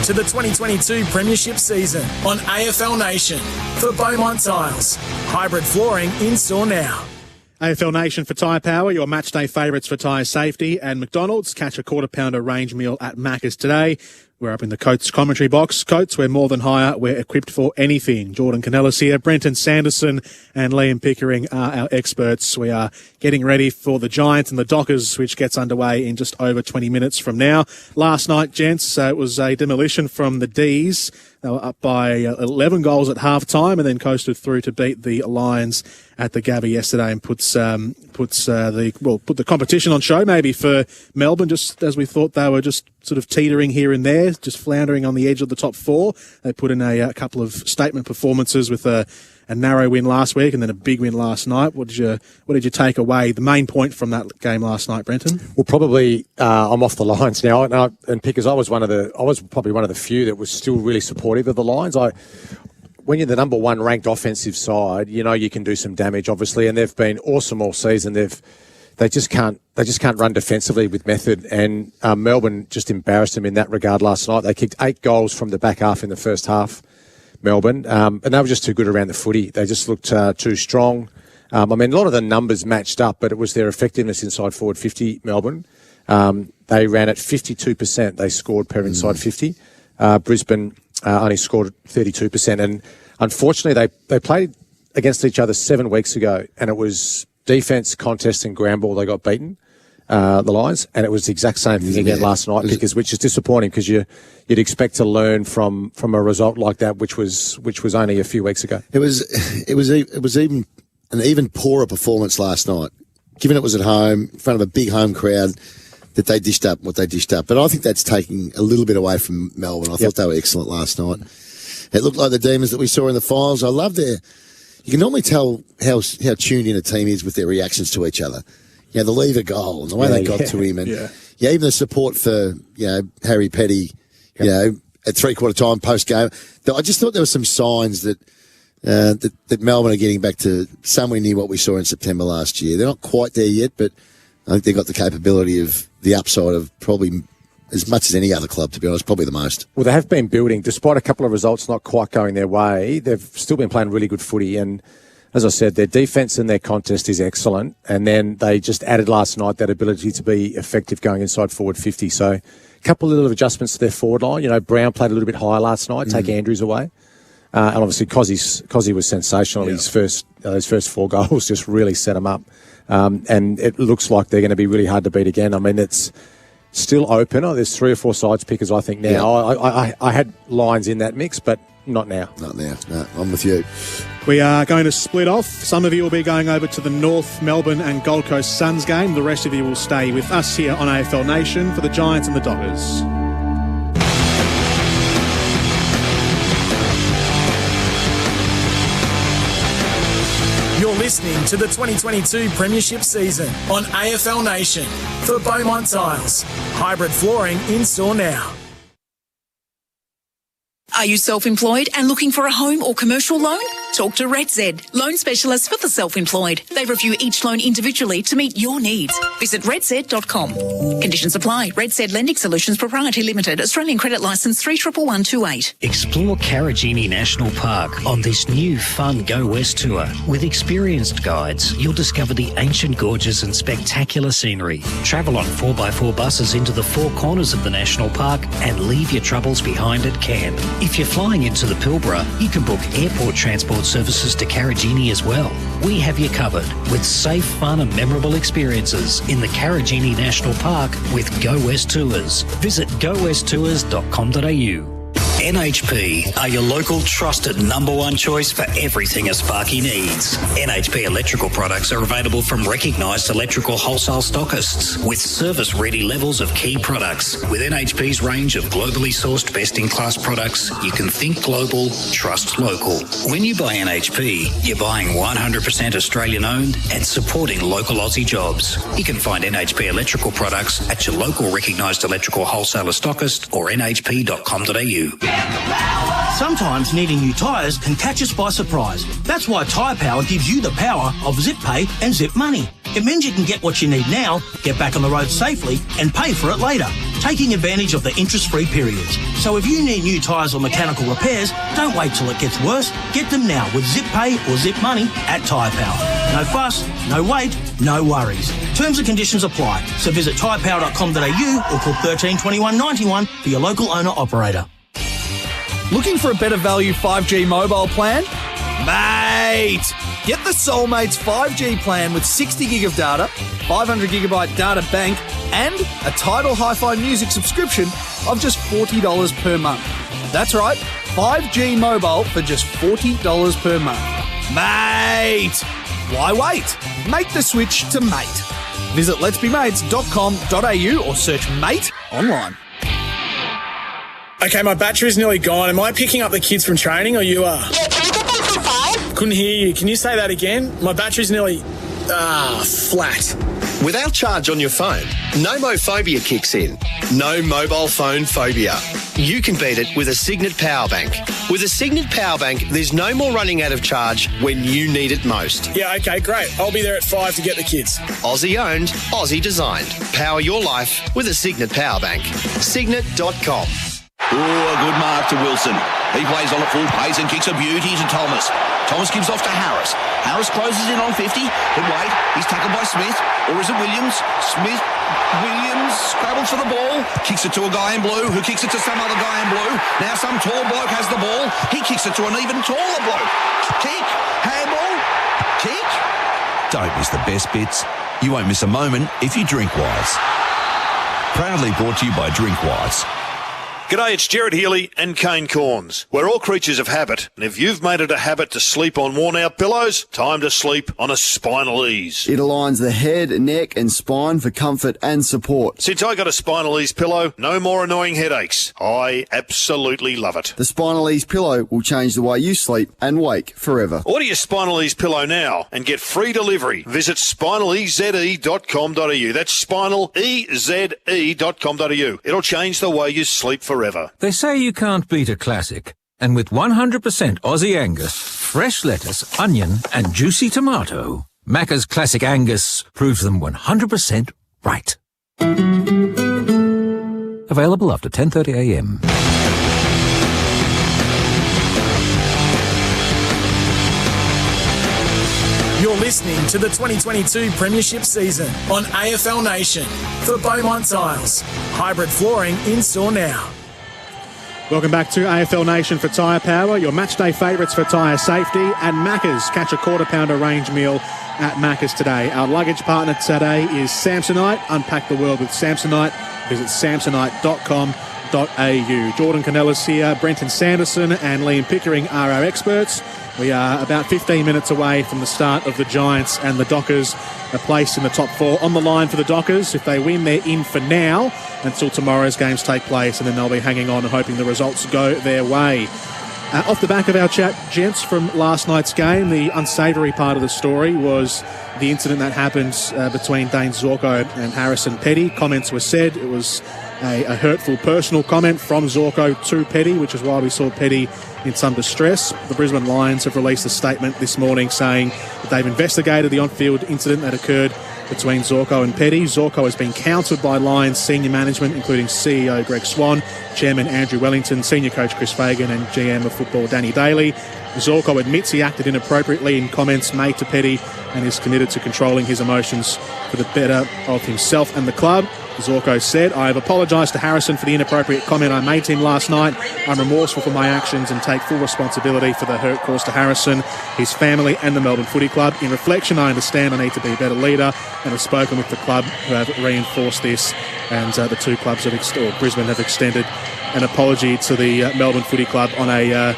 to the 2022 Premiership season on AFL Nation. For Beaumont Tiles, hybrid flooring in-store now. AFL Nation for Tyre Power, your matchday favourites for tyre safety, and McDonald's. Catch a quarter-pounder range meal at Macca's today. We're up in the Coates commentary box. Coates, we're more than higher. We're equipped for anything. Jordan Canellis here. Brenton Sanderson and Liam Pickering are our experts. We are getting ready for the Giants and the Dockers, which gets underway in just over 20 minutes from now. Last night, gents, it was a demolition from the D's. They were up by 11 goals at half-time and then coasted through to beat the Lions at the Gabba yesterday and put the competition on show maybe for Melbourne, just as we thought they were just sort of teetering here and there, just floundering on the edge of the top four. They put in a couple of statement performances with a narrow win last week and then a big win last night. What did you take away? The main point from that game last night, Brenton? Well, probably I'm off the Lions now, and because I was probably one of the few that was still really supportive of the Lions. When you're the number one ranked offensive side, you know you can do some damage, obviously, and they've been awesome all season. They just can't run defensively with method, and Melbourne just embarrassed them in that regard last night. They kicked 8 goals from the back half in the first half, Melbourne, and they were just too good around the footy. They just looked too strong. A lot of the numbers matched up, but it was their effectiveness inside forward 50, Melbourne. They ran at 52%. They scored per inside 50. Brisbane only scored 32%. And unfortunately, they played against each other 7 weeks ago, and it was defence, contest and ground ball. They got beaten, the Lions, and it was the exact same thing again last night, which is disappointing because you'd expect to learn from a result like that, which was only a few weeks ago. It was even an even poorer performance last night, given it was at home in front of a big home crowd, that they dished up what they dished up. But I think that's taking a little bit away from Melbourne. I thought they were excellent last night. It looked like the Demons that we saw in the finals. I love you can normally tell how tuned in a team is with their reactions to each other. You know, the lever goal and the way they got to him, and even the support for Harry Petty, at 3/4 time post game. I just thought there were some signs that Melbourne are getting back to somewhere near what we saw in September last year. They're not quite there yet, but I think they've got the capability of the upside of probably as much as any other club, to be honest, probably the most. Well, they have been building. Despite a couple of results not quite going their way, they've still been playing really good footy. And as I said, their defence and their contest is excellent. And then they just added last night that ability to be effective going inside forward 50. So a couple of little adjustments to their forward line. Brown played a little bit higher last night, take Andrews away. And obviously, Cozzy was sensational. Yeah. Those first 4 goals just really set him up. And it looks like they're going to be really hard to beat again. It's still open. There's 3 or 4 sides pickers, I think, now. Yeah. I had Lions in that mix, but not now. Not now. No, I'm with you. We are going to split off. Some of you will be going over to the North Melbourne and Gold Coast Suns game. The rest of you will stay with us here on AFL Nation for the Giants and the Dockers. You're listening to the 2022 Premiership season on AFL Nation. For Beaumont Tiles, hybrid flooring in-store now. Are you self-employed and looking for a home or commercial loan? Talk to RedZ, loan specialists for the self-employed. They review each loan individually to meet your needs. Visit redz.com. Conditions apply. RedZ Lending Solutions Proprietary Limited, Australian Credit Licence 311128. Explore Karajini National Park on this new fun Go West tour. With experienced guides, you'll discover the ancient gorges and spectacular scenery. Travel on 4x4 buses into the 4 corners of the national park and leave your troubles behind at camp. If you're flying into the Pilbara, you can book airport transport services to Karajini as well. We have you covered with safe, fun and memorable experiences in the Karajini National Park with Go West Tours. Visit gowesttours.com.au. NHP are your local trusted #1 choice for everything a Sparky needs. NHP electrical products are available from recognised electrical wholesale stockists with service-ready levels of key products. With NHP's range of globally sourced best-in-class products, you can think global, trust local. When you buy NHP, you're buying 100% Australian-owned and supporting local Aussie jobs. You can find NHP electrical products at your local recognised electrical wholesaler stockist or nhp.com.au. Sometimes needing new tyres can catch us by surprise. That's why Tyre Power gives you the power of Zip Pay and Zip Money. It means you can get what you need now, get back on the road safely, and pay for it later, taking advantage of the interest-free periods. So if you need new tyres or mechanical repairs, don't wait till it gets worse. Get them now with Zip Pay or Zip Money at Tyre Power. No fuss, no wait, no worries. Terms and conditions apply. So visit tyrepower.com.au or call 13 21 91 for your local owner-operator. Looking for a better value 5G mobile plan? Mate! Get the Soulmates 5G plan with 60 gig of data, 500 gigabyte data bank, and a Tidal Hi-Fi music subscription of just $40 per month. That's right, 5G mobile for just $40 per month. Mate! Why wait? Make the switch to Mate. Visit letsbemates.com.au or search Mate online. Okay, my battery's nearly gone. Am I picking up the kids from training or you are? Yeah, can you put them for 5? Couldn't hear you. Can you say that again? My battery's nearly... flat. Without charge on your phone, nomophobia kicks in. No mobile phone phobia. You can beat it with a Signet Power Bank. With a Signet Power Bank, there's no more running out of charge when you need it most. Yeah, okay, great. I'll be there at 5 to get the kids. Aussie owned, Aussie designed. Power your life with a Signet Power Bank. Signet.com. Oh, a good mark to Wilson. He plays on at full pace and kicks a beauty to Thomas. Thomas gives off to Harris. Harris closes in on 50. But wait, he's tackled by Smith. Or is it Williams? Williams scrabbles for the ball. Kicks it to a guy in blue who kicks it to some other guy in blue. Now some tall bloke has the ball. He kicks it to an even taller bloke. Kick. Handball. Kick. Don't miss the best bits. You won't miss a moment if you drink Wise. Proudly brought to you by Drink Wise. G'day, it's Gerard Healy and Kane Corns. We're all creatures of habit, and if you've made it a habit to sleep on worn-out pillows, time to sleep on a Spinal Ease. It aligns the head, neck and spine for comfort and support. Since I got a Spinal Ease pillow, no more annoying headaches. I absolutely love it. The Spinal Ease pillow will change the way you sleep and wake forever. Order your Spinal Ease pillow now and get free delivery. Visit spinaleze.com.au. That's spinaleze.com.au. It'll change the way you sleep forever. They say you can't beat a classic, and with 100% Aussie Angus, fresh lettuce, onion and juicy tomato, Macca's Classic Angus proves them 100% right. Available after 10:30 a.m. You're listening to the 2022 Premiership season on AFL Nation for Beaumont Tiles. Hybrid flooring in store now. Welcome back to AFL Nation for Tyre Power, your matchday favourites for tyre safety, and Macca's. Catch a quarter-pounder range meal at Macca's today. Our luggage partner today is Samsonite. Unpack the world with Samsonite. Visit samsonite.com.au. Jordan Canellis here, Brenton Sanderson and Liam Pickering are our experts. We are about 15 minutes away from the start of the Giants and the Dockers, a place in the top 4 on the line for the Dockers. If they win, they're in for now until tomorrow's games take place, and then they'll be hanging on and hoping the results go their way. Off the back of our chat, gents, from last night's game, the unsavoury part of the story was the incident that happened between Dane Zorko and Harrison Petty. Comments were said. It was a hurtful personal comment from Zorko to Petty, which is why we saw Petty in some distress. The Brisbane Lions have released a statement this morning saying that they've investigated the on-field incident that occurred between Zorko and Petty. Zorko has been counselled by Lions senior management, including CEO Greg Swan, Chairman Andrew Wellington, Senior Coach Chris Fagan and GM of football Danny Daly. Zorko admits he acted inappropriately in comments made to Petty and is committed to controlling his emotions for the better of himself and the club. Zorko said, "I have apologised to Harrison for the inappropriate comment I made to him last night. I'm remorseful for my actions and take full responsibility for the hurt caused to Harrison, his family and the Melbourne Footy Club. In reflection, I understand I need to be a better leader and have spoken with the club who have reinforced this, and the two clubs Brisbane have extended an apology to the Melbourne Footy Club on a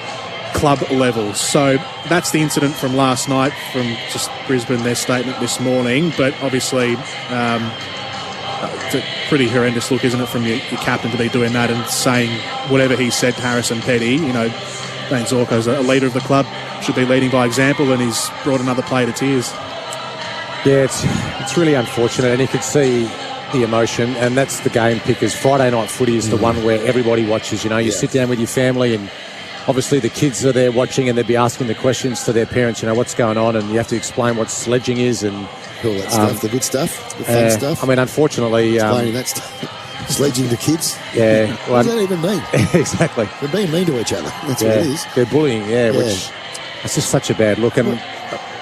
club level." So that's the incident from last night from just Brisbane, their statement this morning. But obviously, it's a pretty horrendous look, isn't it, from your captain to be doing that and saying whatever he said to Harrison Petty. You know, Dane Zorko's a leader of the club, should be leading by example, and he's brought another player to tears. Yeah, it's really unfortunate, and you could see the emotion, and that's the game, Pickers. Friday night footy is the one where everybody watches. You know, you sit down with your family and obviously the kids are there watching and they'd be asking the questions to their parents, what's going on, and you have to explain what sledging is and all that stuff, the good stuff, the fun stuff. I mean, unfortunately... explaining that stuff. Sledging to kids. Yeah. What does that even mean? Exactly. They're being mean to each other. That's what it is. They're bullying, which it's just such a bad look. And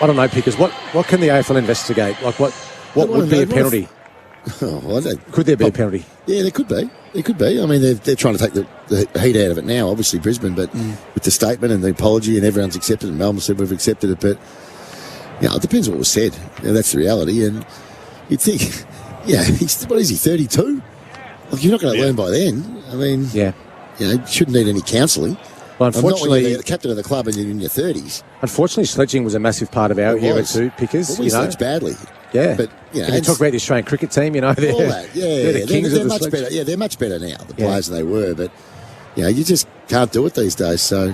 I don't know, Pickers, what can the AFL investigate? Like, what would be a penalty? Could there be a penalty? Yeah, there could be. There could be. I mean, they're trying to take the heat out of it now, obviously, Brisbane, but with the statement and the apology and everyone's accepted it, Melbourne said we've accepted it, but, it depends what was said. That's the reality. And you'd think, what is he, 32? Like, you're not going to learn by then. I mean, you shouldn't need any counselling. Well, unfortunately, you're the captain of the club and you're in your 30s. Unfortunately, sledging was a massive part of our era too, Pickers. Well, we sledged badly. Yeah, but and you talk about the Australian cricket team, they're all that. they're the kings they're of the much sledge. better. Yeah, they're much better now, the players than they were. But you just can't do it these days. So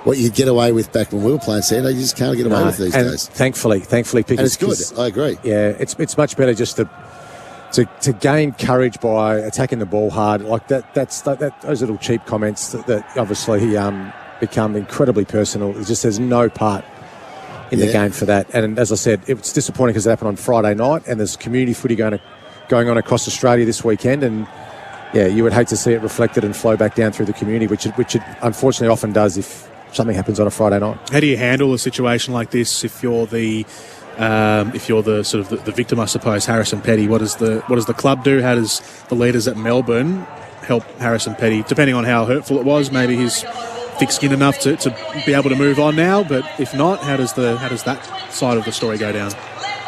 what you get away with back when we were playing SEN, you just can't get away with these days. Thankfully, Pickers. And it's good. I agree. Yeah, it's much better just to gain courage by attacking the ball hard like that. Those little cheap comments that obviously become incredibly personal. There's no part in the game for that. And as I said, it's disappointing because it happened on Friday night, and there's community footy going on across Australia this weekend, and you would hate to see it reflected and flow back down through the community, which it unfortunately often does if something happens on a Friday night. How do you handle a situation like this if you're the sort of the victim, I suppose, Harrison Petty? What does the club do? How does the leaders at Melbourne help Harrison Petty? Depending on how hurtful it was, maybe he's thick-skinned enough to be able to move on now. But if not, how does that side of the story go down?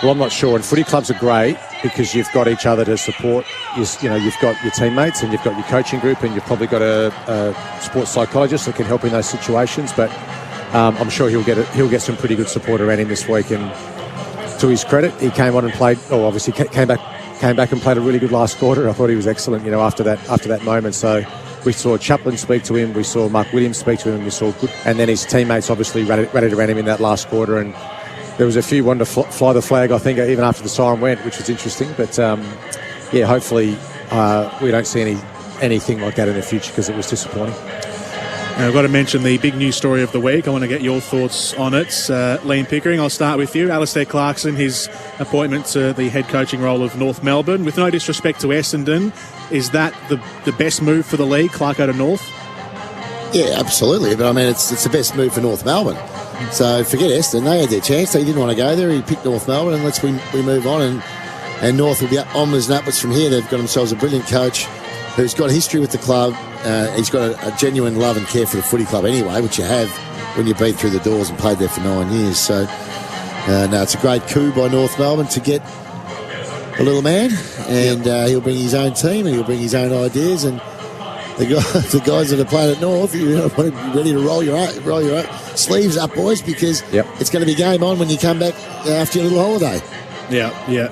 Well, I'm not sure. And footy clubs are great because you've got each other to support. You've got your teammates and you've got your coaching group, and you've probably got a sports psychologist that can help in those situations. But I'm sure he'll get some pretty good support around him this week. And to his credit, he came on and played. Oh, obviously came back and played a really good last quarter. I thought he was excellent. After that moment. So we saw Chaplin speak to him. We saw Mark Williams speak to him. We saw good, and then his teammates obviously rallied around him in that last quarter. And there was a few wanted to fly the flag, I think, even after the siren went, which was interesting. But hopefully we don't see anything like that in the future because it was disappointing. I've got to mention the big news story of the week. I want to get your thoughts on it. Liam Pickering, I'll start with you. Alistair Clarkson, his appointment to the head coaching role of North Melbourne. With no disrespect to Essendon, is that the best move for the league, Clarko to North? Yeah, absolutely. But I mean, it's the best move for North Melbourne. So forget Essendon. They had their chance. They didn't want to go there. He picked North Melbourne, and we move on. And North will be onwards and upwards from here. They've got themselves a brilliant coach who's got history with the club. He's got a genuine love and care for the footy club anyway, which you have when you've been through the doors and played there for 9 years. So, it's a great coup by North Melbourne to get a little man, and he'll bring his own team and he'll bring his own ideas. And the guys that are playing at North, you want to be ready to roll your sleeves up, boys, because it's going to be game on when you come back after your little holiday. Yeah.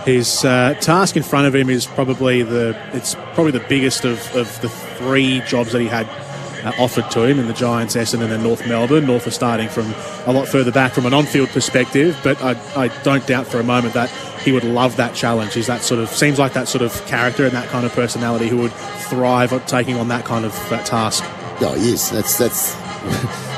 His task in front of him is probably the biggest of the three jobs that he had offered to him in the Giants, Essendon and North Melbourne. North are starting from a lot further back from an on-field perspective, but I don't doubt for a moment that he would love that challenge. Seems like that sort of character and that kind of personality who would thrive at taking on that kind of task. Oh, yes, that's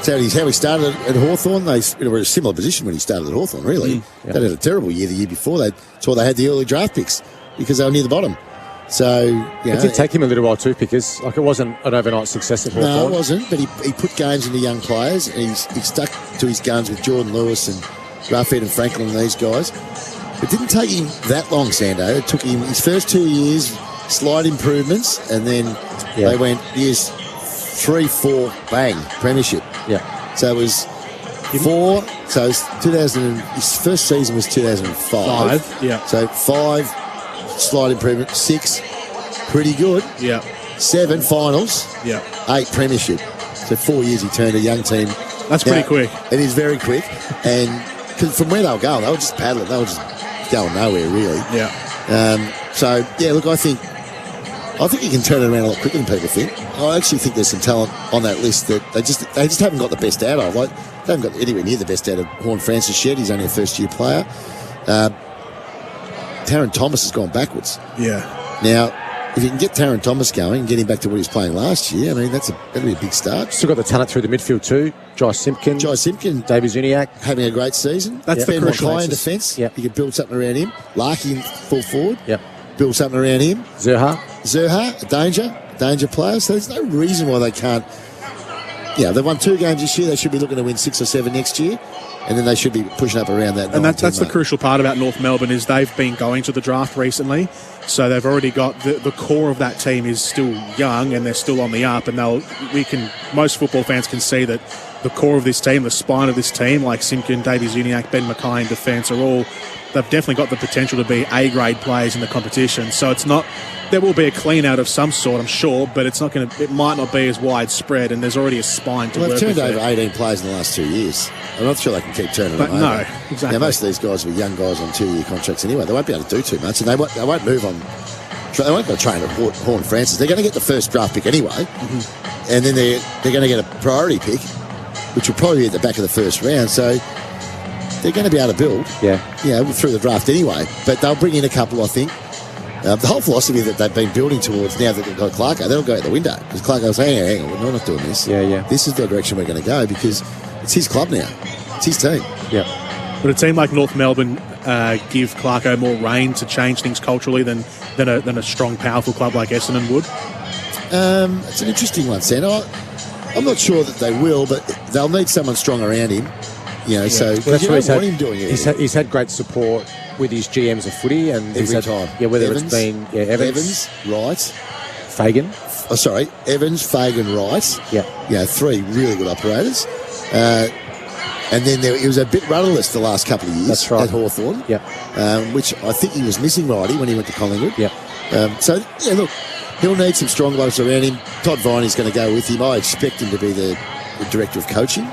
how he started at Hawthorn. They were in a similar position when he started at Hawthorn, really. They had a terrible year the year before. That's why they had the early draft picks, because they were near the bottom. So, it did take him a little while too, because it wasn't an overnight success at Hawthorn. No, it wasn't, but he put games into young players, and he stuck to his guns with Jordan Lewis and Ruffhead and Franklin and these guys. It didn't take him that long, Sando. It took him his first 2 years, slight improvements, and then they went years 3, 4, bang, premiership. Yeah. So it was 4. So it was 2000. His first season was 2005. 5. Yeah. So 5, slight improvement. 6, pretty good. Yeah. 7, finals. Yeah. 8, premiership. So 4 years he turned a young team. That's pretty quick. It is very quick, and cause from where they were going, they were just paddling. They were just going nowhere, really. Yeah. Look, I think he can turn it around a lot quicker than people think. I actually think there's some talent on that list that they just haven't got the best out of. Like, they haven't got anywhere near the best out of Horn Francis yet. He's only a first-year player. Taron Thomas has gone backwards. Yeah. Now, if you can get Taron Thomas going and get him back to what he was playing last year, I mean, that'll be a big start. Still got the talent through the midfield too. Jai Simpkin, Davey Zuniak. Having a great season. That's the crucial high in defence. Yep. You can build something around him. Larky in full forward. Yep. Build something around him. Zerha, a danger player. So there's no reason why they can't. Yeah, they've won 2 games this year. They should be looking to win 6 or 7 next year. And then they should be pushing up around that. And that's the crucial part about North Melbourne is they've been going to the draft recently. So they've already got the core of that team is still young and they're still on the up. And most football fans can see that the core of this team, the spine of this team, like Simpkin, Davey Zuniak, Ben Mackay in defence, they've definitely got the potential to be A-grade players in the competition. So it's not. There will be a clean out of some sort, I'm sure, but it's not going to. It might not be as widespread, and there's already a spine to work with. They've turned over 18 players in the last 2 years. I'm not sure they can keep turning them over. No, exactly. Now, most of these guys were young guys on 2-year contracts anyway. They won't be able to do too much, and they won't move on. They won't go train at Horn Francis. They're going to get the first draft pick anyway, and then they're going to get a priority pick, which will probably be at the back of the first round. So they're going to be able to build, through the draft anyway. But they'll bring in a couple, I think. The whole philosophy that they've been building towards now that they've got Clarko, they'll go out the window. Because Clarko goes, hang on, we're not doing this. This is the direction we're going to go because it's his club now. It's his team. Yeah. Would a team like North Melbourne give Clarko more reign to change things culturally than a strong, powerful club like Essendon would? It's an interesting one, Sam. I'm not sure that they will, but they'll need someone strong around him. So that's what want him doing it. He's had great support with his GMs of footy and every time. Yeah, whether Evans, it's been Evans, Wright, Fagan. Evans, Fagan, Wright. Yeah, 3 really good operators. And then he was a bit rudderless the last couple of years. That's right. At Hawthorn. Which I think he was missing, Righty, when he went to Collingwood. Look, he'll need some strong blokes around him. Todd Viney's going to go with him. I expect him to be the director of coaching.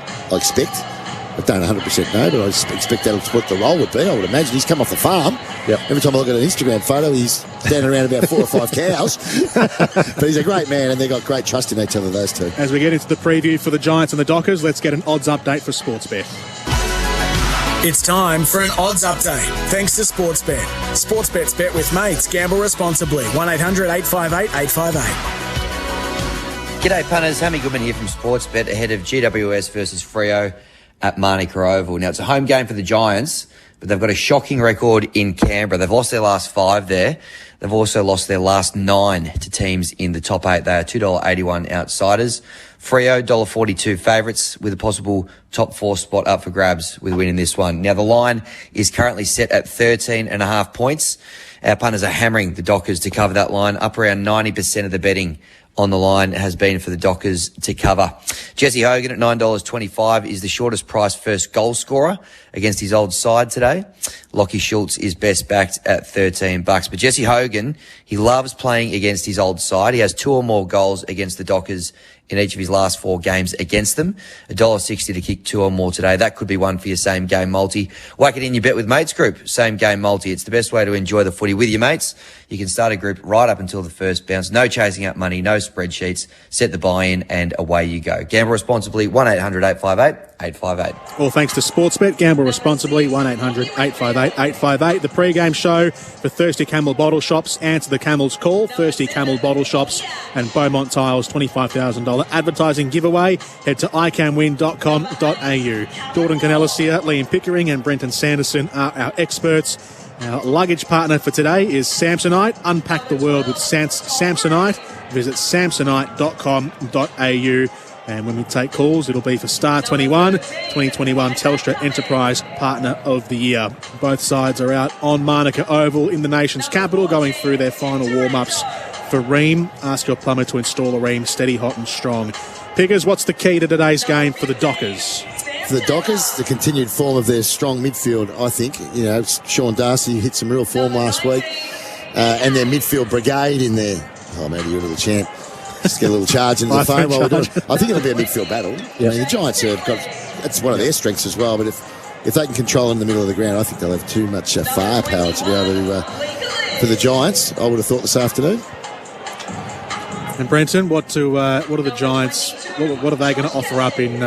I don't 100% know, but I expect that's what the role would be. I would imagine he's come off the farm. Every time I look at an Instagram photo, he's standing around about 4 or 5 cows. But he's a great man, and they've got great trust in each other, those two. As we get into the preview for the Giants and the Dockers, let's get an odds update for Sportsbet. It's time for an odds update. Thanks to Sportsbet. Sportsbet's bet with mates. Gamble responsibly. 1-800-858-858. G'day punters, Hammy Goodman here from Sportsbet ahead of GWS versus Freo at Manuka Oval. Now, it's a home game for the Giants, but they've got a shocking record in Canberra. They've lost their last 5 there. They've also lost their last 9 to teams in the top 8. They are $2.81 outsiders. Freo, $1.42 favourites with a possible top 4 spot up for grabs with winning this one. Now, the line is currently set at 13.5 points. Our punters are hammering the Dockers to cover that line. Up around 90% of the betting on the line has been for the Dockers to cover. Jesse Hogan at $9.25 is the shortest price first goal scorer against his old side today. Lockie Schultz is best backed at $13. But Jesse Hogan, he loves playing against his old side. He has 2 or more goals against the Dockers in each of his last 4 games against them. $1.60 to kick 2 or more today. That could be one for your same game multi. Whack it in your bet with mates group. Same game multi. It's the best way to enjoy the footy with your mates. You can start a group right up until the first bounce. No chasing up money, no spreadsheets. Set the buy-in and away you go. Gamble responsibly. 1-800-858-858. All thanks to Sportsbet. Gamble responsibly. 1-800-858-858. The pre-game show for Thirsty Camel Bottle Shops. Answer the Camel's call. Thirsty Camel Bottle Shops and Beaumont Tiles $25,000 advertising giveaway. Head to iCanWin.com.au. Jordan Canellis here, Liam Pickering and Brenton Sanderson are our experts. Our luggage partner for today is Samsonite. Unpack the world with Samsonite. Visit samsonite.com.au. And when we take calls, it'll be for Star 21, 2021 Telstra Enterprise Partner of the Year. Both sides are out on Manuka Oval in the nation's capital, going through their final warm-ups for Ream. Ask your plumber to install a Ream steady, hot and strong. Pickers, what's the key to today's game for the Dockers? For the Dockers, the continued form of their strong midfield, I think. Sean Darcy hit some real form last week. And their midfield brigade in there. Oh, maybe you're the champ. Just get a little charge into the phone while we're doing it. I think it'll be a midfield battle. Yep. I mean, the Giants have got, that's one of their strengths as well, but if they can control in the middle of the ground, I think they'll have too much firepower to be able to, for the Giants, I would have thought this afternoon. And Brenton, what are the Giants? What are they going to offer up in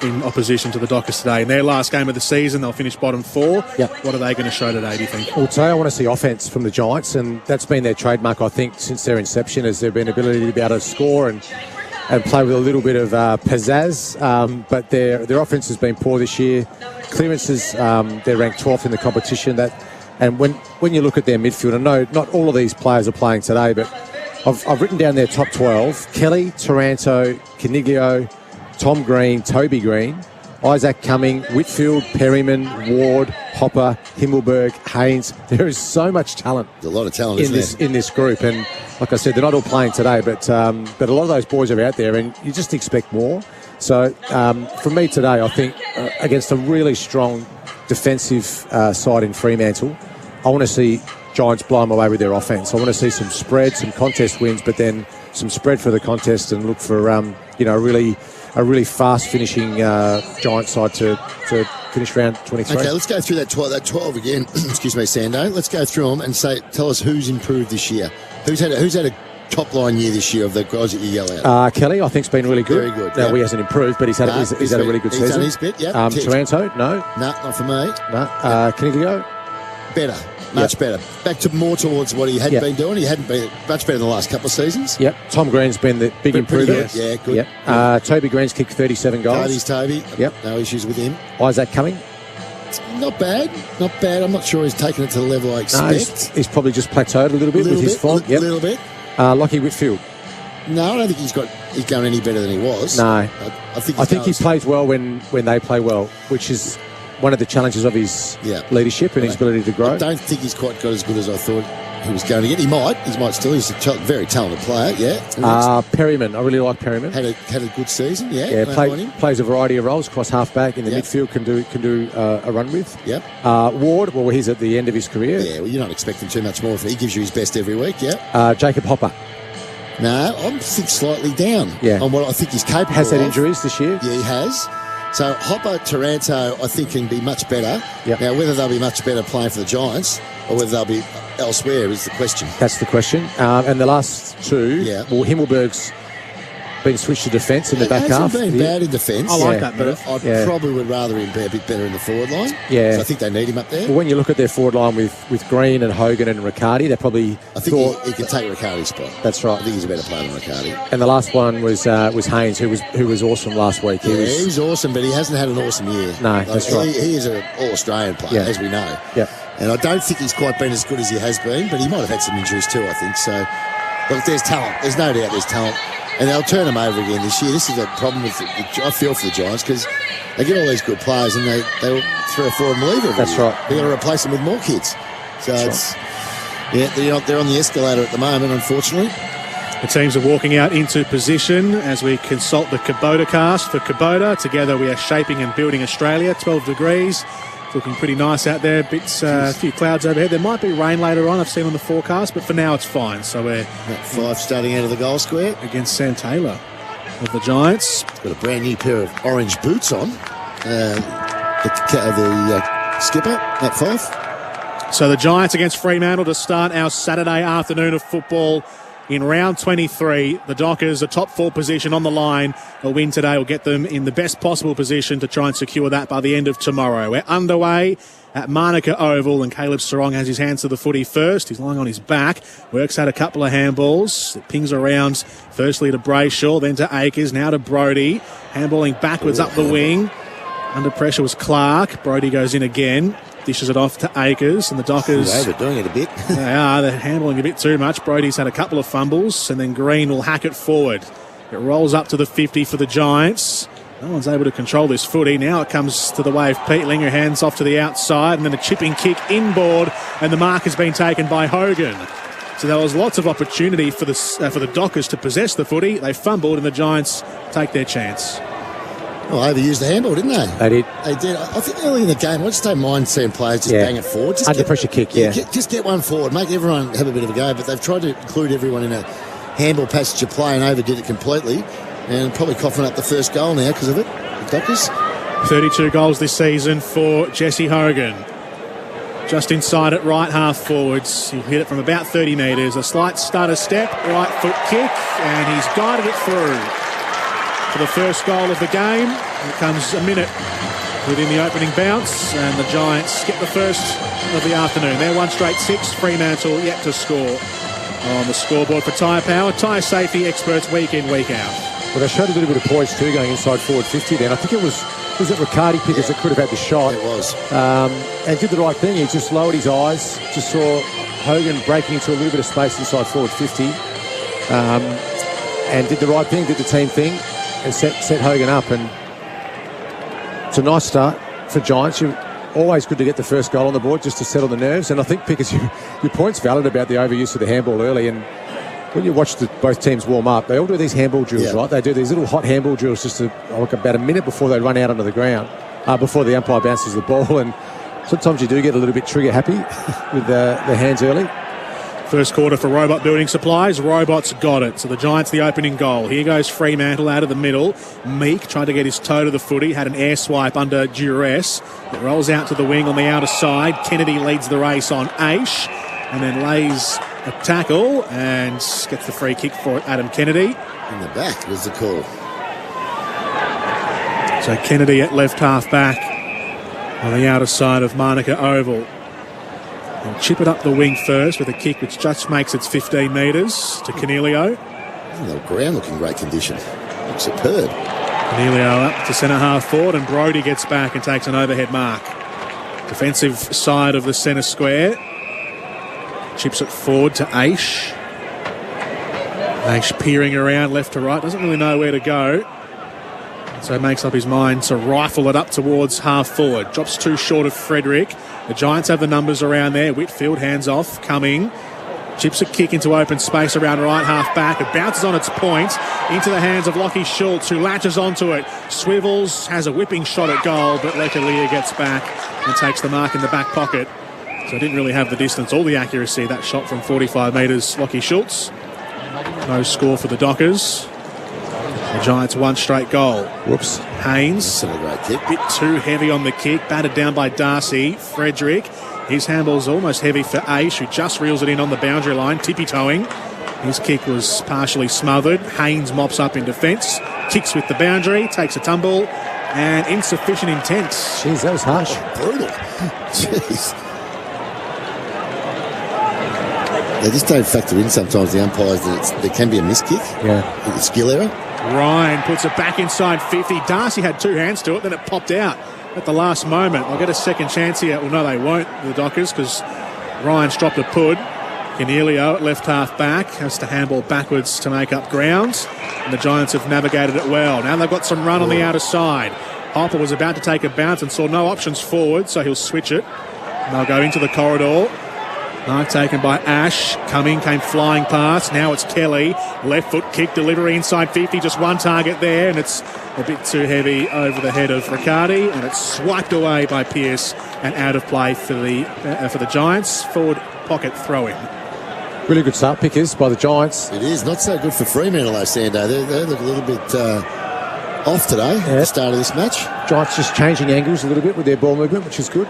in opposition to the Dockers today. In their last game of the season, they'll finish bottom 4. Yep. What are they going to show today, do you think? Well, today I want to see offense from the Giants, and that's been their trademark, I think, since their inception, has there been ability to be able to score and play with a little bit of pizzazz. But their offense has been poor this year. Clearances, they're ranked 12th in the competition. And when you look at their midfield, I know not all of these players are playing today, but I've written down their top 12. Kelly, Taranto, Caniglio, Tom Green, Toby Green, Isaac Cumming, Whitfield, Perryman, Ward, Hopper, Himmelberg, Haynes. There is so much talent. There's a lot of talent in this group. And like I said, they're not all playing today, but a lot of those boys are out there, and you just expect more. So for me today, I think against a really strong defensive side in Fremantle, I want to see Giants blow them away with their offence. I want to see some spread, some contest wins, but then some spread for the contest, and look for a really fast finishing Giants side to finish round 23. Okay, let's go through that 12 again. Excuse me, Sando. Let's go through them and tell us who's improved this year. Who's had a top line year this year of the guys that you yell out? Kelly, I think, has been really good. Very good. Now, he hasn't improved, but he's had a really good season. He's done his bit, yeah. Taranto, no. No, not for me. No. Caniglio? Better. Much better. Back to more towards what he had been doing. He hadn't been much better in the last couple of seasons. Yep. Tom Green's been the big improvement. Yeah, good. Yep. Toby Green's kicked 37 goals. Toby. Yep. No issues with him. Isaac Cumming? Not bad. Not bad. I'm not sure he's taken it to the level I expect. No, he's probably just plateaued a little bit with his form. A little bit. Lockie Whitfield? No, I don't think he's going any better than he was. No. I think he plays well when they play well, which is one of the challenges of his leadership and his ability to grow. I don't think he's quite got as good as I thought he was going to get. He might still. He's a very talented player, Perryman, I really like Perryman. Had a good season, plays a variety of roles, across half-back, in the midfield, can do a run with. Yep. Ward, well, he's at the end of his career. Yeah, well, you're not expecting too much more. He gives you his best every week, Jacob Hopper. No, I'm slightly down on what I think he's capable of. Has had injuries this year? Yeah, he has. So Hopper, Taranto, I think can be much better. Yep. Now, whether they'll be much better playing for the Giants or whether they'll be elsewhere is the question. That's the question. And the last two, well, Himmelberg's been switched to defence in the back half. He hasn't been bad in defence. I like that, but I probably would rather him be a bit better in the forward line. Yeah. So I think they need him up there. Well, when you look at their forward line with Green and Hogan and Riccardi, they probably I think he can take Riccardi's spot. That's right. I think he's a better player than Riccardi. And the last one was Haynes, who was awesome last week. He was awesome, but he hasn't had an awesome year. No, that's right. He is an All-Australian player, as we know. Yeah. And I don't think he's quite been as good as he has been, but he might have had some injuries too, I think. So, look, there's talent. There's no doubt there's talent. And they'll turn them over again this year. This is the problem with I feel for the Giants, because they get all these good players and they 3 or 4 of them leave every year. Right. They've got to replace them with more kids. So they're on the escalator at the moment, unfortunately. The teams are walking out into position as we consult the Kubota cast for Kubota. Together we are shaping and building Australia. 12 degrees. Looking pretty nice out there. A few clouds overhead. There might be rain later on, I've seen on the forecast, but for now it's fine. So we're 5 starting out of the goal square against Sam Taylor of the Giants. Got a brand new pair of orange boots on. The skipper at 5. So the Giants against Fremantle to start our Saturday afternoon of football. In round 23, the Dockers, a top 4 position on the line. A win today will get them in the best possible position to try and secure that by the end of tomorrow. We're underway at Manuka Oval, and Caleb Sarong has his hands to the footy first. He's lying on his back, works out a couple of handballs. It pings around firstly to Brayshaw, then to Akers, now to Brodie. Handballing backwards up the wing. Under pressure was Clark. Brodie goes in again. Dishes it off to Akers, and the Dockers... They're overdoing it a bit. They're handling a bit too much. Brodie's had a couple of fumbles, and then Green will hack it forward. It rolls up to the 50 for the Giants. No one's able to control this footy. Now it comes to the way of Peatling, who hands off to the outside, and then a chipping kick inboard, and the mark has been taken by Hogan. So there was lots of opportunity for the Dockers to possess the footy. They fumbled, and the Giants take their chance. Well, they overused the handball, didn't they? They did. They did. I think early in the game, I just don't mind seeing players just bang it forward. Just Under pressure kick, just get one forward. Make everyone have a bit of a go. But they've tried to include everyone in a handball passage of play and overdid it completely. And probably coughing up the first goal now because of it. The Dockers. 32 goals this season for Jesse Hogan. Just inside at right half forwards. He'll hit it from about 30 metres. A slight stutter step, right foot kick, and he's guided it through. For the first goal of the game, Here comes a minute within the opening bounce, and the Giants get the first of the afternoon. They're 1 straight 6. Fremantle yet to score. On the scoreboard for Tyre Power, tyre safety experts week in, week out. Well, they showed a little bit of poise too going inside forward 50 then. I think it was it Riccardi Pickers that could have had the shot. It was. And did the right thing. He just lowered his eyes, just saw Hogan breaking into a little bit of space inside forward 50, and did the right thing, did the team thing, and set Hogan up. And it's a nice start for Giants. You're always good to get the first goal on the board just to settle the nerves. And I think, Pickers, your point's valid about the overuse of the handball early. And when you watch both teams warm up, they all do these handball drills, right? They do these little hot handball drills just about a minute before they run out onto the ground, before the umpire bounces the ball. And sometimes you do get a little bit trigger happy with the hands early. First quarter for Robot Building Supplies. Robots got it. So the Giants, the opening goal. Here goes Fremantle out of the middle. Meek tried to get his toe to the footy, had an air swipe under duress. It rolls out to the wing on the outer side. Kennedy leads the race on Aish and then lays a tackle and gets the free kick for Adam Kennedy. In the back was the call. So Kennedy at left half back on the outer side of Manuka Oval. He'll chip it up the wing first with a kick which just makes it 15 metres to Canelio. The ground looking in great condition. Looks superb. Canelio up to centre half forward, and Brodie gets back and takes an overhead mark. Defensive side of the centre square. Chips it forward to Aish. Aish peering around left to right, doesn't really know where to go. So he makes up his mind to rifle it up towards half forward. Drops too short of Frederick. The Giants have the numbers around there. Whitfield hands off, coming. Chips a kick into open space around right half back. It bounces on its point into the hands of Lachie Schultz, who latches onto it. Swivels, has a whipping shot at goal, but Lekalia gets back and takes the mark in the back pocket. So it didn't really have the distance or the accuracy, that shot from 45 metres, Lachie Schultz. No score for the Dockers. The Giants 1 straight goal. Whoops. Haynes, a great kick. Bit too heavy on the kick, battered down by Darcy. Frederick, his handball's almost heavy for Aish, who just reels it in on the boundary line, tippy-toeing. His kick was partially smothered. Haynes mops up in defence, kicks with the boundary, takes a tumble, and insufficient intent. Jeez, that was harsh. Brutal. Jeez. They just don't factor in sometimes, the umpires, that there can be a miss kick. Yeah. A skill error. Ryan puts it back inside 50. Darcy had 2 hands to it, then it popped out at the last moment. I'll get a second chance here. Well, no, they won't, the Dockers, because Ryan's dropped a pud. Canelio at left half back has to handball backwards to make up ground. And the Giants have navigated it well. Now they've got some run on the outer side. Hopper was about to take a bounce and saw no options forward, so he'll switch it. And they'll go into the corridor. Mark taken by Ash. Came flying past. Now it's Kelly. Left foot kick, delivery inside 50. Just one target there, and it's a bit too heavy over the head of Riccardi, and it's swiped away by Pearce and out of play for the Giants. Forward pocket throw-in. Really good start, Pickers, by the Giants. It is. Not so good for Fremantle, though, Sando. They look a little bit off today at the start of this match. Giants just changing angles a little bit with their ball movement, which is good.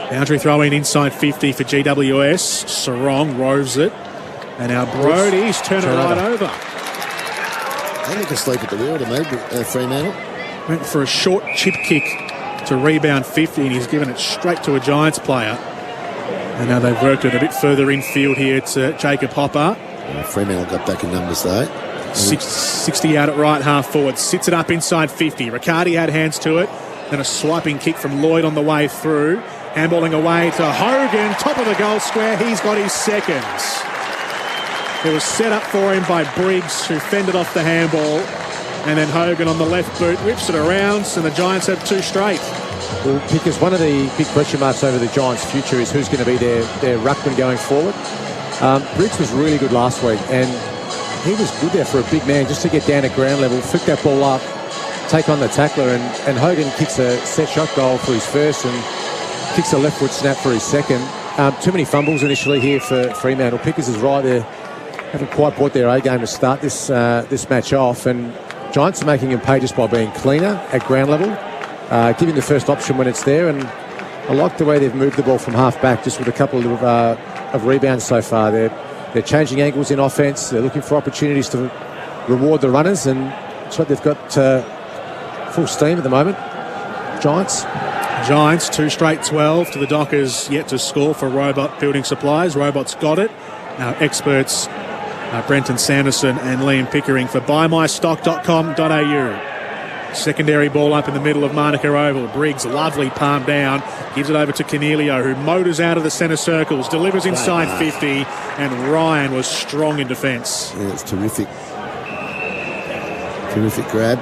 Boundary throw-in inside 50 for GWS. Sarong roves it. And now Brodie's turn it right over. They look asleep at the wheel to me, Fremantle. Went for a short chip kick to rebound 50, and he's given it straight to a Giants player. And now they've worked it a bit further infield here to Jacob Hopper. Fremantle got back in numbers, though. 60 out at right half forward. Sits it up inside 50. Riccardi had hands to it. Then a swiping kick from Lloyd on the way through. Handballing away to Hogan, top of the goal square. He's got his second. It was set up for him by Briggs, who fended off the handball. And then Hogan on the left boot whips it around, and the Giants have 2 straight. Well, because one of the big question marks over the Giants' future is who's going to be their ruckman going forward. Briggs was really good last week, and he was good there for a big man just to get down at ground level, flick that ball up, take on the tackler, and Hogan kicks a set shot goal for his first and kicks a left foot snap for his second. Too many fumbles initially here for Fremantle. Pickers is right there. Haven't quite brought their A game to start this match off, and Giants are making him pay just by being cleaner at ground level, giving the first option when it's there. And I like the way they've moved the ball from half back, just with a couple of rebounds so far. They're changing angles in offence. They're looking for opportunities to reward the runners, and it's what they've got full steam at the moment. Giants. Giants, 2 straight 12 to the Dockers, yet to score for Robot Building Supplies. Robot's got it. Our experts, Brenton Sanderson and Liam Pickering for buymystock.com.au. Secondary ball up in the middle of Manuka Oval. Briggs, lovely palm down, gives it over to Cornelio, who motors out of the centre circles, delivers inside 50, and Ryan was strong in defence. Yeah, it's terrific. Terrific grab.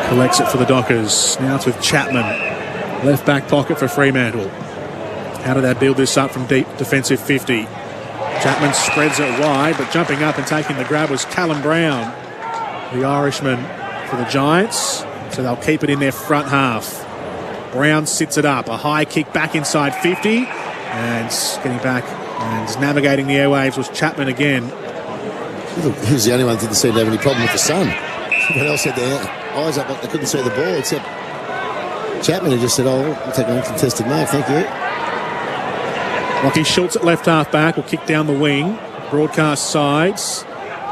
Collects it for the Dockers. Now it's with Chapman. Left back pocket for Fremantle. How do they build this up from deep defensive 50? Chapman spreads it wide, but jumping up and taking the grab was Callum Brown, the Irishman for the Giants. So they'll keep it in their front half. Brown sits it up. A high kick back inside 50. And getting back and navigating the airwaves was Chapman again. He was the only one that didn't seem to have any problem with the sun. Everyone else had their eyes up, but they couldn't see the ball, except Chapman, who just said, I'll take an uncontested mark, thank you. Lockie Schultz at left half back will kick down the wing. Broadcast sides.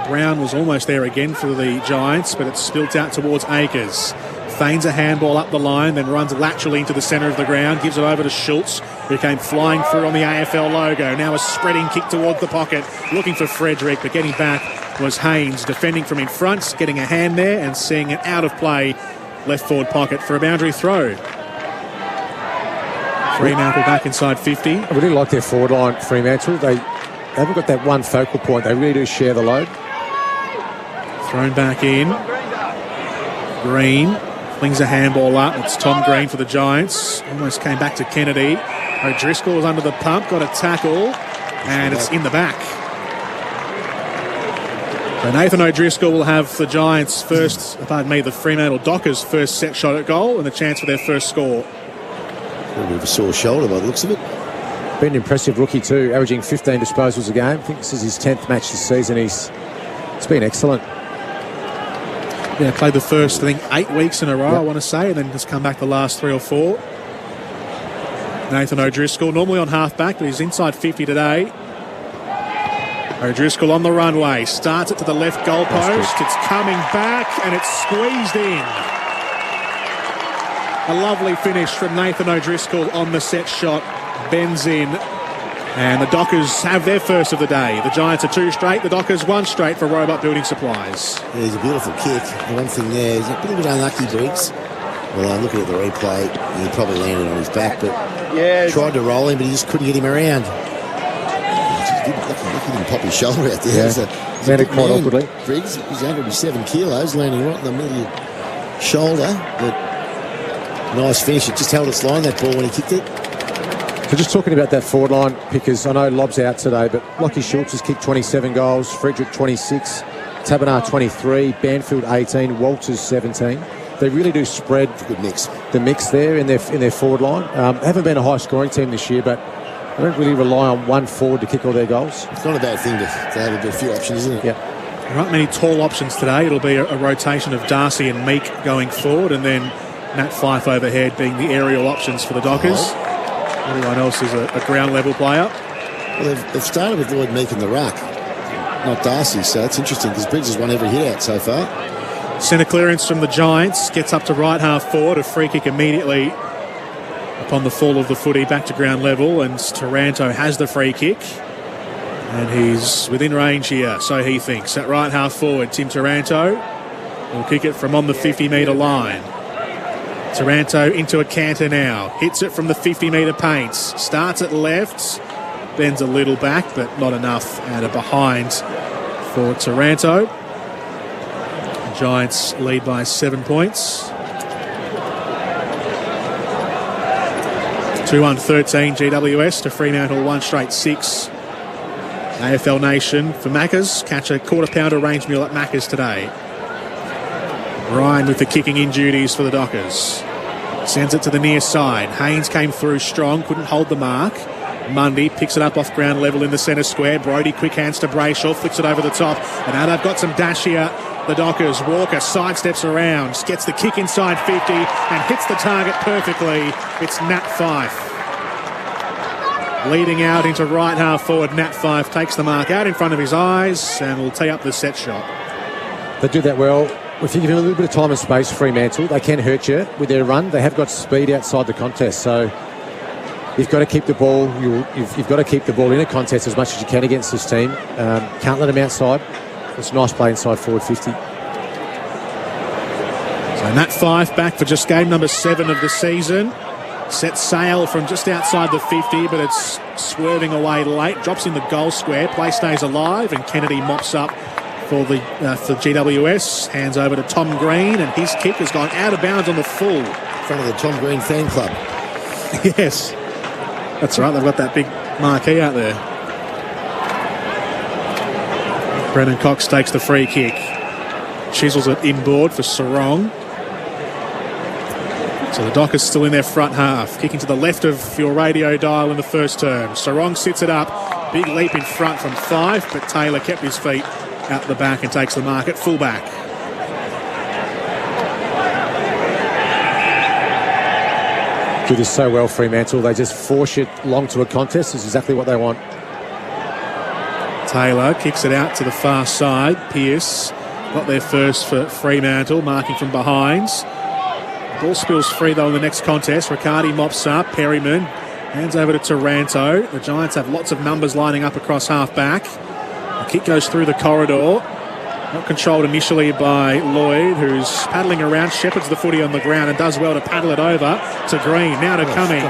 Brown was almost there again for the Giants, but it's spilt out towards Akers. Feigns a handball up the line, then runs laterally into the centre of the ground, gives it over to Schultz, who came flying through on the AFL logo. Now a spreading kick towards the pocket, looking for Frederick, but getting back was Haynes, defending from in front, getting a hand there and seeing it out of play, left forward pocket for a boundary throw. Fremantle back inside 50. I really like their forward line, Fremantle. They haven't got that one focal point. They really do share the load. Thrown back in. Green flings a handball up. It's Tom Green for the Giants. Almost came back to Kennedy. O'Driscoll was under the pump, got a tackle, and it's in the back. So Nathan O'Driscoll will have the Giants' the Fremantle Dockers' first set shot at goal and the chance for their first score. A bit of a sore shoulder by the looks of it. Been an impressive rookie too, averaging 15 disposals a game. I think this is his 10th match this season. It's been excellent. Yeah, played the first, 8 weeks in a row, I want to say, and then just come back the last 3 or 4. Nathan O'Driscoll, normally on half-back, but he's inside 50 today. O'Driscoll on the runway, starts it to the left goalpost. It's coming back, and it's squeezed in. A lovely finish from Nathan O'Driscoll on the set shot. Bends in. And the Dockers have their first of the day. The Giants are 2 straight. The Dockers 1 straight for Robot Building Supplies. Yeah, he's a beautiful kick. The one thing there, he's a little bit unlucky, Briggs. Well, I'm looking at the replay. He probably landed on his back, but tried to roll him, but he just couldn't get him around. Look at him pop his shoulder out there. Yeah. Landed quite awkwardly. Briggs, he's 107 kilos, landing right in the middle of your shoulder. But nice finish. It just held its line, that ball, when he kicked it. So just talking about that forward line, because I know Lobb's out today, but Lockie Schultz has kicked 27 goals, Frederick 26, Tabernar 23, Banfield 18, Walters 17. They really do spread the mix there in their forward line. They haven't been a high-scoring team this year, but they don't really rely on one forward to kick all their goals. It's not a bad thing to have a few options, isn't it? Yeah. There aren't many tall options today. It'll be a rotation of Darcy and Meek going forward, and then Nat Fyfe overhead being the aerial options for the Dockers. Everyone else is a ground-level player. Well, they've started with Lloyd Meek in the ruck, not Darcy, so it's interesting because Briggs has won every hit out so far. Centre clearance from the Giants, gets up to right half forward, a free kick immediately upon the fall of the footy back to ground level, and Taranto has the free kick. And he's within range here, so he thinks. At right half forward, Tim Taranto will kick it from on the 50-metre line. Taranto into a canter now. Hits it from the 50-metre paints. Starts at left. Bends a little back, but not enough. And a behind for Taranto. The Giants lead by 7 points. 2-1-13 GWS to Fremantle 1 straight 6. AFL Nation for Maccas. Catch a quarter-pounder range meal at Maccas today. Ryan with the kicking in duties for the Dockers. Sends it to the near side. Haynes came through strong, couldn't hold the mark. Mundy picks it up off ground level in the centre square. Brodie quick hands to Brayshaw, flicks it over the top. And now they've got some dash here. The Dockers. Walker sidesteps around, gets the kick inside 50 and hits the target perfectly. It's Nat Fyfe. Leading out into right half forward, Nat Fyfe takes the mark out in front of his eyes and will tee up the set shot. They do that well. if you give them a little bit of time and space, Fremantle, they can hurt you with their run. They have got speed outside the contest, so you've got to keep the ball. You've got to keep the ball in a contest as much as you can against this team. Can't let them outside. It's a nice play inside forward 50. So Nat Fyfe back for just game number 7 of the season. Set sail from just outside the 50, but it's swerving away late. Drops in the goal square. Play stays alive, and Kennedy mops up for GWS. Hands over to Tom Green, and his kick has gone out of bounds on the full. In front of the Tom Green fan club. Yes, that's right. They've got that big marquee out there. Brennan Cox takes the free kick. Chisels it inboard for Sarong. So the Dockers still in their front half. Kicking to the left of your radio dial in the first term. Sarong sits it up. Big leap in front from Fyfe, but Taylor kept his feet out the back and takes the mark at fullback. Do this so well, Fremantle. They just force it long to a contest. It's exactly what they want. Taylor kicks it out to the far side. Pearce got there first for Fremantle, marking from behind. Ball spills free though in the next contest. Riccardi mops up. Perryman hands over to Taranto. The Giants have lots of numbers lining up across half back. The kick goes through the corridor. Not controlled initially by Lloyd, who's paddling around, shepherds the footy on the ground and does well to paddle it over to Green. Now to Cumming.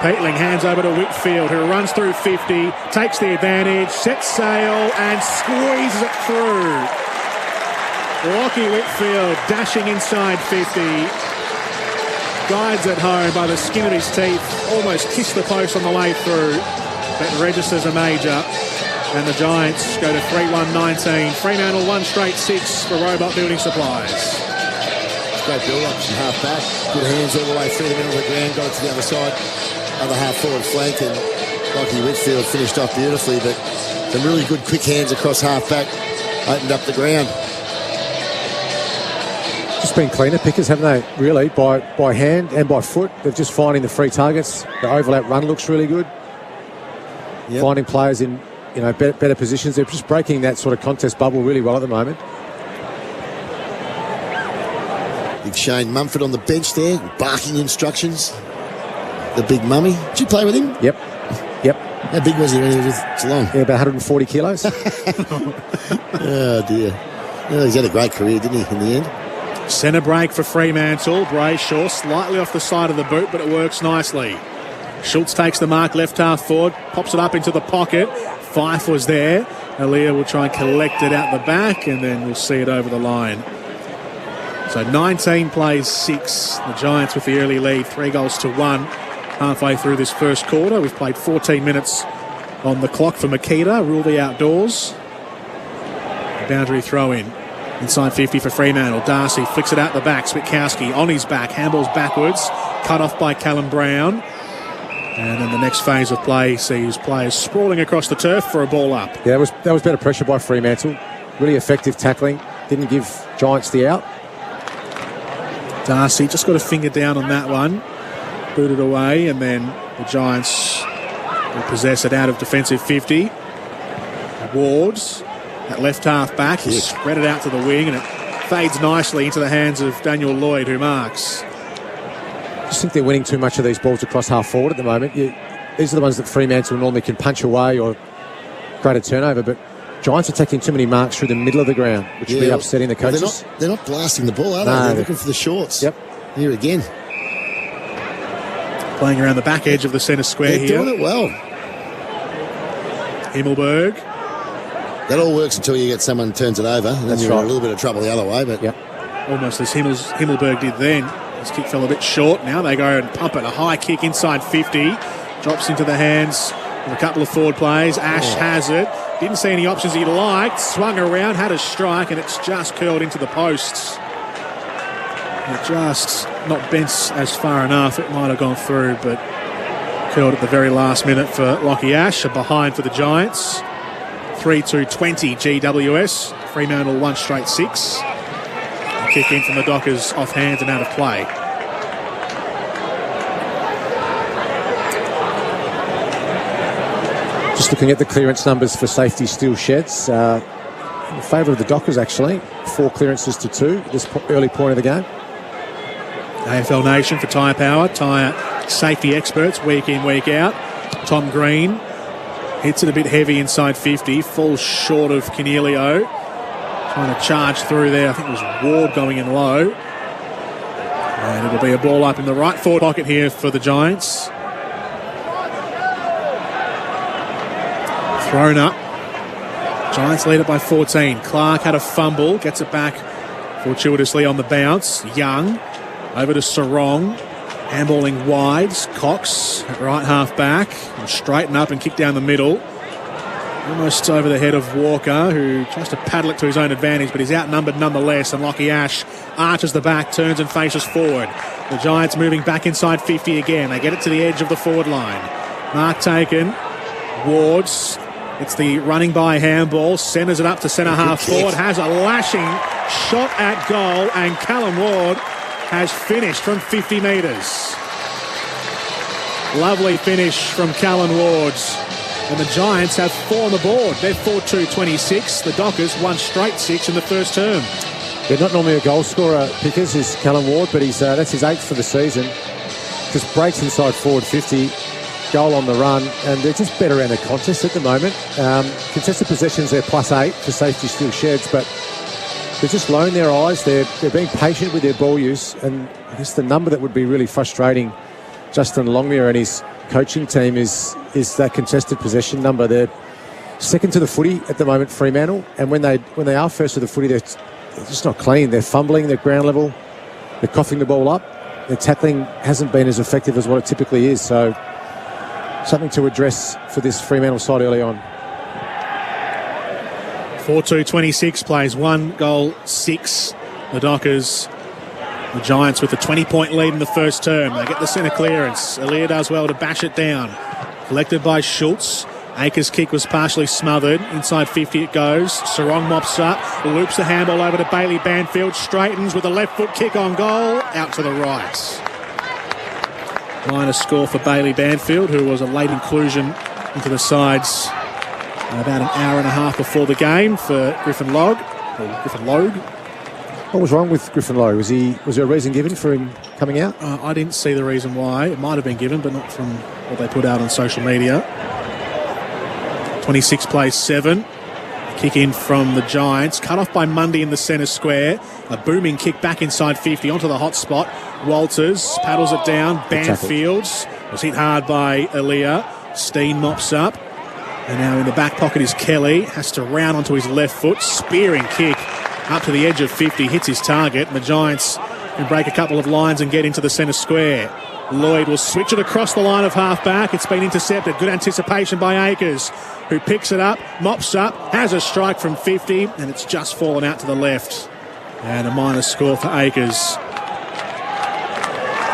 Peatling hands over to Whitfield, who runs through 50, takes the advantage, sets sail and squeezes it through. Lockie Whitfield dashing inside 50. Guides it home by the skin of his teeth. Almost kissed the post on the way through. That registers a major. And the Giants go to 3-1-19. Fremantle 1 straight 6 for Robot Building Supplies. Great build-up from half-back. Good hands all the way through the middle of the ground. Got it to the other side. Other half-forward flank. And Lockie Whitfield finished off beautifully. But some really good quick hands across half-back. Opened up the ground. Just been cleaner pickers, haven't they, really, by hand and by foot. They're just finding the free targets. The overlap run looks really good. Yep. Finding players in better positions. They're just breaking that sort of contest bubble really well at the moment. Big Shane Mumford on the bench there, barking instructions. The big mummy. Did you play with him? Yep. How big was he when he was with Geelong? Yeah, about 140 kilos. Oh, dear. Yeah, he's had a great career, didn't he, in the end? Centre break for Fremantle. Brayshaw slightly off the side of the boot, but it works nicely. Schultz takes the mark left half forward, pops it up into the pocket. Fyfe was there. Aaliyah will try and collect it out the back, and then we'll see it over the line. So 19 plays 6. The Giants with the early lead, 3-1 halfway through this first quarter. We've played 14 minutes on the clock for Makita. Rule the outdoors. Boundary throw in. Inside 50 for Fremantle. Darcy flicks it out the back. Switkowski on his back. Handballs backwards. Cut off by Callum Brown. And then the next phase of play sees players sprawling across the turf for a ball up. Yeah, that was better pressure by Fremantle. Really effective tackling. Didn't give Giants the out. Darcy just got a finger down on that one. Booted away, and then the Giants will possess it out of defensive 50. Wards, that left half back, will spread it out to the wing, and it fades nicely into the hands of Daniel Lloyd, who marks. I just think they're winning too much of these balls across half forward at the moment. These are the ones that Fremantle normally can punch away or create a turnover, but Giants are taking too many marks through the middle of the ground, which will be upsetting the coaches. They're not blasting the ball, are they? They're looking for the shorts. Yep. Here again. Playing around the back edge of the centre square here. They're doing it well. Himmelberg. That all works until you get someone turns it over, and then you're in a little bit of trouble the other way. But almost as Himmelberg did then. His kick fell a bit short. Now they go and pump it. A high kick inside 50. Drops into the hands of a couple of forward plays. Ash has it. Didn't see any options he liked. Swung around, had a strike, and it's just curled into the posts. It just not bent as far enough. It might have gone through, but curled at the very last minute for Lockie Ash. A behind for the Giants. 3-2-20 GWS. Fremantle 1 straight 6. Kick in from the Dockers off hands and out of play. Just looking at the clearance numbers for safety steel sheds. in favour of the Dockers, actually. 4 clearances to 2 at this early point of the game. AFL Nation for Tyre Power. Tyre safety experts week in, week out. Tom Green hits it a bit heavy inside 50. Falls short of Cornelio. Trying to charge through there. I think it was Ward going in low. And it'll be a ball up in the right forward pocket here for the Giants. Thrown up. Giants lead it by 14. Clark had a fumble. Gets it back fortuitously on the bounce. Young over to Sarong. Handballing wide. Cox at right half back. And straighten up and kick down the middle. Almost over the head of Walker, who tries to paddle it to his own advantage, but he's outnumbered nonetheless. And Lockie Ash arches the back, turns and faces forward. The Giants moving back inside 50 again. They get it to the edge of the forward line. Mark taken. Wards. It's the running by handball. Centres it up to centre half forward. Has a lashing shot at goal. And Callum Ward has finished from 50 metres. Lovely finish from Callum Wards. And the Giants have 4 on the board. They're 4-2-26. The Dockers 1 straight 6 in the first term. They're not normally a goal scorer, Pickers, is Callum Ward, but he's that's his 8th for the season. Just breaks inside forward 50, goal on the run, and they're just better around the contest at the moment. Contested possessions, they're +8 for safety still sheds, but they're just lowering their eyes. They're being patient with their ball use, and I guess the number that would be really frustrating Justin Longmire and his coaching team is that contested possession number. They're second to the footy at the moment, Fremantle, and when they are first to the footy, they're just not clean. They're fumbling, they're ground level, they're coughing the ball up. Their tackling hasn't been as effective as what it typically is, so something to address for this Fremantle side early on. 4-2-26 plays 1 goal 6. The Dockers. The Giants with a 20-point lead in the first term. They get the centre clearance. Aaliyah does well to bash it down. Collected by Schultz. Akers' kick was partially smothered. Inside 50 it goes. Sarong mops up. Loops the handball over to Bailey Banfield. Straightens with a left foot kick on goal. Out to the right. Minor score for Bailey Banfield, who was a late inclusion into the sides about an hour and a half before the game for Griffin Logue. What was wrong with Griffin Lowe? Was there a reason given for him coming out? I didn't see the reason why. It might have been given, but not from what they put out on social media. 26 plays 7. Kick in from the Giants. Cut off by Mundy in the centre square. A booming kick back inside 50 onto the hot spot. Walters paddles it down. Banfield was hit hard by Aaliyah. Steen mops up. And now in the back pocket is Kelly. Has to round onto his left foot. Spearing kick up to the edge of 50. Hits his target. And the Giants can break a couple of lines and get into the centre square. Lloyd will switch it across the line of half-back. It's been intercepted. Good anticipation by Akers, who picks it up, mops up, has a strike from 50, and it's just fallen out to the left. And a minor score for Akers.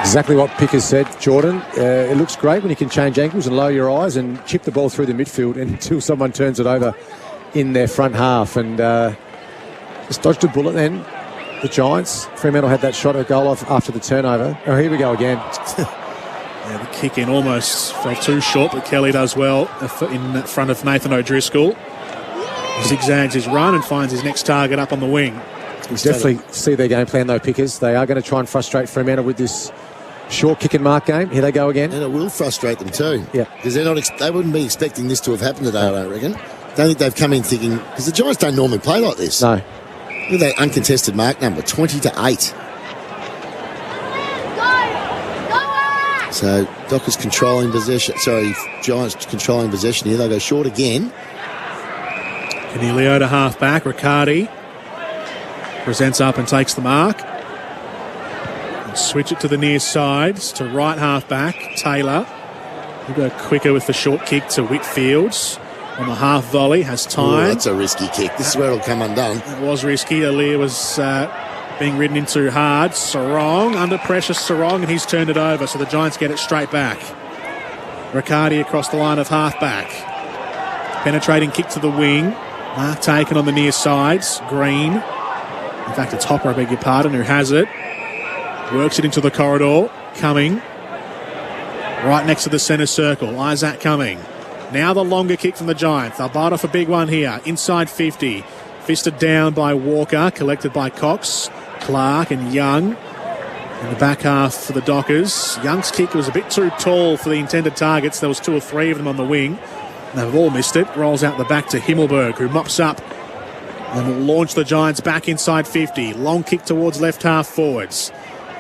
Exactly what Pickers said, Jordan. It looks great when you can change angles and lower your eyes and chip the ball through the midfield until someone turns it over in their front half. And just dodged a bullet then. The Giants. Fremantle had that shot at goal off after the turnover. Oh, here we go again. Yeah, the kick in almost fell too short, but Kelly does well in front of Nathan O'Driscoll. Zigzags his run and finds his next target up on the wing. You definitely see their game plan though, Pickers. They are going to try and frustrate Fremantle with this short kick and mark game. Here they go again. And it will frustrate them too. Yeah. Because they wouldn't be expecting this to have happened today, I don't reckon. Don't think they've come in thinking, because the Giants don't normally play like this. No. Look at that uncontested mark number, 20-8. So Dockers controlling possession. Giants controlling possession here. They'll go short again. Canelio to half-back. Riccardi presents up and takes the mark. And switch it to the near sides to right half-back. Taylor will go quicker with the short kick to Whitfield. On the half volley, has time. Ooh, that's a risky kick. This is where it'll come undone. It was risky. Aaliyah was being ridden in too hard. Sarong, under pressure, Sarong, and he's turned it over, so the Giants get it straight back. Riccardi across the line of half-back. Penetrating kick to the wing. Mark taken on the near sides. Green. In fact, it's Hopper, I beg your pardon, who has it. Works it into the corridor. Cumming. Right next to the centre circle. Isaac Cumming. Now the longer kick from the Giants. They'll bite off a big one here. Inside 50. Fisted down by Walker, collected by Cox, Clark and Young. In the back half for the Dockers. Young's kick was a bit too tall for the intended targets. There was 2 or 3 of them on the wing. They've all missed it. Rolls out the back to Himmelberg, who mops up and will launch the Giants back inside 50. Long kick towards left half forwards.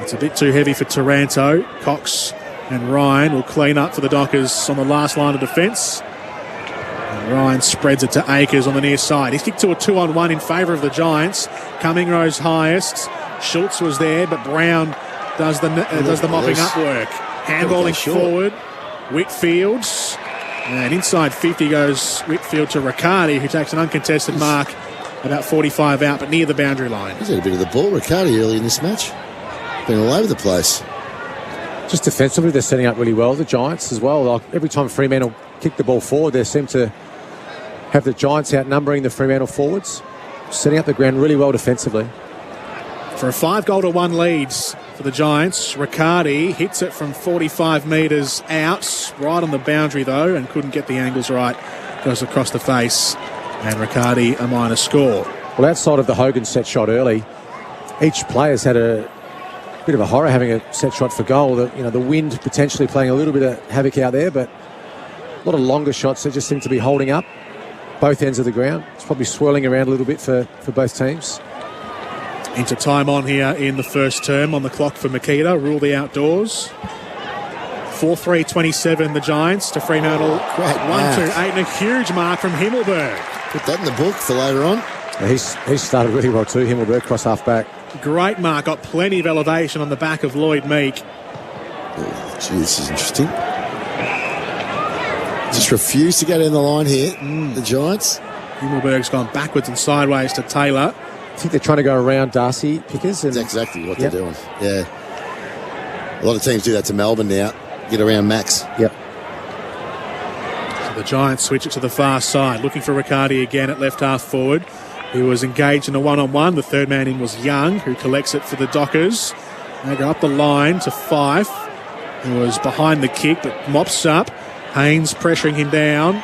It's a bit too heavy for Taranto. Cox and Ryan will clean up for the Dockers on the last line of defence. And Ryan spreads it to Akers on the near side. He's kicked to a 2-on-1 in favour of the Giants. Cumming rose highest. Schultz was there, but Brown does the mopping up work. Handballing forward. Whitfield. And inside 50 goes Whitfield to Riccardi, who takes an uncontested mark about 45 out, but near the boundary line. He's had a bit of the ball, Riccardi, early in this match. Been all over the place. Just defensively, they're setting up really well, the Giants as well. Like every time Fremantle kick the ball forward, they seem to have the Giants outnumbering the Fremantle forwards, setting up the ground really well defensively. For a 5-1 lead for the Giants, Riccardi hits it from 45 metres out, right on the boundary though, and couldn't get the angles right. Goes across the face, and Riccardi a minor score. Well, outside of the Hogan set shot early, each player's had a bit of a horror having a set shot for goal. The wind potentially playing a little bit of havoc out there, but a lot of longer shots that just seem to be holding up both ends of the ground. It's probably swirling around a little bit for both teams. Into time on here in the first term on the clock for Makita. Rule the outdoors. 4-3-27 the Giants to Fremantle. 1-2-8 and a huge mark from Himmelberg. Put that in the book for later on. Yeah, he's started really well too, Himmelberg, cross half back. Great mark, got plenty of elevation on the back of Lloyd Meek. Oh, gee, this is interesting. Just refused to go down the line here, the Giants. Himmelberg's gone backwards and sideways to Taylor. I think they're trying to go around Darcy Pickers. That's exactly what they're doing. Yeah. A lot of teams do that to Melbourne now. Get around Max. Yep. So the Giants switch it to the far side, looking for Riccardi again at left half forward. He was engaged in a one-on-one. The third man in was Young, who collects it for the Dockers. They go up the line to Fife, who was behind the kick but mops up. Haynes pressuring him down.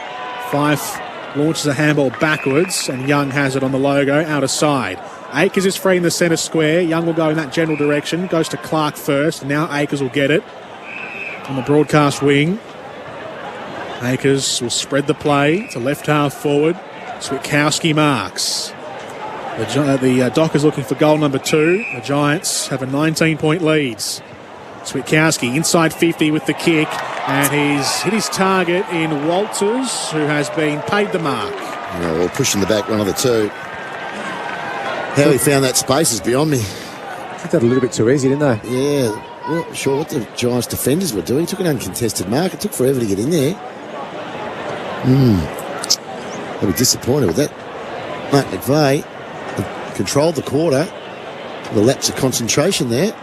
Fife launches a handball backwards, and Young has it on the logo, out of side. Akers is free in the centre square. Young will go in that general direction. Goes to Clark first, and now Akers will get it. On the broadcast wing, Akers will spread the play to left half forward. Switkowski marks. The Dockers looking for goal number 2. The Giants have a 19-point lead. Switkowski inside 50 with the kick, and he's hit his target in Walters, who has been paid the mark. Yeah, well, pushing the back one of the two. How he found that space is beyond me. I think that a little bit too easy, didn't they? Yeah, well, not sure what the Giants defenders were doing. He took an uncontested mark. It took forever to get in there. They'll be disappointed with that. Mark McVeigh controlled the quarter. The lapse of concentration there.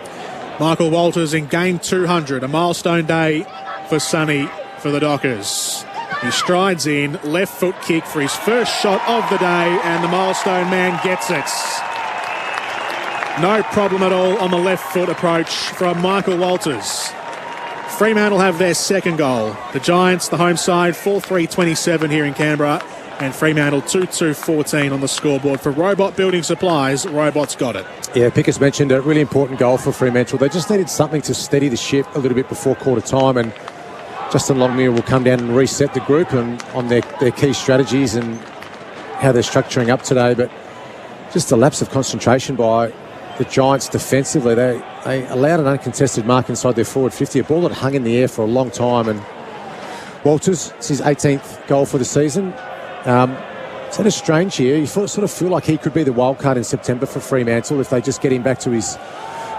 Michael Walters in game 200, a milestone day for Sonny for the Dockers. He strides in, left foot kick for his first shot of the day, and the milestone man gets it. No problem at all on the left foot approach from Michael Walters. Fremantle have their second goal. The Giants, the home side, 4-3-27 here in Canberra, and Fremantle 2-2-14 on the scoreboard. For Robot Building Supplies, Robot's got it. Yeah, Pickers mentioned a really important goal for Fremantle. They just needed something to steady the ship a little bit before quarter time, and Justin Longmuir will come down and reset the group and on their key strategies and how they're structuring up today. But just a lapse of concentration by the Giants defensively. They allowed an uncontested mark inside their forward 50, a ball that hung in the air for a long time. And Walters, it's his 18th goal for the season. It's had a strange year. You sort of feel like he could be the wild card in September for Fremantle if they just get him back to his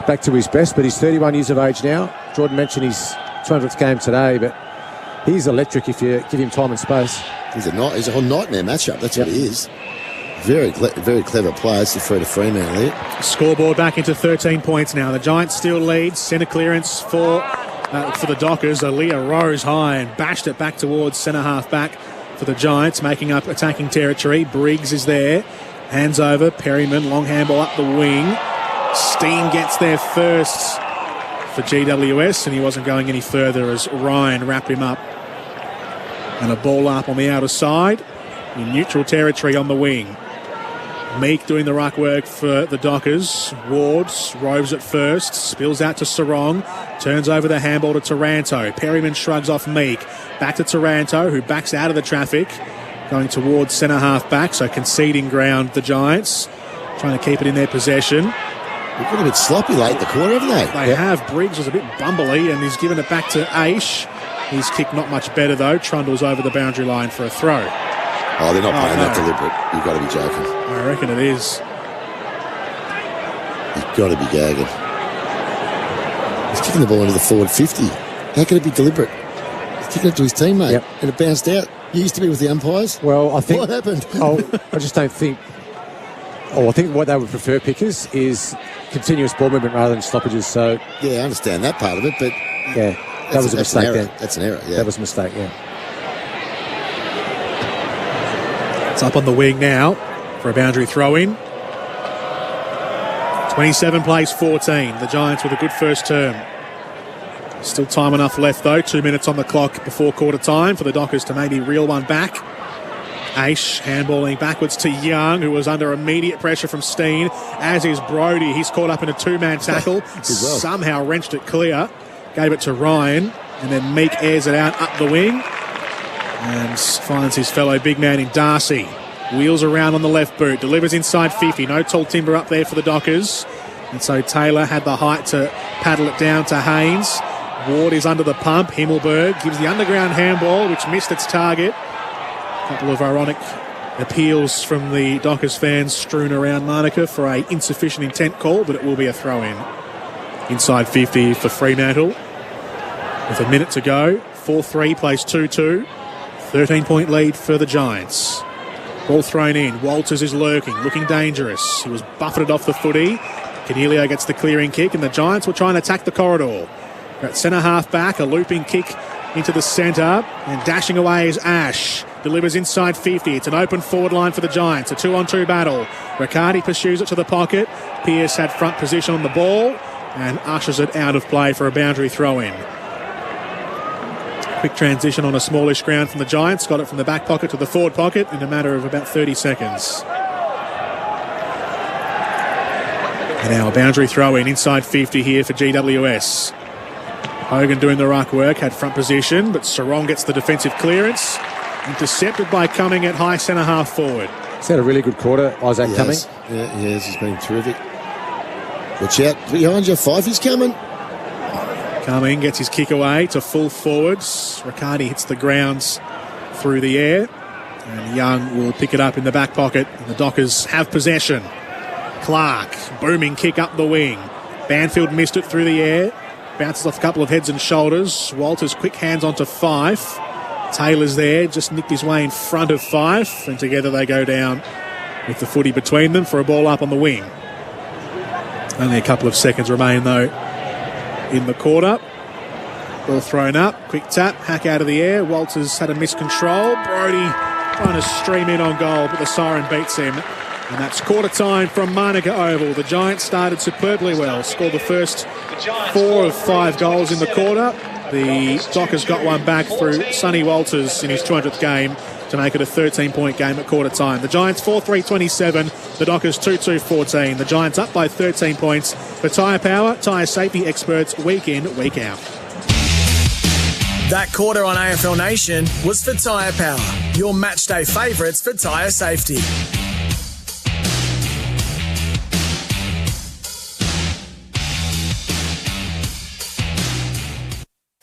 best. But he's 31 years of age now. Jordan mentioned his 200th game today, but he's electric if you give him time and space. He's a whole nightmare matchup. That's what he is. Very clever players to throw to Fremantle there. Scoreboard back into 13 points now. The Giants still lead. Centre clearance for the Dockers. Aaliyah rose high and bashed it back towards centre half back for the Giants, making up attacking territory. Briggs is there. Hands over. Perryman, long handball up the wing. Steen gets there first for GWS, and he wasn't going any further as Ryan wrapped him up. And a ball up on the outer side in neutral territory on the wing. Meek doing the ruck work for the Dockers. Ward roves at first, spills out to Sarong, turns over the handball to Taranto. Perryman shrugs off Meek. Back to Taranto, who backs out of the traffic, going towards centre half back, so conceding ground the Giants, trying to keep it in their possession. They've got a bit sloppy late in the quarter, haven't they? They have. Briggs was a bit bumbly and he's given it back to Aish. His kick not much better though. Trundles over the boundary line for a throw. Oh, they're not playing that deliberate. You've got to be joking. I reckon it is. You've got to be gagging. He's kicking the ball into the forward 50. How can it be deliberate? He's kicking it to his teammate and it bounced out. You used to be with the umpires. Well, I think... What happened? I just don't think... I think what they would prefer, Pickers, is continuous ball movement rather than stoppages. So yeah, I understand that part of it, but... Yeah, that was a mistake then. That's an error, yeah. That was a mistake, yeah. It's up on the wing now for a boundary throw-in. 27 plays 14. The Giants with a good first term. Still time enough left, though. 2 minutes on the clock before quarter time for the Dockers to maybe reel one back. Aish handballing backwards to Young, who was under immediate pressure from Steen, as is Brodie. He's caught up in a two-man tackle. Somehow wrenched it clear. Gave it to Ryan, and then Meek airs it out up the wing and finds his fellow big man in Darcy. Wheels around on the left boot, delivers inside 50. No tall timber up there for the Dockers. And so Taylor had the height to paddle it down to Haynes. Ward is under the pump. Himmelberg gives the underground handball, which missed its target. A couple of ironic appeals from the Dockers fans strewn around Monica for a insufficient intent call, but it will be a throw-in. Inside 50 for Fremantle. With a minute to go, 4-3 plays 2-2. 13-point lead for the Giants. Ball thrown in. Walters is lurking, looking dangerous. He was buffeted off the footy. Canelio gets the clearing kick, and the Giants will try and attack the corridor. We're at centre half back, a looping kick into the centre, and dashing away is Ash. Delivers inside 50. It's an open forward line for the Giants. A 2-on-2 battle. Riccardi pursues it to the pocket. Pearce had front position on the ball and ushers it out of play for a boundary throw-in. Quick transition on a smallish ground from the Giants. Got it from the back pocket to the forward pocket in a matter of about 30 seconds. And now a boundary throw-in inside 50 here for GWS. Hogan doing the ruck work, had front position, but Sarong gets the defensive clearance. Intercepted by Cumming at high centre half forward. He's had a really good quarter, Isaac Cumming. Yeah, he has. He's been terrific. Watch out behind you, Fifey's coming. Cumming gets his kick away to full forwards. Riccardi hits the grounds through the air. And Young will pick it up in the back pocket. And the Dockers have possession. Clark, booming kick up the wing. Banfield missed it through the air. Bounces off a couple of heads and shoulders. Walters quick hands onto Fife. Taylor's there, just nicked his way in front of Fife. And together they go down with the footy between them for a ball up on the wing. Only a couple of seconds remain though in the quarter. Ball thrown up, quick tap, hack out of the air. Walters had a miscontrol. Brodie trying to stream in on goal, but the siren beats him. And that's quarter time from Monica Oval. The Giants started superbly well, scored the first 4 of 5 goals in the quarter. The Dockers got one back through Sonny Walters in his 200th game to make it a 13-point game at quarter time. The Giants 4-3-27, the Dockers 2-2-14. The Giants up by 13 points. For Tyre Power, tyre safety experts week in, week out. That quarter on AFL Nation was for Tyre Power, your matchday favourites for tyre safety.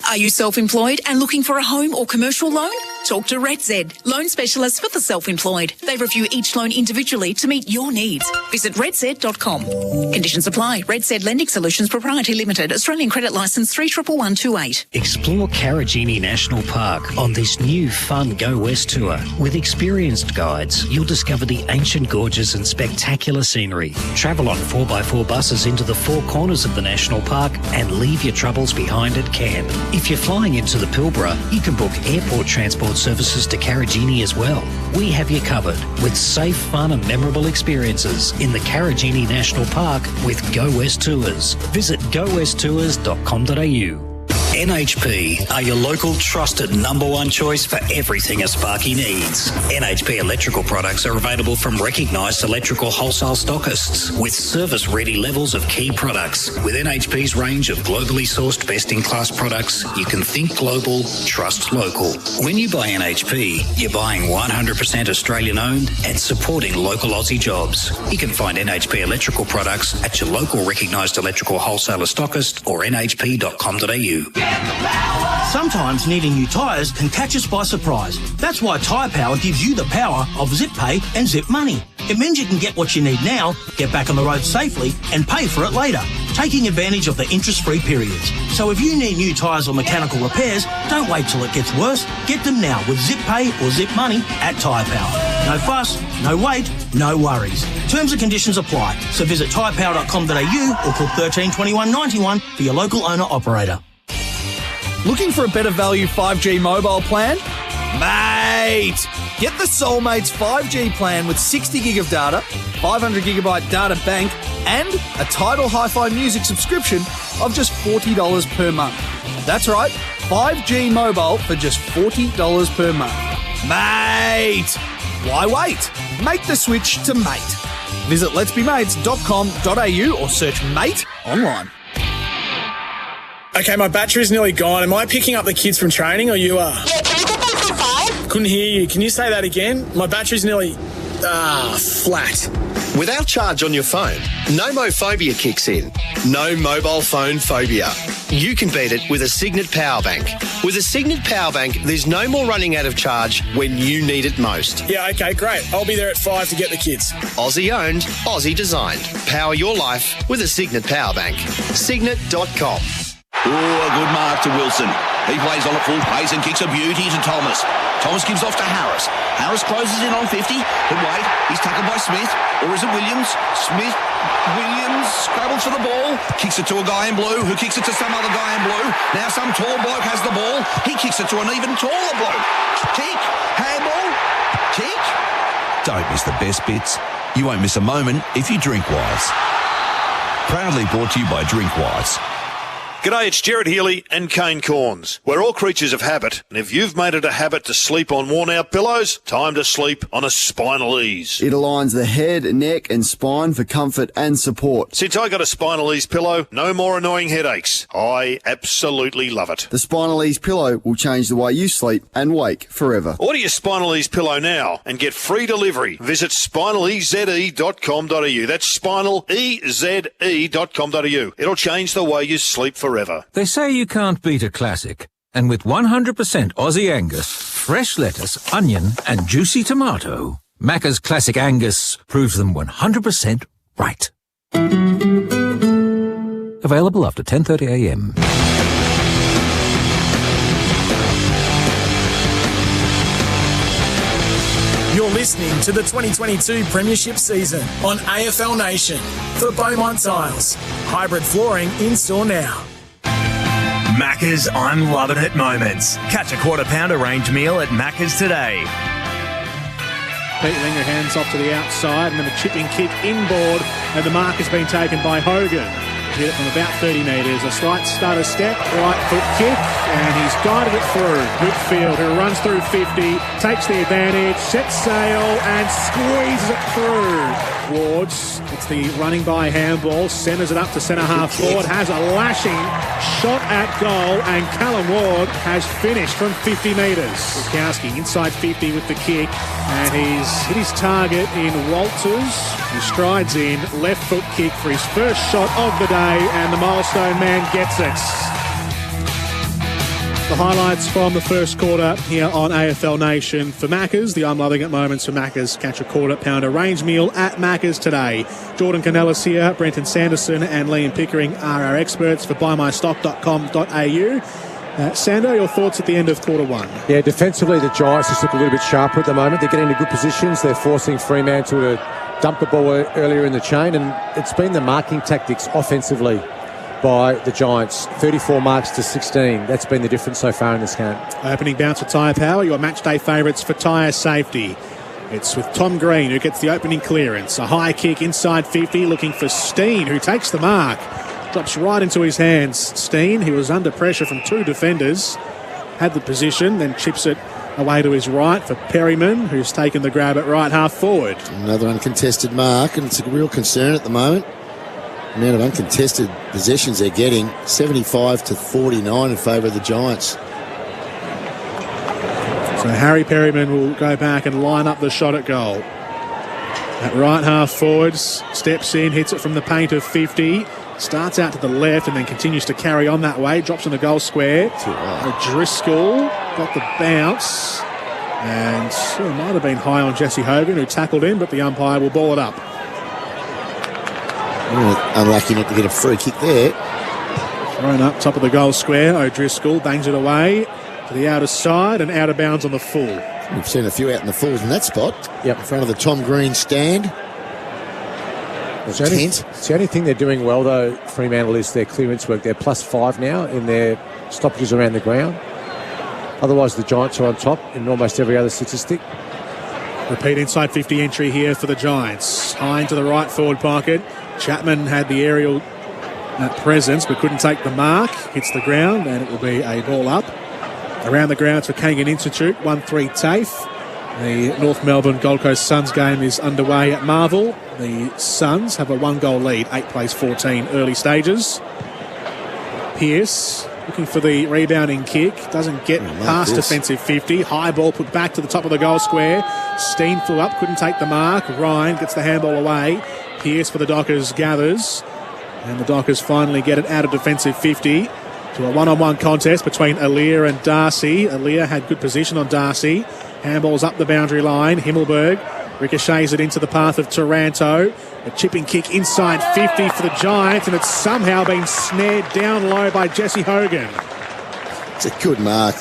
Are you self-employed and looking for a home or commercial loan? Talk to RedZ, loan specialists for the self-employed. They review each loan individually to meet your needs. Visit redz.com. Conditions apply. RedZ Lending Solutions Proprietary Limited, Australian Credit Licence 31128. Explore Karajini National Park on this new fun Go West tour. With experienced guides, you'll discover the ancient gorges and spectacular scenery. Travel on 4x4 buses into the 4 corners of the national park and leave your troubles behind at camp. If you're flying into the Pilbara, you can book airport transport services to Karajini as well. We have you covered with safe, fun and memorable experiences in the Karajini National Park with Go West Tours. Visit gowesttours.com.au. NHP are your local trusted number one choice for everything a Sparky needs. NHP electrical products are available from recognised electrical wholesale stockists with service-ready levels of key products. With NHP's range of globally sourced best-in-class products, you can think global, trust local. When you buy NHP, you're buying 100% Australian-owned and supporting local Aussie jobs. You can find NHP electrical products at your local recognised electrical wholesaler stockist or nhp.com.au. Sometimes needing new tyres can catch us by surprise. That's why Tyre Power gives you the power of Zip Pay and Zip Money. It means you can get what you need now, get back on the road safely, and pay for it later, taking advantage of the interest-free periods. So if you need new tyres or mechanical repairs, don't wait till it gets worse. Get them now with Zip Pay or Zip Money at Tyre Power. No fuss, no wait, no worries. Terms and conditions apply. So visit tyrepower.com.au or call 13 21 91 for your local owner-operator. Looking for a better value 5G mobile plan? Mate! Get the Soulmates 5G plan with 60 gig of data, 500 gigabyte data bank, and a Tidal Hi-Fi music subscription of just $40 per month. That's right, 5G mobile for just $40 per month. Mate! Why wait? Make the switch to Mate. Visit letsbemates.com.au or search Mate online. Okay, my battery's nearly gone. Am I picking up the kids from training or you are? Yeah, can you get them for 5? Couldn't hear you. Can you say that again? My battery's nearly... flat. Without charge on your phone, nomophobia kicks in. No mobile phone phobia. You can beat it with a Signet Power Bank. With a Signet Power Bank, there's no more running out of charge when you need it most. Yeah, okay, great. I'll be there at 5 to get the kids. Aussie owned, Aussie designed. Power your life with a Signet Power Bank. Signet.com. Oh, a good mark to Wilson. He plays on at full pace and kicks a beauty to Thomas. Thomas gives off to Harris. Harris closes in on 50, but wait, he's tackled by Smith. Or is it Williams? Williams scrabbles for the ball, kicks it to a guy in blue, who kicks it to some other guy in blue. Now some tall bloke has the ball. He kicks it to an even taller bloke. Kick, handball, kick. Don't miss the best bits. You won't miss a moment if you drink Wise. Proudly brought to you by Drinkwise. G'day, it's Jared Healy and Kane Corns. We're all creatures of habit, and if you've made it a habit to sleep on worn-out pillows, time to sleep on a Spinal Ease. It aligns the head, neck and spine for comfort and support. Since I got a Spinal Ease pillow, no more annoying headaches. I absolutely love it. The Spinal Ease pillow will change the way you sleep and wake forever. Order your Spinal Ease pillow now and get free delivery. Visit spinaleze.com.au. That's spinaleze.com.au. It'll change the way you sleep forever. They say you can't beat a classic. And with 100% Aussie Angus, fresh lettuce, onion and juicy tomato, Macca's Classic Angus proves them 100% right. Available after 10:30am. You're listening to the 2022 Premiership season on AFL Nation for Beaumont Tiles. Hybrid flooring in store now. Macca's I'm Loving It moments. Catch a quarter pounder range meal at Macca's today. Pete Linger hands off to the outside and then a chipping kick inboard, and the mark has been taken by Hogan. Hit it from about 30 metres, a slight stutter step, right foot kick, and he's guided it through. Midfield, who runs through 50, takes the advantage, sets sail and squeezes it through. Wards, it's the running by handball, centres it up to centre half forward, has a lashing shot at goal, and Callum Ward has finished from 50 metres. Witkowski inside 50 with the kick, and he's hit his target in Walters. He strides in, left foot kick for his first shot of the day, and the milestone man gets it. The highlights from the first quarter here on AFL Nation for Macca's. The I'm Loving It moments for Macca's. Catch a quarter pounder range meal at Macca's today. Jordan Canellis here, Brenton Sanderson and Liam Pickering are our experts for buymystock.com.au. Sando, your thoughts at the end of quarter one? Yeah, defensively the Giants just look a little bit sharper at the moment. They're getting into good positions. They're forcing Fremantle to dump the ball earlier in the chain, and it's been the marking tactics offensively by the Giants. 34 marks to 16. That's been the difference so far in this game. Opening bounce for Tyre Power, your match day favourites for tyre safety. It's with Tom Green who gets the opening clearance. A high kick inside 50 looking for Steen who takes the mark. Drops right into his hands, Steen. He was under pressure from two defenders. Had the position, then chips it away to his right for Perryman, who's taken the grab at right half forward. Another uncontested mark, and it's a real concern at the moment. The amount of uncontested possessions they're getting, 75-49 in favour of the Giants. So Harry Perryman will go back and line up the shot at goal. At right half forwards, steps in, hits it from the paint of 50, starts out to the left and then continues to carry on that way, drops in the goal square. O'Driscoll got the bounce, and it might have been high on Jesse Hogan, who tackled him, but the umpire will ball it up. Unlucky not to get a free kick there. Thrown up top of the goal square, O'Driscoll bangs it away to the outer side and out of bounds on the full. We've seen a few out in the falls in that spot. Yep. In front of the Tom Green stand. It's the only thing they're doing well, though, Fremantle, is their clearance work. They're +5 now in their stoppages around the ground. Otherwise, the Giants are on top in almost every other statistic. Repeat inside 50 entry here for the Giants. High into the right forward pocket. Chapman had the aerial presence but couldn't take the mark. Hits the ground and it will be a ball up. Around the grounds for Kangan Institute, 1-3 TAFE. The North Melbourne Gold Coast Suns game is underway at Marvel. The Suns have a 1-goal lead, 8 plays 14 early stages. Pearce looking for the rebounding kick, doesn't get past defensive 50. High ball put back to the top of the goal square. Steen flew up, couldn't take the mark. Ryan gets the handball away. Pearce for the Dockers gathers. And the Dockers finally get it out of defensive 50 to a one-on-one contest between Aliir and Darcy. Aliir had good position on Darcy. Handball's up the boundary line. Himmelberg ricochets it into the path of Taranto. A chipping kick inside 50 for the Giants, and it's somehow been snared down low by Jesse Hogan. It's a good mark.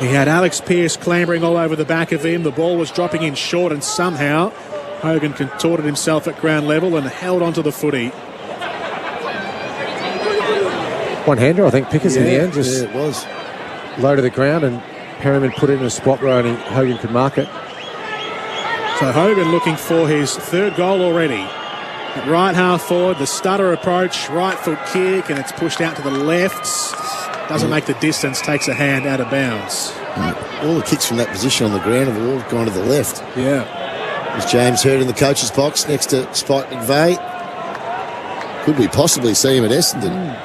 He had Alex Pearce clambering all over the back of him. The ball was dropping in short, and somehow Hogan contorted himself at ground level and held onto the footy. One-hander, I think, Pickers in the end. Just it was. Low to the ground, and Perryman put it in a spot where only Hogan could mark it. So Hogan looking for his third goal already. At right half forward, the stutter approach, right foot kick, and it's pushed out to the left. Doesn't make the distance, takes a hand out of bounds. All the kicks from that position on the ground have all gone to the left. Yeah. There's James Hurd in the coach's box next to Spike McVeigh. Could we possibly see him at Essendon?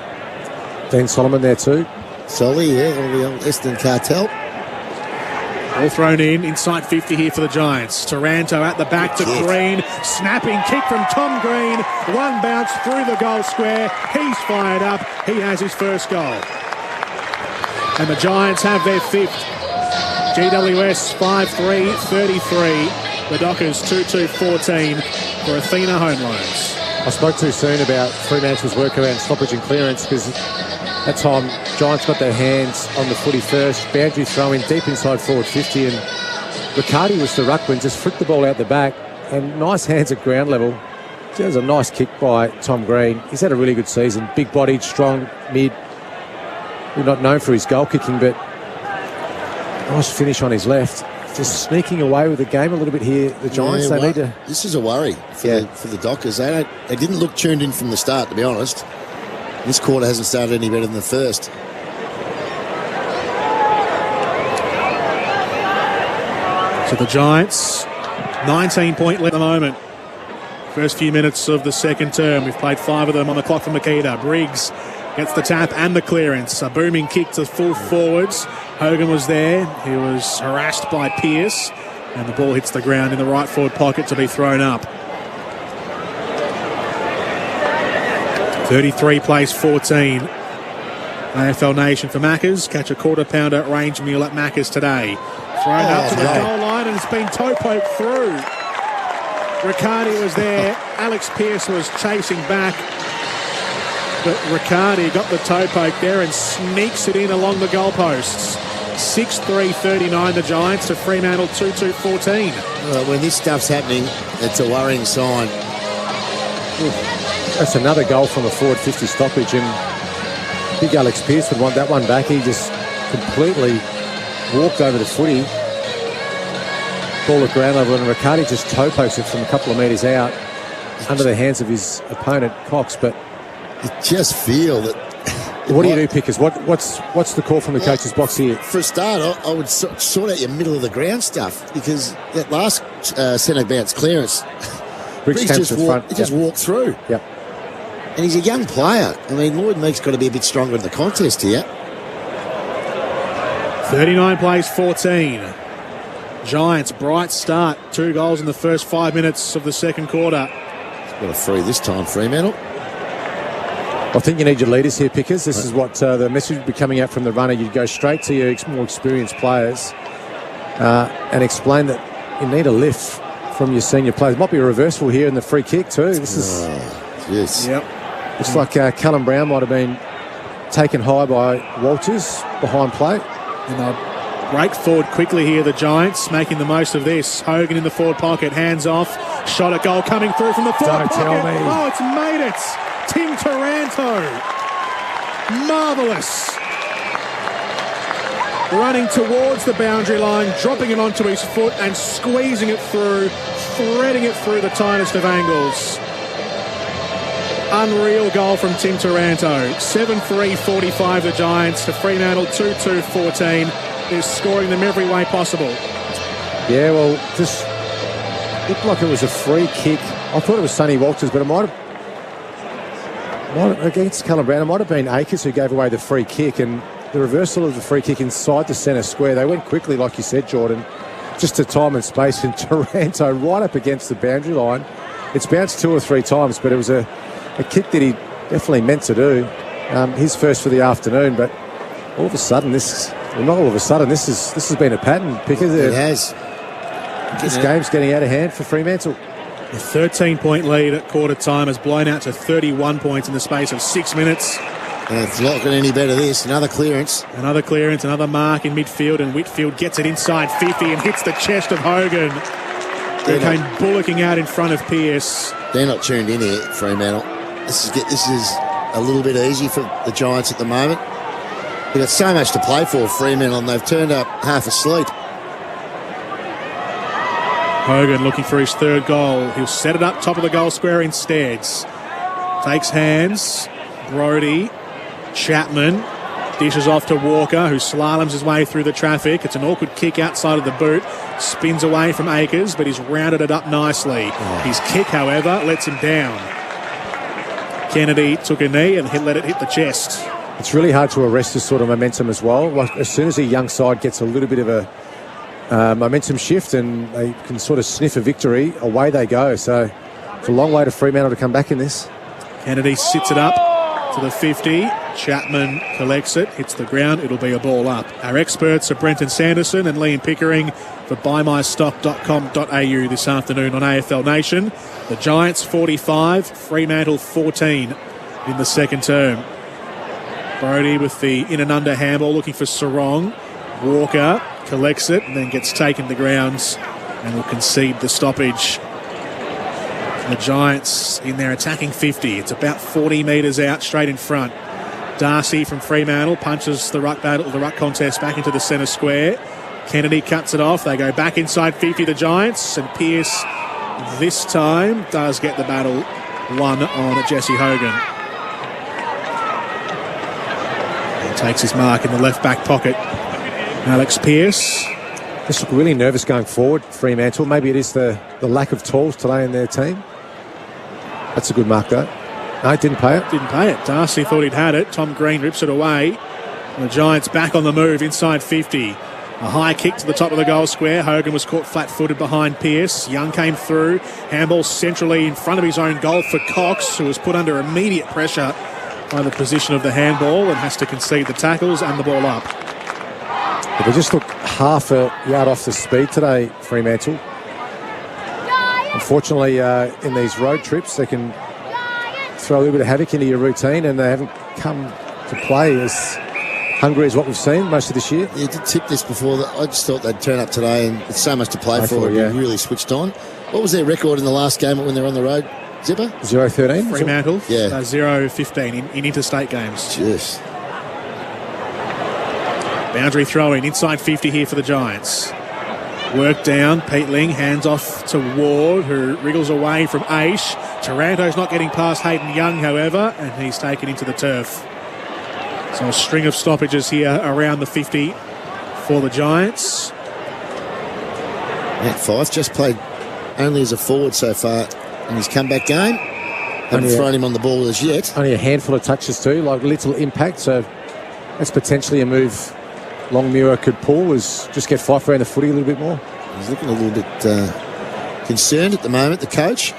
Dan Solomon there too. Solly, yeah, the old Essendon cartel. All thrown in, inside 50 here for the Giants. Taranto at the back to Green. Snapping kick from Tom Green. One bounce through the goal square. He's fired up. He has his first goal. And the Giants have their fifth. GWS 5-3-33. The Dockers 2-2-14 for Athena Home Loans. I spoke too soon about Fremantle's work around stoppage and clearance, because that time Giants got their hands on the footy first. Boundary throw in deep inside forward 50, and Riccardi was the ruckman, just flicked the ball out the back, and nice hands at ground level. That was a nice kick by Tom Green. He's had a really good season. Big-bodied, strong, mid. We're not known for his goal kicking, but nice finish on his left. Just sneaking away with the game a little bit here, the Giants. Yeah, they need to. This is a worry for the Dockers. They didn't look tuned in from the start, to be honest. This quarter hasn't started any better than the first. So the Giants, 19-point lead at the moment. First few minutes of the second term. We've played 5 of them on the clock for Makita. Briggs gets the tap and the clearance. A booming kick to full forwards. Hogan was there. He was harassed by Pearce. And the ball hits the ground in the right forward pocket to be thrown up. 33 plays 14. AFL Nation for Maccas. Catch a quarter-pounder range meal at Maccas today. Thrown up to the goal line and it's been toe poked through. Riccardi was there. Alex Pearce was chasing back. But Riccardi got the toe poke there and sneaks it in along the goalposts. 6-3-39 the Giants to Fremantle 2-2-14. When this stuff's happening, it's a worrying sign. That's another goal from a forward 50 stoppage, and big Alex Pearce would want that one back. He just completely walked over the footy. Ball at ground level, and Riccardi just toe pokes it from a couple of metres out. under the hands of his opponent, Cox. But you just feel that. What do you do, Pickers? What's the call from the coach's box here? For a start, I would sort out your middle of the ground stuff, because that last centre bounce clearance, Briggs just walked through. Yep. And he's a young player. I mean, Lloyd Meek's got to be a bit stronger in the contest here. 39 plays 14. Giants, bright start. 2 goals in the first 5 minutes of the second quarter. Got a free this time, Fremantle. I think you need your leaders here, Pickers. This is what the message would be coming out from the runner. You'd go straight to your more experienced players and explain that you need a lift from your senior players. Might be a reversal here in the free kick too. This is yes. Yep. It's like Callum Brown might have been taken high by Walters behind play. And they'll break forward quickly here, the Giants, making the most of this. Hogan in the forward pocket, hands off. Shot at goal coming through from the forward pocket. Don't tell me. Oh, it's made it. Tim Taranto. Marvellous. Running towards the boundary line, dropping it onto his foot and squeezing it through, threading it through the tightest of angles. Unreal goal from Tim Taranto. 7-3-45 the Giants to Fremantle 2-2-14. They're scoring them every way possible. Yeah, well, this looked like it was a free kick. I thought it was Sonny Walters, but it might have against Callum Brown, it might have been Akers who gave away the free kick, and the reversal of the free kick inside the centre square. They went quickly, like you said, Jordan, just to time and space, and Taranto right up against the boundary line. It's bounced 2 or 3 times, but it was a kick that he definitely meant to do. His first for the afternoon, but all of a sudden this has been a pattern, Pickers. It has. This game's getting out of hand for Fremantle. A 13-point lead at quarter time has blown out to 31 points in the space of 6 minutes. And it's not getting any better this. Another clearance, another mark in midfield, and Whitfield gets it inside 50 and hits the chest of Hogan, who came bullocking out in front of Pearce. They're not tuned in here, Fremantle. This is a little bit easy for the Giants at the moment. They've got so much to play for, Fremantle, and they've turned up half asleep. Hogan looking for his 3rd goal. He'll set it up top of the goal square instead. Takes hands. Brodie. Chapman. Dishes off to Walker, who slaloms his way through the traffic. It's an awkward kick outside of the boot. Spins away from Akers, but he's rounded it up nicely. His kick, however, lets him down. Kennedy took a knee and let it hit the chest. It's really hard to arrest this sort of momentum as well. Like, as soon as a young side gets a little bit of a momentum shift and they can sort of sniff a victory, away they go. So it's a long way to Fremantle to come back in this. Kennedy sits it up to the 50. Chapman collects it, hits the ground. It'll be a ball up. Our experts are Brenton Sanderson and Liam Pickering for buymystock.com.au this afternoon on AFL Nation. The Giants 45, Fremantle 14 in the second term. Brodie with the in and under handball looking for Sarong. Walker collects it and then gets taken to grounds and will concede the stoppage. The Giants in their attacking 50. It's about 40 metres out, straight in front. Darcy from Fremantle punches the ruck contest back into the centre square. Kennedy cuts it off. They go back inside 50, the Giants, and Pearce this time does get the battle won on Jesse Hogan. He takes his mark in the left back pocket. Alex Pearce. Just look really nervous going forward, Fremantle. Maybe it is the lack of tools today in their team. That's a good mark, though. No, didn't pay it. Didn't pay it. Darcy thought he'd had it. Tom Green rips it away. And the Giants back on the move inside 50. A high kick to the top of the goal square. Hogan was caught flat-footed behind Pearce. Young came through. Handball centrally in front of his own goal for Cox, who was put under immediate pressure by the position of the handball and has to concede the tackles and the ball up. But they just look half a yard off the speed today, Fremantle. Unfortunately, in these road trips, they can throw a little bit of havoc into your routine, and they haven't come to play as hungry as what we've seen most of this year. You did tip this before. I just thought they'd turn up today, and it's so much to play for. Yeah. Really switched on. What was their record in the last game when they're on the road, Zipper? 0-13? Fremantle? Yeah. 0-15 in interstate games. Yes. Boundary throw-in inside 50 here for the Giants. Work down, Peatling, hands off to Ward, who wriggles away from Aish. Taranto's not getting past Hayden Young, however, and he's taken into the turf. So a string of stoppages here around the 50 for the Giants. Matt Fyfe just played only as a forward so far in his comeback game. Haven't thrown him on the ball as yet. Only a handful of touches too, like little impact. So that's potentially a move Longmuir could pull, was just get Fyfe around the footy a little bit more. He's looking a little bit concerned at the moment, the coach.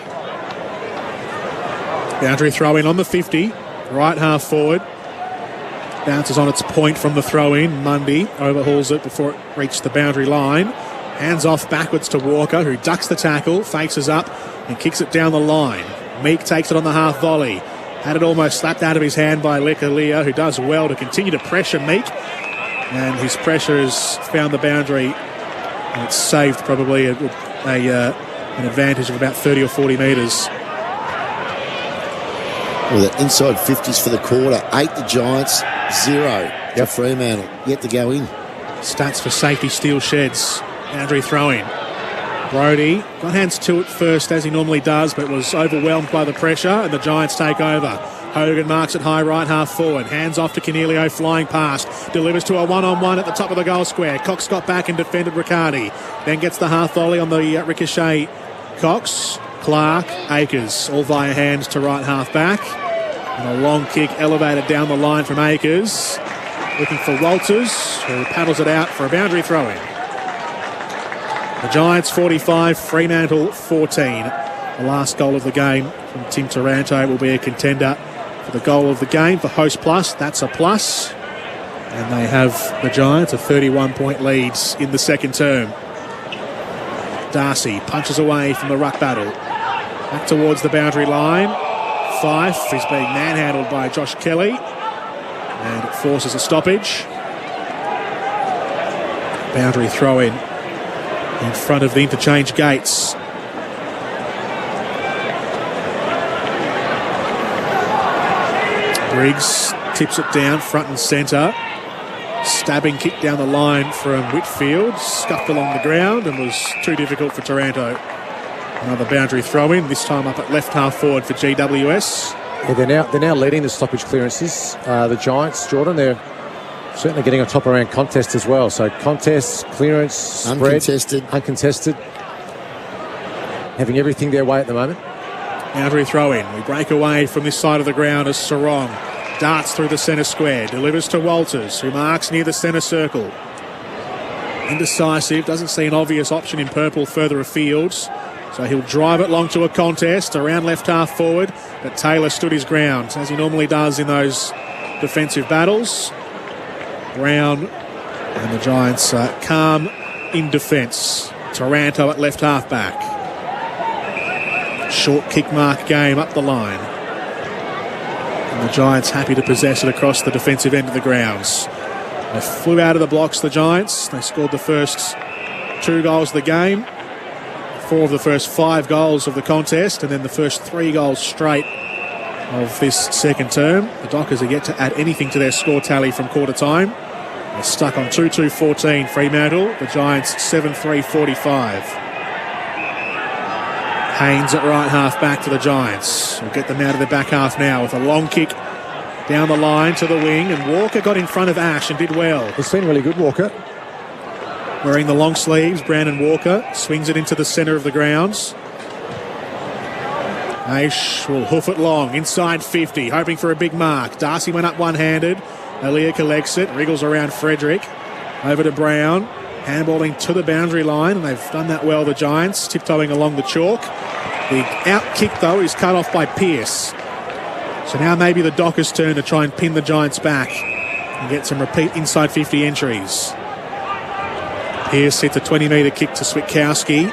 Boundary throw in on the 50, right half forward. Bounces on its point from the throw in. Mundy overhauls it before it reached the boundary line. Hands off backwards to Walker, who ducks the tackle, faces up and kicks it down the line. Meek takes it on the half volley. Had it almost slapped out of his hand by Lekalia, who does well to continue to pressure Meek. And his pressure has found the boundary, and it's saved probably an advantage of about 30 or 40 metres. Well, the inside 50s for the quarter. 8 the Giants, 0 to Fremantle. Yet to go in. Stats for safety, Steel Sheds. Boundary throw-in. Brodie got hands to it first, as he normally does, but was overwhelmed by the pressure, and the Giants take over. Hogan marks it high right half forward. Hands off to Cornelio, flying past. Delivers to a one-on-one at the top of the goal square. Cox got back and defended Riccardi. Then gets the half volley on the ricochet. Cox, Clark, Akers, all via hands to right half back. And a long kick elevated down the line from Akers. Looking for Walters, who paddles it out for a boundary throw-in. The Giants 45, Fremantle 14. The last goal of the game from Tim Taranto will be a contender for the goal of the game for Host Plus. That's a plus. And they have, the Giants, a 31-point leads in the second term. Darcy punches away from the ruck battle. Back towards the boundary line. Fyfe is being manhandled by Josh Kelly. And it forces a stoppage. Boundary throw-in in front of the interchange gates. Briggs tips it down front and centre. Stabbing kick down the line from Whitfield. Scuffed along the ground and was too difficult for Taranto. Another boundary throw-in, this time up at left half forward for GWS. Yeah, they're now leading the stoppage clearances. The Giants, Jordan, they're certainly getting on top around contest as well. So contests, clearance, spread, uncontested. Having everything their way at the moment. Boundary throw-in. We break away from this side of the ground as Sarong darts through the centre square. Delivers to Walters, who marks near the centre circle. Indecisive. Doesn't see an obvious option in purple further afield. So he'll drive it long to a contest around left half forward. But Taylor stood his ground, as he normally does in those defensive battles. Brown and the Giants calm in defence. Taranto at left half back. Short kick mark game up the line. And the Giants happy to possess it across the defensive end of the grounds. They flew out of the blocks, the Giants. They scored the first 2 goals of the game. 4 of the first 5 goals of the contest, and then the first 3 goals straight of this second term. The Dockers are yet to add anything to their score tally from quarter time. They're stuck on 2-2-14 Fremantle. The Giants 7-3-45. Haynes at right half back to the Giants. We'll get them out of the back half now with a long kick down the line to the wing, and Walker got in front of Ash and did well. He's been really good, Walker. Wearing the long sleeves, Brandon Walker swings it into the centre of the grounds. Ash will hoof it long, inside 50, hoping for a big mark. Darcy went up one-handed. Aaliyah collects it, wriggles around Frederick. Over to Brown, handballing to the boundary line, and they've done that well, the Giants, tiptoeing along the chalk. The out kick, though, is cut off by Pearce. So now maybe the Dockers' turn to try and pin the Giants back and get some repeat inside 50 entries. Pearce hits a 20-metre kick to Switkowski.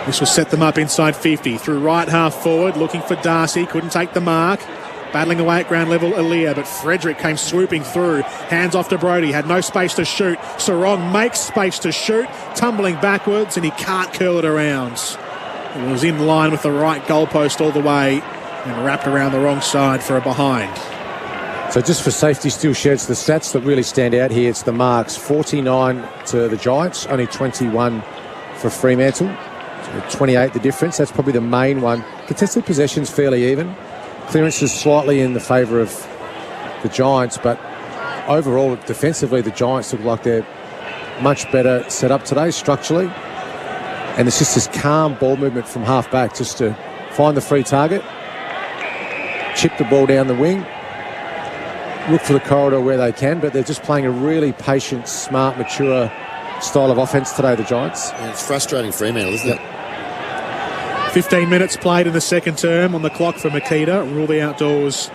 This will set them up inside 50. Through right half forward, looking for Darcy. Couldn't take the mark. Battling away at ground level, Aaliyah, but Frederick came swooping through. Hands off to Brodie. Had no space to shoot. Sarong makes space to shoot. Tumbling backwards, and he can't curl it around. It was in line with the right goalpost all the way and wrapped around the wrong side for a behind. So just for safety, Steel Sheds, the stats that really stand out here, it's the marks. 49 to the Giants, only 21 for Fremantle. So 28 the difference. That's probably the main one. Contested possessions fairly even. Clearances slightly in the favour of the Giants, but overall, defensively, the Giants look like they're much better set up today structurally. And it's just this calm ball movement from half-back just to find the free target, chip the ball down the wing, look for the corridor where they can, but they're just playing a really patient, smart, mature style of offence today, the Giants. Yeah, it's frustrating Fremantle, isn't it? 15 minutes played in the second term on the clock for Makita. Rule the outdoors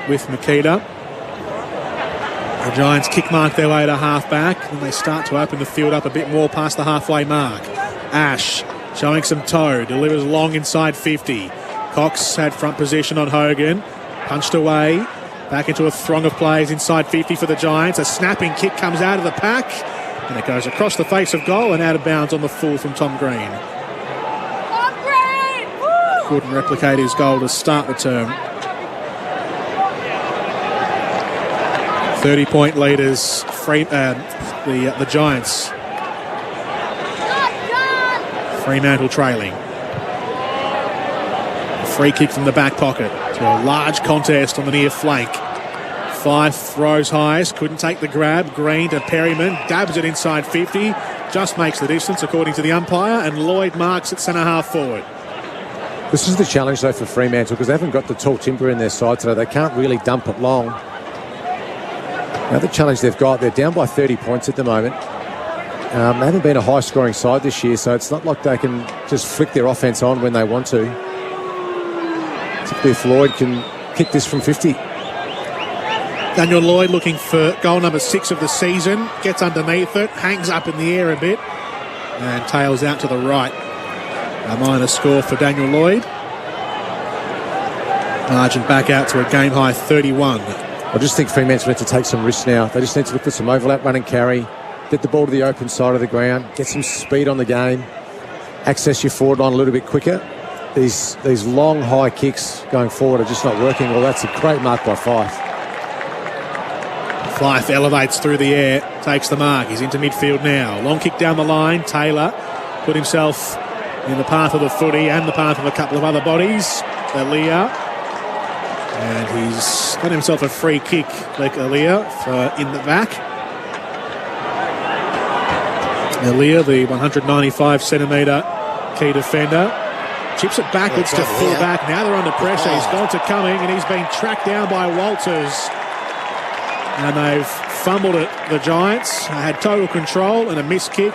with Makita. The Giants kick mark their way to half-back, and they start to open the field up a bit more past the halfway mark. Ash showing some toe, delivers long inside 50. Cox had front position on Hogan, punched away, back into a throng of players inside 50 for the Giants. A snapping kick comes out of the pack, and it goes across the face of goal and out of bounds on the full from Tom Green. Couldn't replicate his goal to start the term. 30-point leaders, the Giants. Fremantle trailing. A free kick from the back pocket to a large contest on the near flank. Five throws highest, couldn't take the grab. Green to Perryman, dabs it inside 50, just makes the distance according to the umpire, and Lloyd marks at centre-half forward. This is the challenge, though, for Fremantle, because they haven't got the tall timber in their side today. They can't really dump it long. Another challenge they've got, they're down by 30 points at the moment. They haven't been a high-scoring side this year, so it's not like they can just flick their offence on when they want to. Particularly if Lloyd can kick this from 50. Daniel Lloyd looking for goal number 6 of the season. Gets underneath it, hangs up in the air a bit, and tails out to the right. A minor score for Daniel Lloyd. Margin back out to a game-high 31. I just think Fremantle need to take some risks now. They just need to look for some overlap, run and carry, get the ball to the open side of the ground, get some speed on the game, access your forward line a little bit quicker. These long, high kicks going forward are just not working. Well, that's a great mark by Fife. Fife elevates through the air, takes the mark. He's into midfield now. Long kick down the line. Taylor put himself in the path of the footy and the path of a couple of other bodies. Aaliyah. And he's got himself a free kick, like Aaliyah, for in the back. Aaliyah, the 195-centimetre key defender, chips it backwards to full back. Now they're under pressure. He's gone to Cumming, and he's been tracked down by Walters. And they've fumbled it, the Giants. Had total control and a missed kick.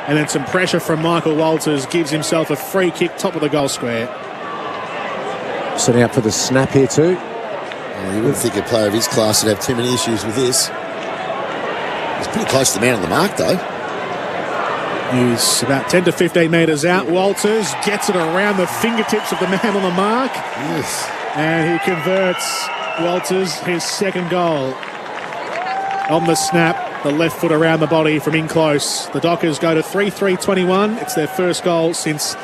And then some pressure from Michael Walters gives himself a free kick, top of the goal square. Setting up for the snap here too. Well, you wouldn't think a player of his class would have too many issues with this. He's pretty close to the man on the mark, though. He's about 10 to 15 metres out. Walters gets it around the fingertips of the man on the mark. Yes. And he converts, Walters, his second goal. On the snap, the left foot around the body from in close. The Dockers go to 3-3-21. It's their first goal since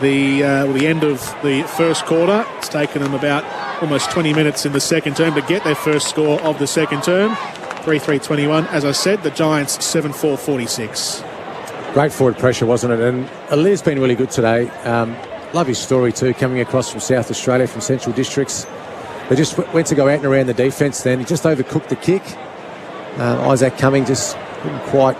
the end of the first quarter. It's taken them about almost 20 minutes in the second term to get their first score of the second term. 3-3-21. As I said, the Giants 7-4-46. Great forward pressure, wasn't it? And Alir's been really good today. Love his story too, coming across from South Australia, from Central Districts. They just went to go out and around the defence then. He just overcooked the kick. Isaac Cumming just couldn't quite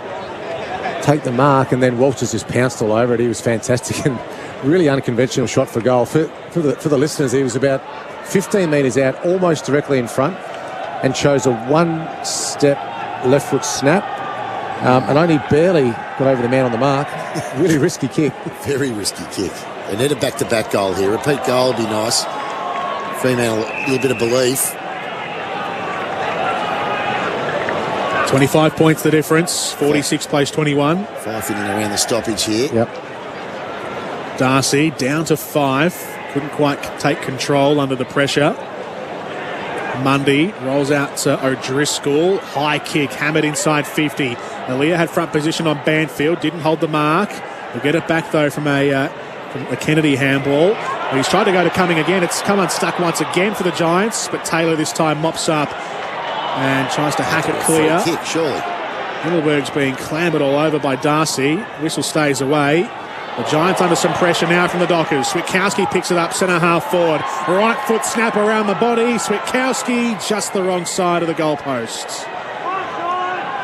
take the mark, and then Walters just pounced all over it. He was fantastic and really unconventional shot for goal. For the listeners, he was about 15 metres out, almost directly in front, and chose a one-step left foot snap, and only barely got over the man on the mark. Really risky kick. Very risky kick. They need a back-to-back goal here. Repeat goal would be nice. Fremantle, a little bit of belief. 25 points the difference. 46 plays 21. Fife in and around the stoppage here. Yep. Darcy down to 5. Couldn't quite take control under the pressure. Mundy rolls out to O'Driscoll. High kick, hammered inside 50. Aaliyah had front position on Banfield. Didn't hold the mark. We'll get it back, though, from a Kennedy handball. He's tried to go to Cumming again. It's come unstuck once again for the Giants, but Taylor this time mops up and tries to hack it clear. Kick, surely. Middleburg's being clambered all over by Darcy. Whistle stays away. The Giants under some pressure now from the Dockers. Switkowski picks it up, centre half forward. Right foot snap around the body. Switkowski just the wrong side of the goalposts.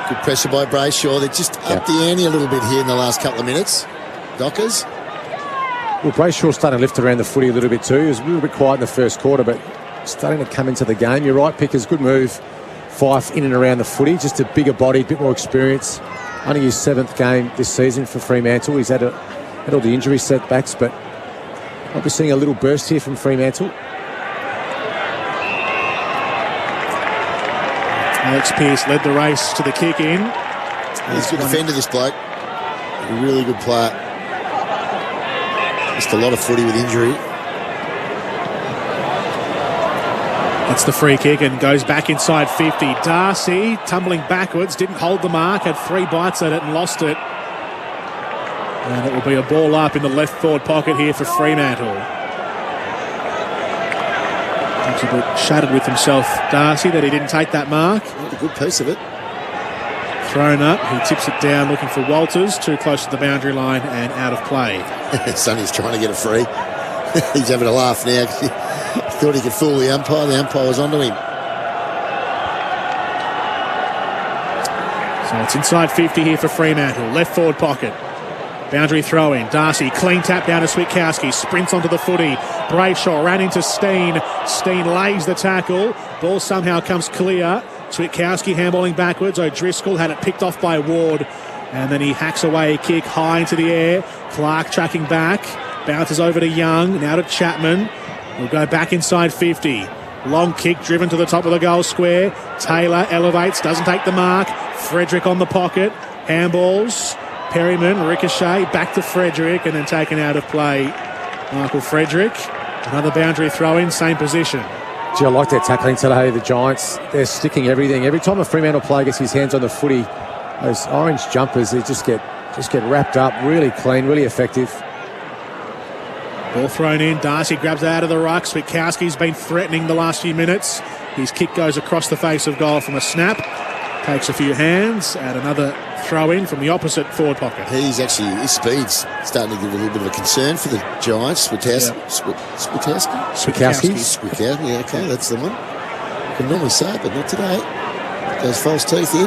Good pressure by Brayshaw. They're just up the ante a little bit here in the last couple of minutes. Dockers. Well, Brayshaw's starting to lift around the footy a little bit too. He was a little bit quiet in the first quarter, but starting to come into the game. You're right, Pickers. Good move. Fife in and around the footy. Just a bigger body, a bit more experience. Only his 7th game this season for Fremantle. He's had all the injury setbacks, but might be seeing a little burst here from Fremantle. Alex Pearce led the race to the kick in. He's a good defender, this bloke. A really good player. Just a lot of footy with injury. That's the free kick and goes back inside 50. Darcy tumbling backwards, didn't hold the mark, had 3 bites at it and lost it. And it will be a ball up in the left forward pocket here for Fremantle. Looks a bit shattered with himself, Darcy, that he didn't take that mark. A good piece of it. Thrown up, he tips it down looking for Walters, too close to the boundary line and out of play. Sonny's trying to get it free. He's having a laugh now. He thought he could fool the umpire. The umpire was onto him. So it's inside 50 here for Fremantle. Left forward pocket. Boundary throw in. Darcy, clean tap down to Switkowski. Sprints onto the footy. Brayshaw ran into Steen. Steen lays the tackle. Ball somehow comes clear. Switkowski handballing backwards. O'Driscoll had it picked off by Ward. And then he hacks away a kick high into the air. Clark tracking back. Bounces over to Young. Now to Chapman. We'll go back inside 50. Long kick driven to the top of the goal square. Taylor elevates. Doesn't take the mark. Frederick on the pocket. Handballs. Perryman, ricochet, back to Frederick, and then taken out of play. Michael Frederick. Another boundary throw-in, same position. Gee, I like their tackling today, the Giants. They're sticking everything. Every time a Fremantle player gets his hands on the footy, those orange jumpers, they just get wrapped up, really clean, really effective. Ball thrown in, Darcy grabs it out of the ruck. Switkowski's been threatening the last few minutes. His kick goes across the face of goal from a snap. Takes a few hands, and another throw in from the opposite forward pocket. His speed's starting to give a little bit of a concern for the Giants. Switkowski, yeah, okay, that's the one. I can normally say it, but not today. Those false teeth in.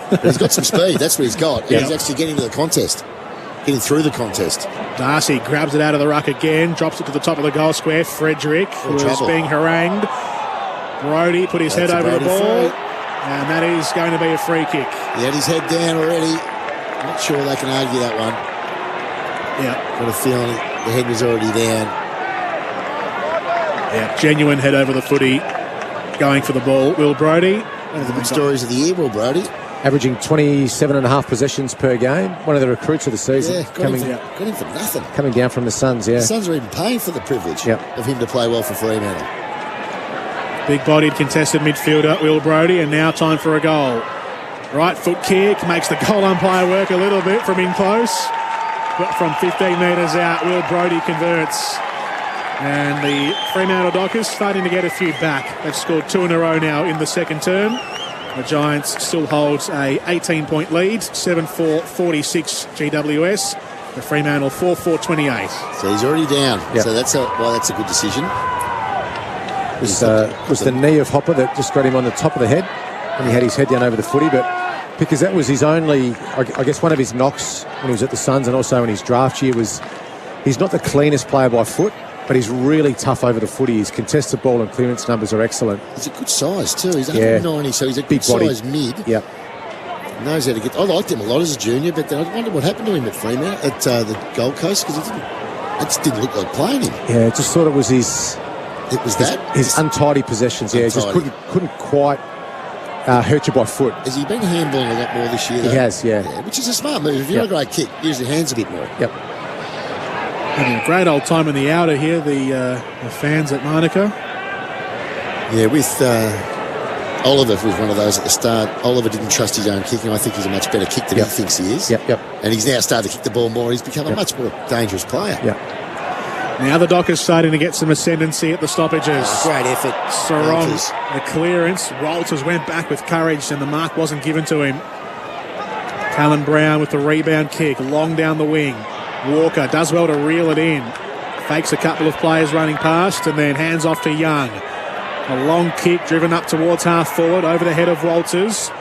But he's got some speed, that's what he's got. He's actually getting to the contest, getting through the contest. Darcy grabs it out of the ruck again, drops it to the top of the goal square. Frederick was being harangued. Brody put his head over the ball. And that is going to be a free kick. He had his head down already. Not sure they can argue that one. Yeah. Got a feeling the head was already down. Yeah, genuine head over the footy. Going for the ball. Will Brody. One of the good stories of the year, Will Brody. Averaging 27.5 possessions per game. One of the recruits of the season. Yeah, got him for nothing. Coming down from the Suns, yeah. The Suns are even paying for the privilege of him to play well for Fremantle. Big-bodied contested midfielder, Will Brody, and now time for a goal. Right foot kick, makes the goal umpire work a little bit from in close. But from 15 metres out, Will Brody converts. And the Fremantle Dockers starting to get a few back. They've scored 2 in a row now in the second term. The Giants still holds a 18-point lead, 7-4-46 GWS. The Fremantle 4-4-28. So he's already down. Yep. So that's a good decision. Was the knee of Hopper that just got him on the top of the head when he had his head down over the footy, but because that was his only, I guess one of his knocks when he was at the Suns and also in his draft year was he's not the cleanest player by foot, but he's really tough over the footy. His contested ball and clearance numbers are excellent. He's a good size too. He's 190, so he's a good size mid. Yep. Knows how to get. I liked him a lot as a junior, but then I wonder what happened to him at Fremantle, at the Gold Coast, because it just didn't look like playing him. Yeah, it just thought it was his untidy possessions. Yeah, he just couldn't quite hurt you by foot. Has he been handballing a lot more this year, though? He has, yeah. Which is a smart move. If you're a great kick, use your hands a bit more. Yep. Having a great old time in the outer here, the fans at Monica. Yeah, with Oliver was one of those at the start. Oliver didn't trust his own kicking. I think he's a much better kick than he thinks he is. Yep. And he's now started to kick the ball more. He's become a much more dangerous player. Yeah. Now the Dockers starting to get some ascendancy at the stoppages. Great effort. Sarong, the clearance. Walters went back with courage and the mark wasn't given to him. Callan Brown with the rebound kick, long down the wing. Walker does well to reel it in. Fakes a couple of players running past and then hands off to Young. A long kick driven up towards half forward over the head of Walters.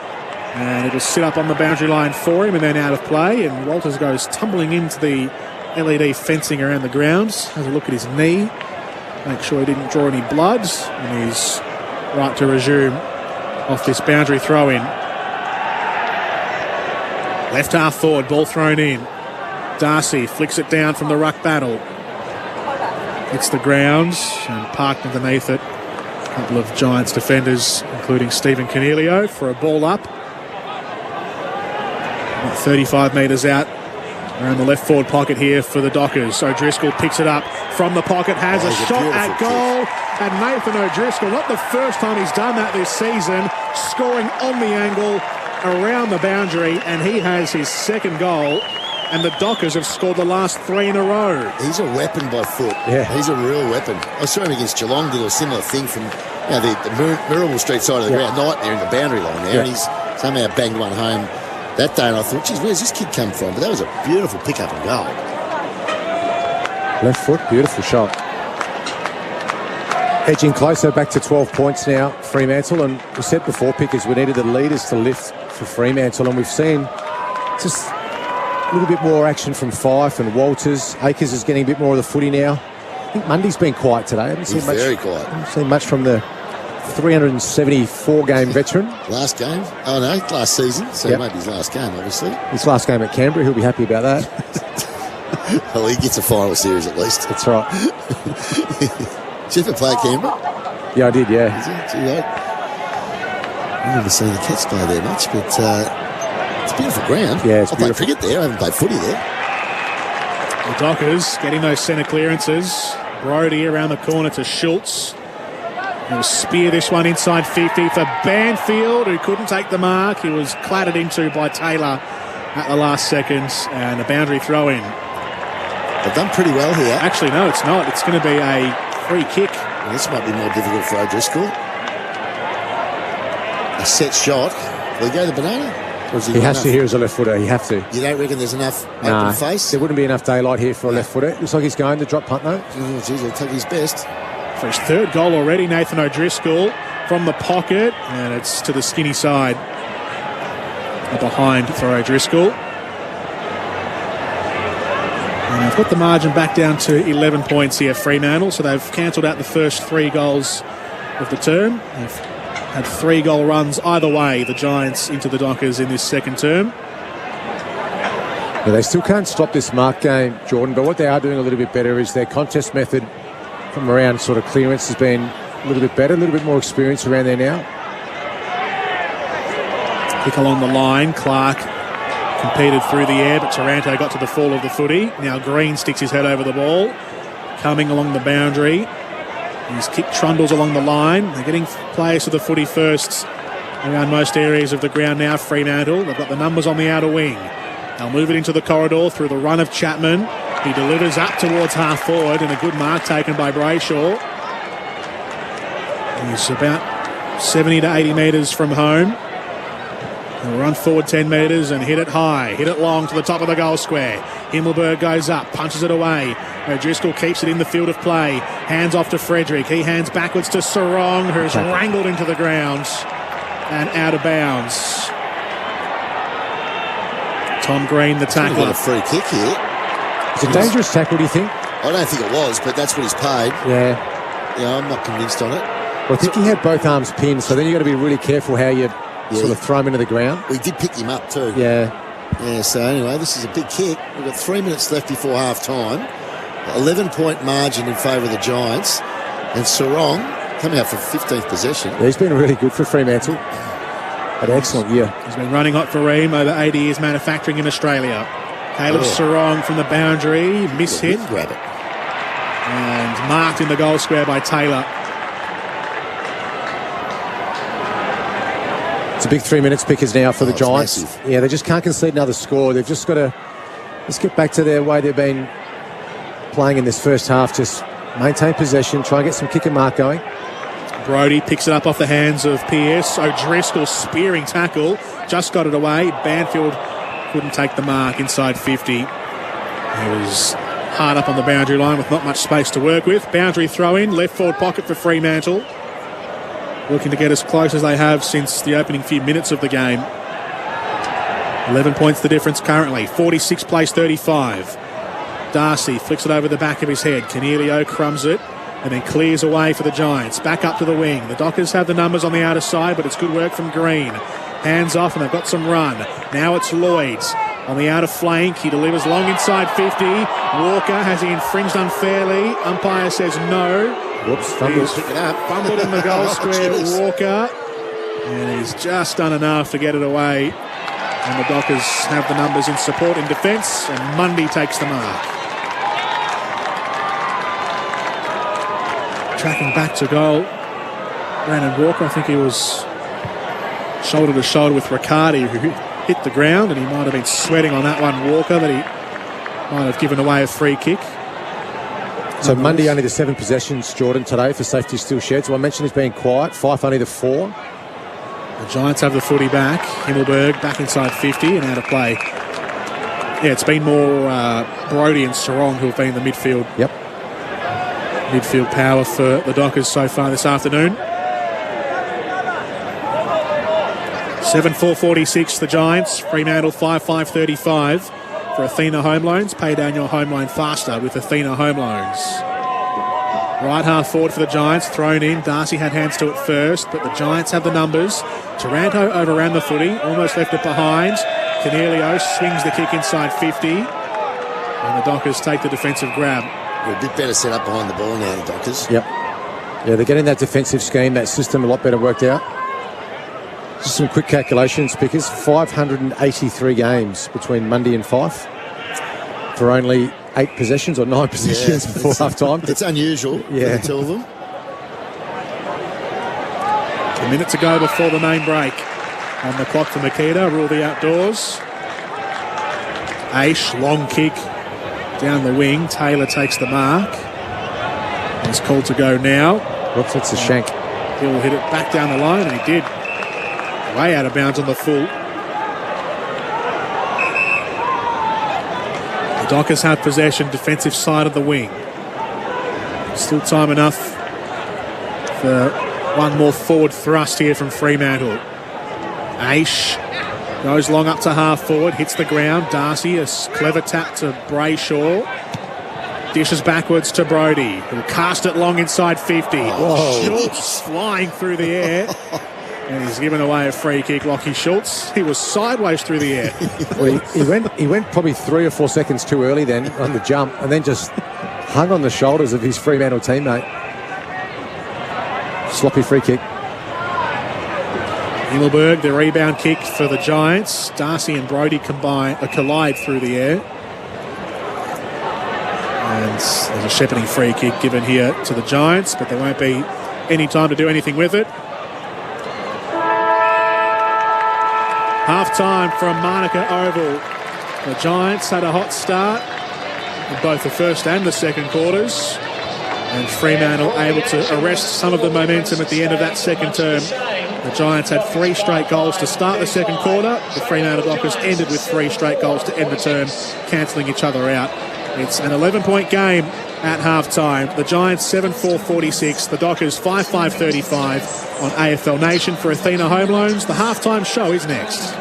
And it'll sit up on the boundary line for him and then out of play. And Walters goes tumbling into the LED fencing around the grounds. Has a look at his knee. Make sure he didn't draw any blood. And he's right to resume off this boundary throw in. Left half forward, ball thrown in. Darcy flicks it down from the ruck battle. Hits the ground and parked underneath it. A couple of Giants defenders, including Stephen Cornelio, for a ball up. About 35 metres out around the left forward pocket here for the Dockers. O'Driscoll picks it up from the pocket, has a shot at goal. And Nathan O'Driscoll, not the first time he's done that this season, scoring on the angle around the boundary, and he has his second goal. And the Dockers have scored the last 3 in a row. He's a weapon by foot. Yeah. He's a real weapon. I saw him against Geelong, did a similar thing from the Mirrabel Street side of the ground, right there in the boundary line there, and he's somehow banged one home that day. And I thought, geez, where's this kid come from? But that was a beautiful pick-up and goal. Left foot, beautiful shot. Edging closer, back to 12 points now, Fremantle. And we said before, Pickers, we needed the leaders to lift for Fremantle, and we've seen just a little bit more action from Fife and Walters. Akers is getting a bit more of the footy now. I think Mundy's been quiet today. I haven't seen much. Very quiet. I haven't seen much from the 374-game veteran. Last game? Oh, no, last season. So maybe his last game, obviously. His last game at Canberra. He'll be happy about that. Well, he gets a final series at least. That's right. Did you ever play at Canberra? Yeah, I did, yeah. I've never seen the Cats play there much, but it's a beautiful ground. Yeah, it's I played cricket there. I haven't played footy there. The Dockers getting those centre clearances. Brody around the corner to Schultz. He'll spear this one inside 50 for Banfield, who couldn't take the mark. He was clattered into by Taylor at the last second, and a boundary throw in. They've done pretty well here. Actually, no, it's not. It's going to be a free kick. Well, this might be more difficult for O'Driscoll. A set shot. Will he go the banana? He has to here as a left footer. You have to. You don't reckon there's enough open face? There wouldn't be enough daylight here for a left footer. Looks like he's going to drop punt though. Oh, geez, he'll take his best. For his third goal already, Nathan O'Driscoll from the pocket, and it's to the skinny side. Behind for O'Driscoll. And I've got the margin back down to 11 points here, Fremantle, so they've cancelled out the first 3 goals of the term. They've had 3 goal runs either way, the Giants into the Dockers in this second term. Yeah, they still can't stop this mark game, Jordan, but what they are doing a little bit better is their contest method from around sort of clearance has been a little bit better, a little bit more experience around there now. Kick along the line, Clark competed through the air, but Taranto got to the fall of the footy. Now Green sticks his head over the ball, coming along the boundary. He's kicked trundles along the line. They're getting players to the footy first around most areas of the ground now, Fremantle. They've got the numbers on the outer wing. They'll move it into the corridor through the run of Chapman. He delivers up towards half forward, and a good mark taken by Brayshaw. He's about 70 to 80 metres from home. He'll run forward 10 metres and hit it high, hit it long to the top of the goal square. Himmelberg goes up, punches it away. O'Driscoll keeps it in the field of play. Hands off to Frederick. He hands backwards to Sarong, who's wrangled into the ground and out of bounds. Tom Green, the tackler. Got a free kick here. It's a dangerous tackle, do you think? I don't think it was, but that's what he's paid. Yeah. Yeah, I'm not convinced on it. Well, I think he had both arms pinned, so then you've got to be really careful how you sort of throw him into the ground. We did pick him up too. Yeah. Yeah, so anyway, this is a big kick. We've got 3 minutes left before half-time. 11-point margin in favour of the Giants. And Sarong coming out for 15th possession. Yeah, he's been really good for Fremantle. Had an excellent year. He's been running hot for Ream, over 80 years manufacturing in Australia. Caleb Sarong from the boundary, miss-hit. Grab it. And marked in the goal square by Taylor. It's a big 3 minutes Pickers now for the Giants. Massive. Yeah, they just can't concede another score. They've just got to get back to their way they've been playing in this first half. Just maintain possession, try and get some kick and mark going. Brody picks it up off the hands of Pearce. O'Driscoll spearing tackle, just got it away. Banfield couldn't take the mark inside 50. He was hard up on the boundary line with not much space to work with. Boundary throw in, left forward pocket for Fremantle. Looking to get as close as they have since the opening few minutes of the game. 11 points the difference currently. 46 plays 35. Darcy flicks it over the back of his head. Cornelio crumbs it and then clears away for the Giants. Back up to the wing. The Dockers have the numbers on the outer side, but it's good work from Green. Hands off and they've got some run. Now it's Lloyd's on the outer flank. He delivers long inside 50. Walker, has he infringed unfairly? Umpire says no. Whoops, fumbled. Fumbled in the goal square, Walker. And he's just done enough to get it away. And the Dockers have the numbers in support in defence, and Mundy takes the mark. Tracking back to goal, Brandon Walker, I think he was shoulder to shoulder with Riccardi, who hit the ground, and he might have been sweating on that one, Walker, that he might have given away a free kick. So Mundy only the 7 possessions, Jordan, today for Safety Steel Shed. So I mentioned he's being quiet. Fife only the 4. The Giants have the footy back. Himmelberg back inside 50 and out of play. Yeah, it's been more Brodie and Sarong who have been the midfield. Yep. Midfield power for the Dockers so far this afternoon. 7-4-46 the Giants. Fremantle 5-5-35 for Athena Home Loans. Pay down your home loan faster with Athena Home Loans. Right half forward for the Giants, thrown in. Darcy had hands to it first, but the Giants have the numbers. Taranto overran the footy, almost left it behind. Cornelio swings the kick inside 50. And the Dockers take the defensive grab. We're a bit better set up behind the ball now, the Dockers. Yep. Yeah, they're getting that defensive scheme, that system a lot better worked out. Just some quick calculations, Pickers. 583 games between Mundy and Fife for only 8 possessions or 9 possessions before half-time. It's unusual for the two of them. A minute to go before the main break. On the clock for Makita, rule the outdoors. Aish, long kick down the wing. Taylor takes the mark. He's called to go now. Whoops, it's a shank. He'll hit it back down the line, and he did. Way out of bounds on the full. The Dockers have possession, defensive side of the wing. Still time enough for one more forward thrust here from Fremantle. Aish goes long up to half forward, hits the ground. Darcy, a clever tap to Brayshaw. Dishes backwards to Brodie, who'll cast it long inside 50. Schultz flying through the air. And he's given away a free kick, Lachie Schultz. He was sideways through the air. Well, he went probably 3 or 4 seconds too early then on the jump, and then just hung on the shoulders of his Fremantle teammate. Sloppy free kick. Himmelberg, the rebound kick for the Giants. Darcy and Brodie collide through the air. And there's a shepherding free kick given here to the Giants, but there won't be any time to do anything with it. Half-time from Manuka Oval. The Giants had a hot start in both the first and the second quarters, and Fremantle able to arrest some of the momentum at the end of that second term. The Giants had 3 straight goals to start the second quarter. The Fremantle Dockers ended with 3 straight goals to end the term, cancelling each other out. It's an 11-point game at half-time. The Giants 7-4-46. The Dockers 5-5-35 on AFL Nation for Athena Home Loans. The half-time show is next.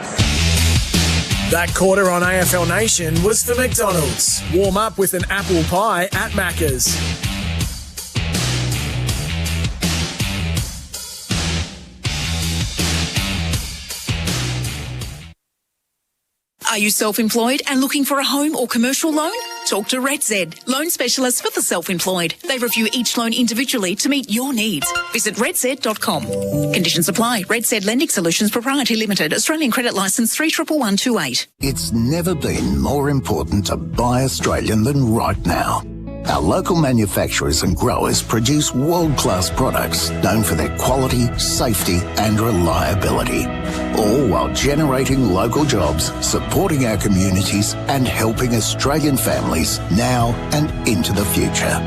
That quarter on AFL Nation was for McDonald's. Warm up with an apple pie at Macca's. Are you self-employed and looking for a home or commercial loan? Talk to RedZ, loan specialists for the self-employed. They review each loan individually to meet your needs. Visit redz.com. Conditions apply. RedZ Lending Solutions Proprietary Limited, Australian Credit Licence 311128. It's never been more important to buy Australian than right now. Our local manufacturers and growers produce world-class products known for their quality, safety and reliability, all while generating local jobs, supporting our communities and helping Australian families now and into the future.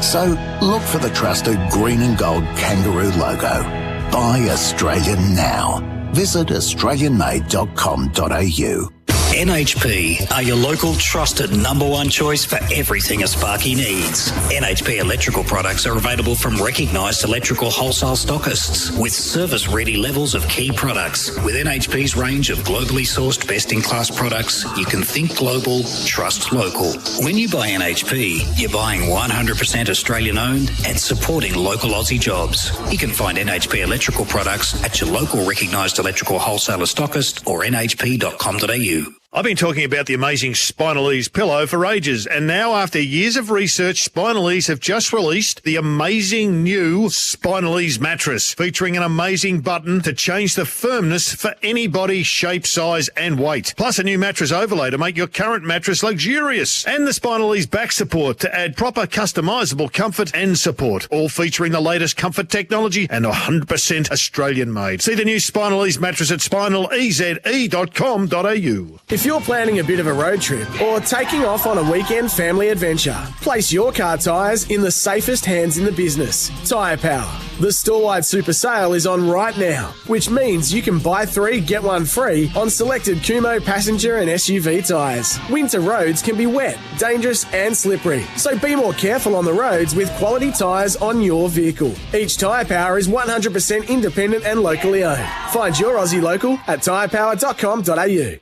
So look for the trusted green and gold kangaroo logo. Buy Australian now. Visit australianmade.com.au. NHP are your local trusted number one choice for everything a Sparky needs. NHP electrical products are available from recognised electrical wholesale stockists with service-ready levels of key products. With NHP's range of globally sourced best-in-class products, you can think global, trust local. When you buy NHP, you're buying 100% Australian-owned and supporting local Aussie jobs. You can find NHP electrical products at your local recognised electrical wholesaler stockist or nhp.com.au. I've been talking about the amazing Spinal Ease pillow for ages, and now after years of research, Spinal Ease have just released the amazing new Spinal Ease mattress, featuring an amazing button to change the firmness for any body, shape, size and weight. Plus a new mattress overlay to make your current mattress luxurious, and the Spinal Ease back support to add proper customisable comfort and support, all featuring the latest comfort technology and 100% Australian made. See the new Spinal Ease mattress at spinaleze.com.au. If you're planning a bit of a road trip or taking off on a weekend family adventure, place your car tyres in the safest hands in the business. Tyre Power. The store-wide super sale is on right now, which means you can buy 3, get 1 free on selected Kumo passenger and SUV tyres. Winter roads can be wet, dangerous and slippery, so be more careful on the roads with quality tyres on your vehicle. Each Tyre Power is 100% independent and locally owned. Find your Aussie local at tyrepower.com.au.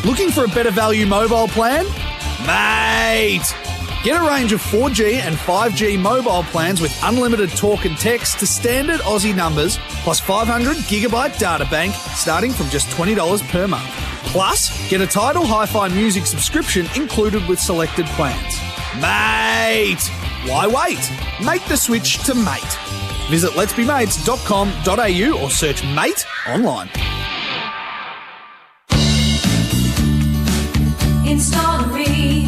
Looking for a better value mobile plan? Mate! Get a range of 4G and 5G mobile plans with unlimited talk and text to standard Aussie numbers, plus 500 gigabyte data bank starting from just $20 per month. Plus, get a Tidal Hi-Fi music subscription included with selected plans. Mate! Why wait? Make the switch to Mate. Visit letsbemates.com.au or search Mate online. Installery.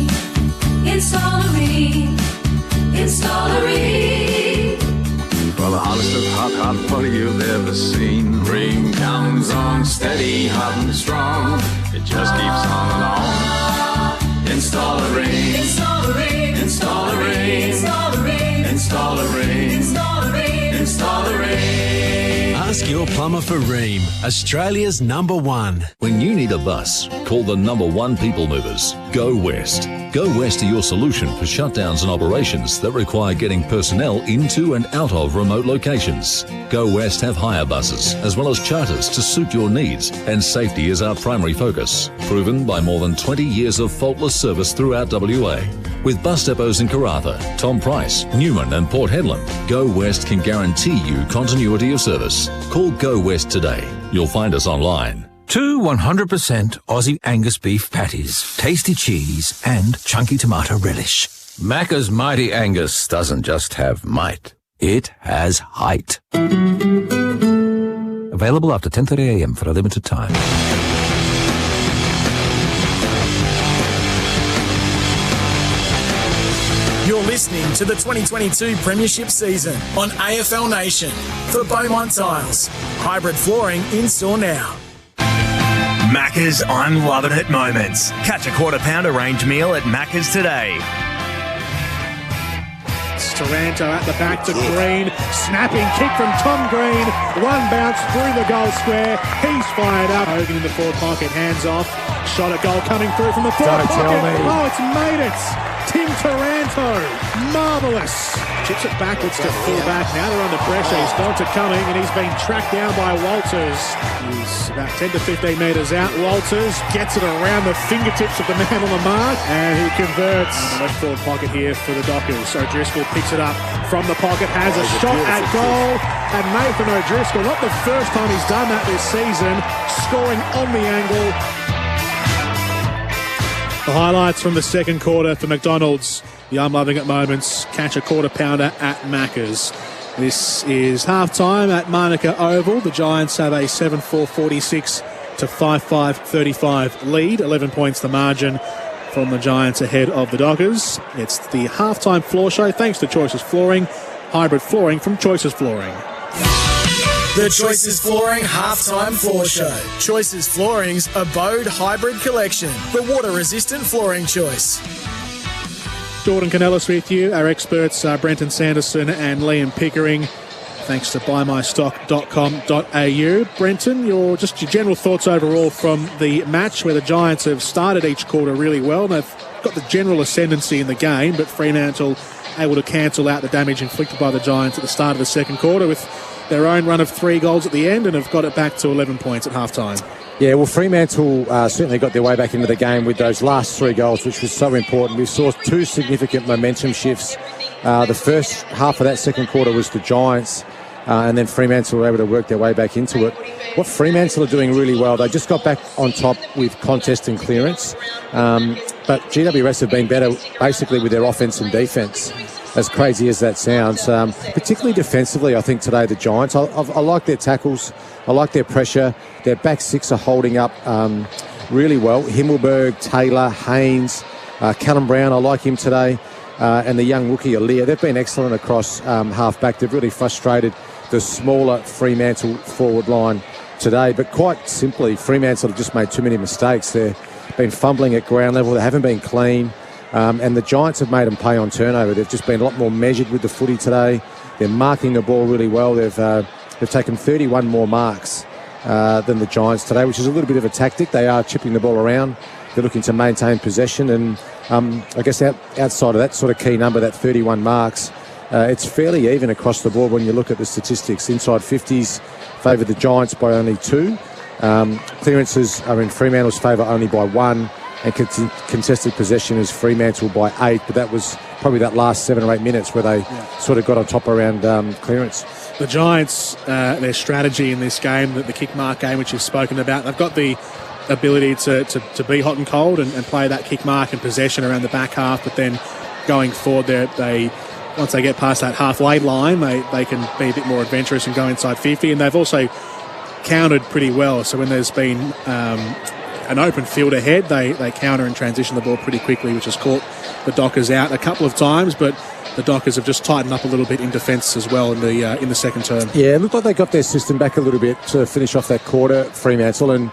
For the hottest of hot water you've ever seen. Ream comes on steady, hot and strong. It just keeps on and on. Installery. Ask your plumber for Ream, Australia's #1. When you need a bus, call the #1 people movers, Go West. Go West are your solution for shutdowns and operations that require getting personnel into and out of remote locations. Go West have hire buses as well as charters to suit your needs, and safety is our primary focus, proven by more than 20 years of faultless service throughout WA. With bus depots in Karratha, Tom Price, Newman and Port Hedland, Go West can guarantee you continuity of service. Call Go West today. You'll find us online. 2 100% Aussie Angus beef patties, tasty cheese and chunky tomato relish. Macca's Mighty Angus doesn't just have might, it has height. Available after 10:30 a.m. for a limited time. You're listening to the 2022 Premiership season on AFL Nation for Beaumont Tiles. Hybrid flooring in store now. Macca's I'm Loving It moments. Catch a quarter pounder range meal at Macca's today. Taranto at the back to Green. Snapping kick from Tom Green. One bounce through the goal square. He's fired up. Hogan in the forward pocket. Hands off. Shot at goal coming through from the forward pocket. Tell me. Oh, it's made it. Tim Taranto. Marvellous. Chips it backwards to full back. Now they're under pressure. He's got it coming and he's been tracked down by Walters. He's about 10 to 15 metres out. Walters gets it around the fingertips of the man on the mark and he converts. Left forward pocket here for the Dockers. O'Driscoll picks it up from the pocket. Has a shot at goal. And Nathan O'Driscoll, not the first time he's done that this season, scoring on the angle. The highlights from the second quarter for McDonald's. The I'm Loving It moments. Catch a quarter pounder at Macca's. This is half-time at Manuka Oval. The Giants have a 7-4-46 to 5-5-35 lead. 11 points the margin from the Giants ahead of the Dockers. It's the half-time floor show thanks to Choices Flooring. Hybrid flooring from Choices Flooring. The Choices Flooring Halftime Floor Show. Choices Flooring's Abode Hybrid Collection. The water-resistant flooring choice. Jordan Canellis with you. Our experts are Brenton Sanderson and Liam Pickering. thanks to buymystock.com.au. Brenton, your general thoughts overall from the match where the Giants have started each quarter really well. They've got the general ascendancy in the game, but Fremantle able to cancel out the damage inflicted by the Giants at the start of the second quarter with their own run of 3 goals at the end and have got it back to 11 points at half-time. Yeah, well, Fremantle certainly got their way back into the game with those last 3 goals, which was so important. We saw 2 significant momentum shifts. The first half of that second quarter was the Giants, and then Fremantle were able to work their way back into it. What Fremantle are doing really well, they just got back on top with contest and clearance, but GWS have been better basically with their offence and defence, as crazy as that sounds. Particularly defensively, I think today the Giants, I like their tackles, I like their pressure. Their back 6 are holding up really well. Himmelberg, Taylor, Haynes, Callum Brown, I like him today. And the young rookie, Aaliyah, they've been excellent across half-back. They've really frustrated the smaller Fremantle forward line today. But quite simply, Fremantle have just made too many mistakes. They've been fumbling at ground level. They haven't been clean. And the Giants have made them pay on turnover. They've just been a lot more measured with the footy today. They're marking the ball really well. They've taken 31 more marks than the Giants today, which is a little bit of a tactic. They are chipping the ball around. They're looking to maintain possession, and I guess outside of that sort of key number, that 31 marks, it's fairly even across the board when you look at the statistics. Inside 50s favour the Giants by only 2. Clearances are in Fremantle's favour only by 1, and contested possession is Fremantle by 8, but that was probably that last 7 or 8 minutes where they sort of got on top around clearance. The Giants, their strategy in this game, the kick mark game, which you've spoken about, they've got the ability to be hot and cold and play that kick mark and possession around the back half, but then going forward, once they get past that halfway line, they can be a bit more adventurous and go inside 50, and they've also countered pretty well. So when there's been an open field ahead, they counter and transition the ball pretty quickly, which has caught the Dockers out a couple of times, but the Dockers have just tightened up a little bit in defence as well in the second term. Yeah, it looked like they got their system back a little bit to finish off that quarter, Fremantle, and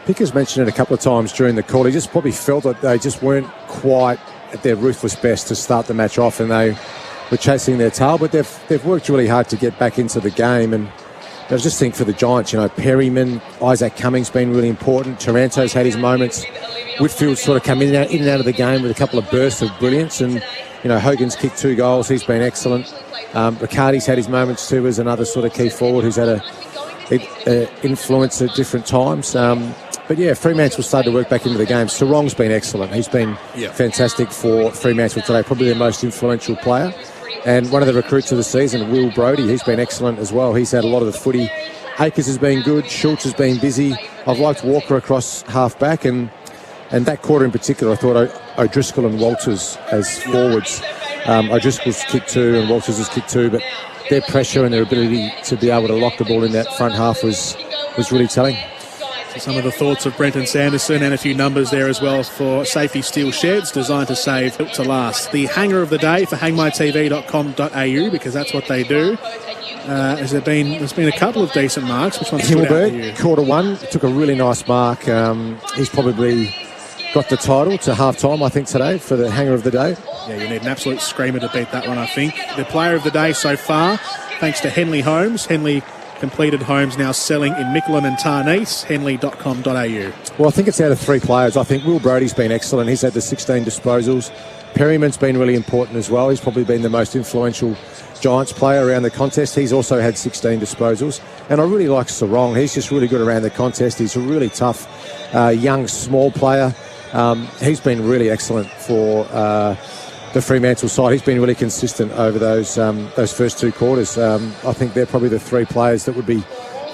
Pickers mentioned it a couple of times during the call. He just probably felt that they just weren't quite at their ruthless best to start the match off, and they were chasing their tail, but they've worked really hard to get back into the game. And I just think for the Giants, Perryman, Isaac Cummings been really important. Taranto's had his moments. Whitfield's sort of come in and out of the game with a couple of bursts of brilliance, and Hogan's kicked 2 goals. He's been excellent. Riccardi's had his moments too as another sort of key forward who's had a influence at different times. But yeah, Fremantle started to work back into the game. Sarong's been excellent. He's been fantastic for Fremantle today, probably their most influential player. And one of the recruits of the season, Will Brodie, he's been excellent as well. He's had a lot of the footy. Akers has been good. Schultz has been busy. I've liked Walker across half-back, and that quarter in particular, I thought O'Driscoll and Walters as forwards. O'Driscoll's kicked 2 and Walters has kicked 2, but their pressure and their ability to be able to lock the ball in that front half was really telling. So some of the thoughts of Brenton Sanderson, and a few numbers there as well for Safety Steel Sheds, designed to save, built to last. The hanger of the day for hangmytv.com.au, because that's what they do. There's been a couple of decent marks. Which one's stood out to you? Quarter 1 took a really nice mark. He's probably got the title to half-time, I think, today for the hanger of the day. Yeah, you need an absolute screamer to beat that one, I think. The player of the day so far, thanks to Henley Homes. Henley completed homes now selling in Micklin and Tarnese, henley.com.au. Well, I think it's out of 3 players. I think Will Brodie's been excellent. He's had the 16 disposals. Perryman's been really important as well. He's probably been the most influential Giants player around the contest. He's also had 16 disposals. And I really like Sarong. He's just really good around the contest. He's a really tough, young, small player. He's been really excellent for the Fremantle side. He's been really consistent over those first 2 quarters. I think they're probably the 3 players that would be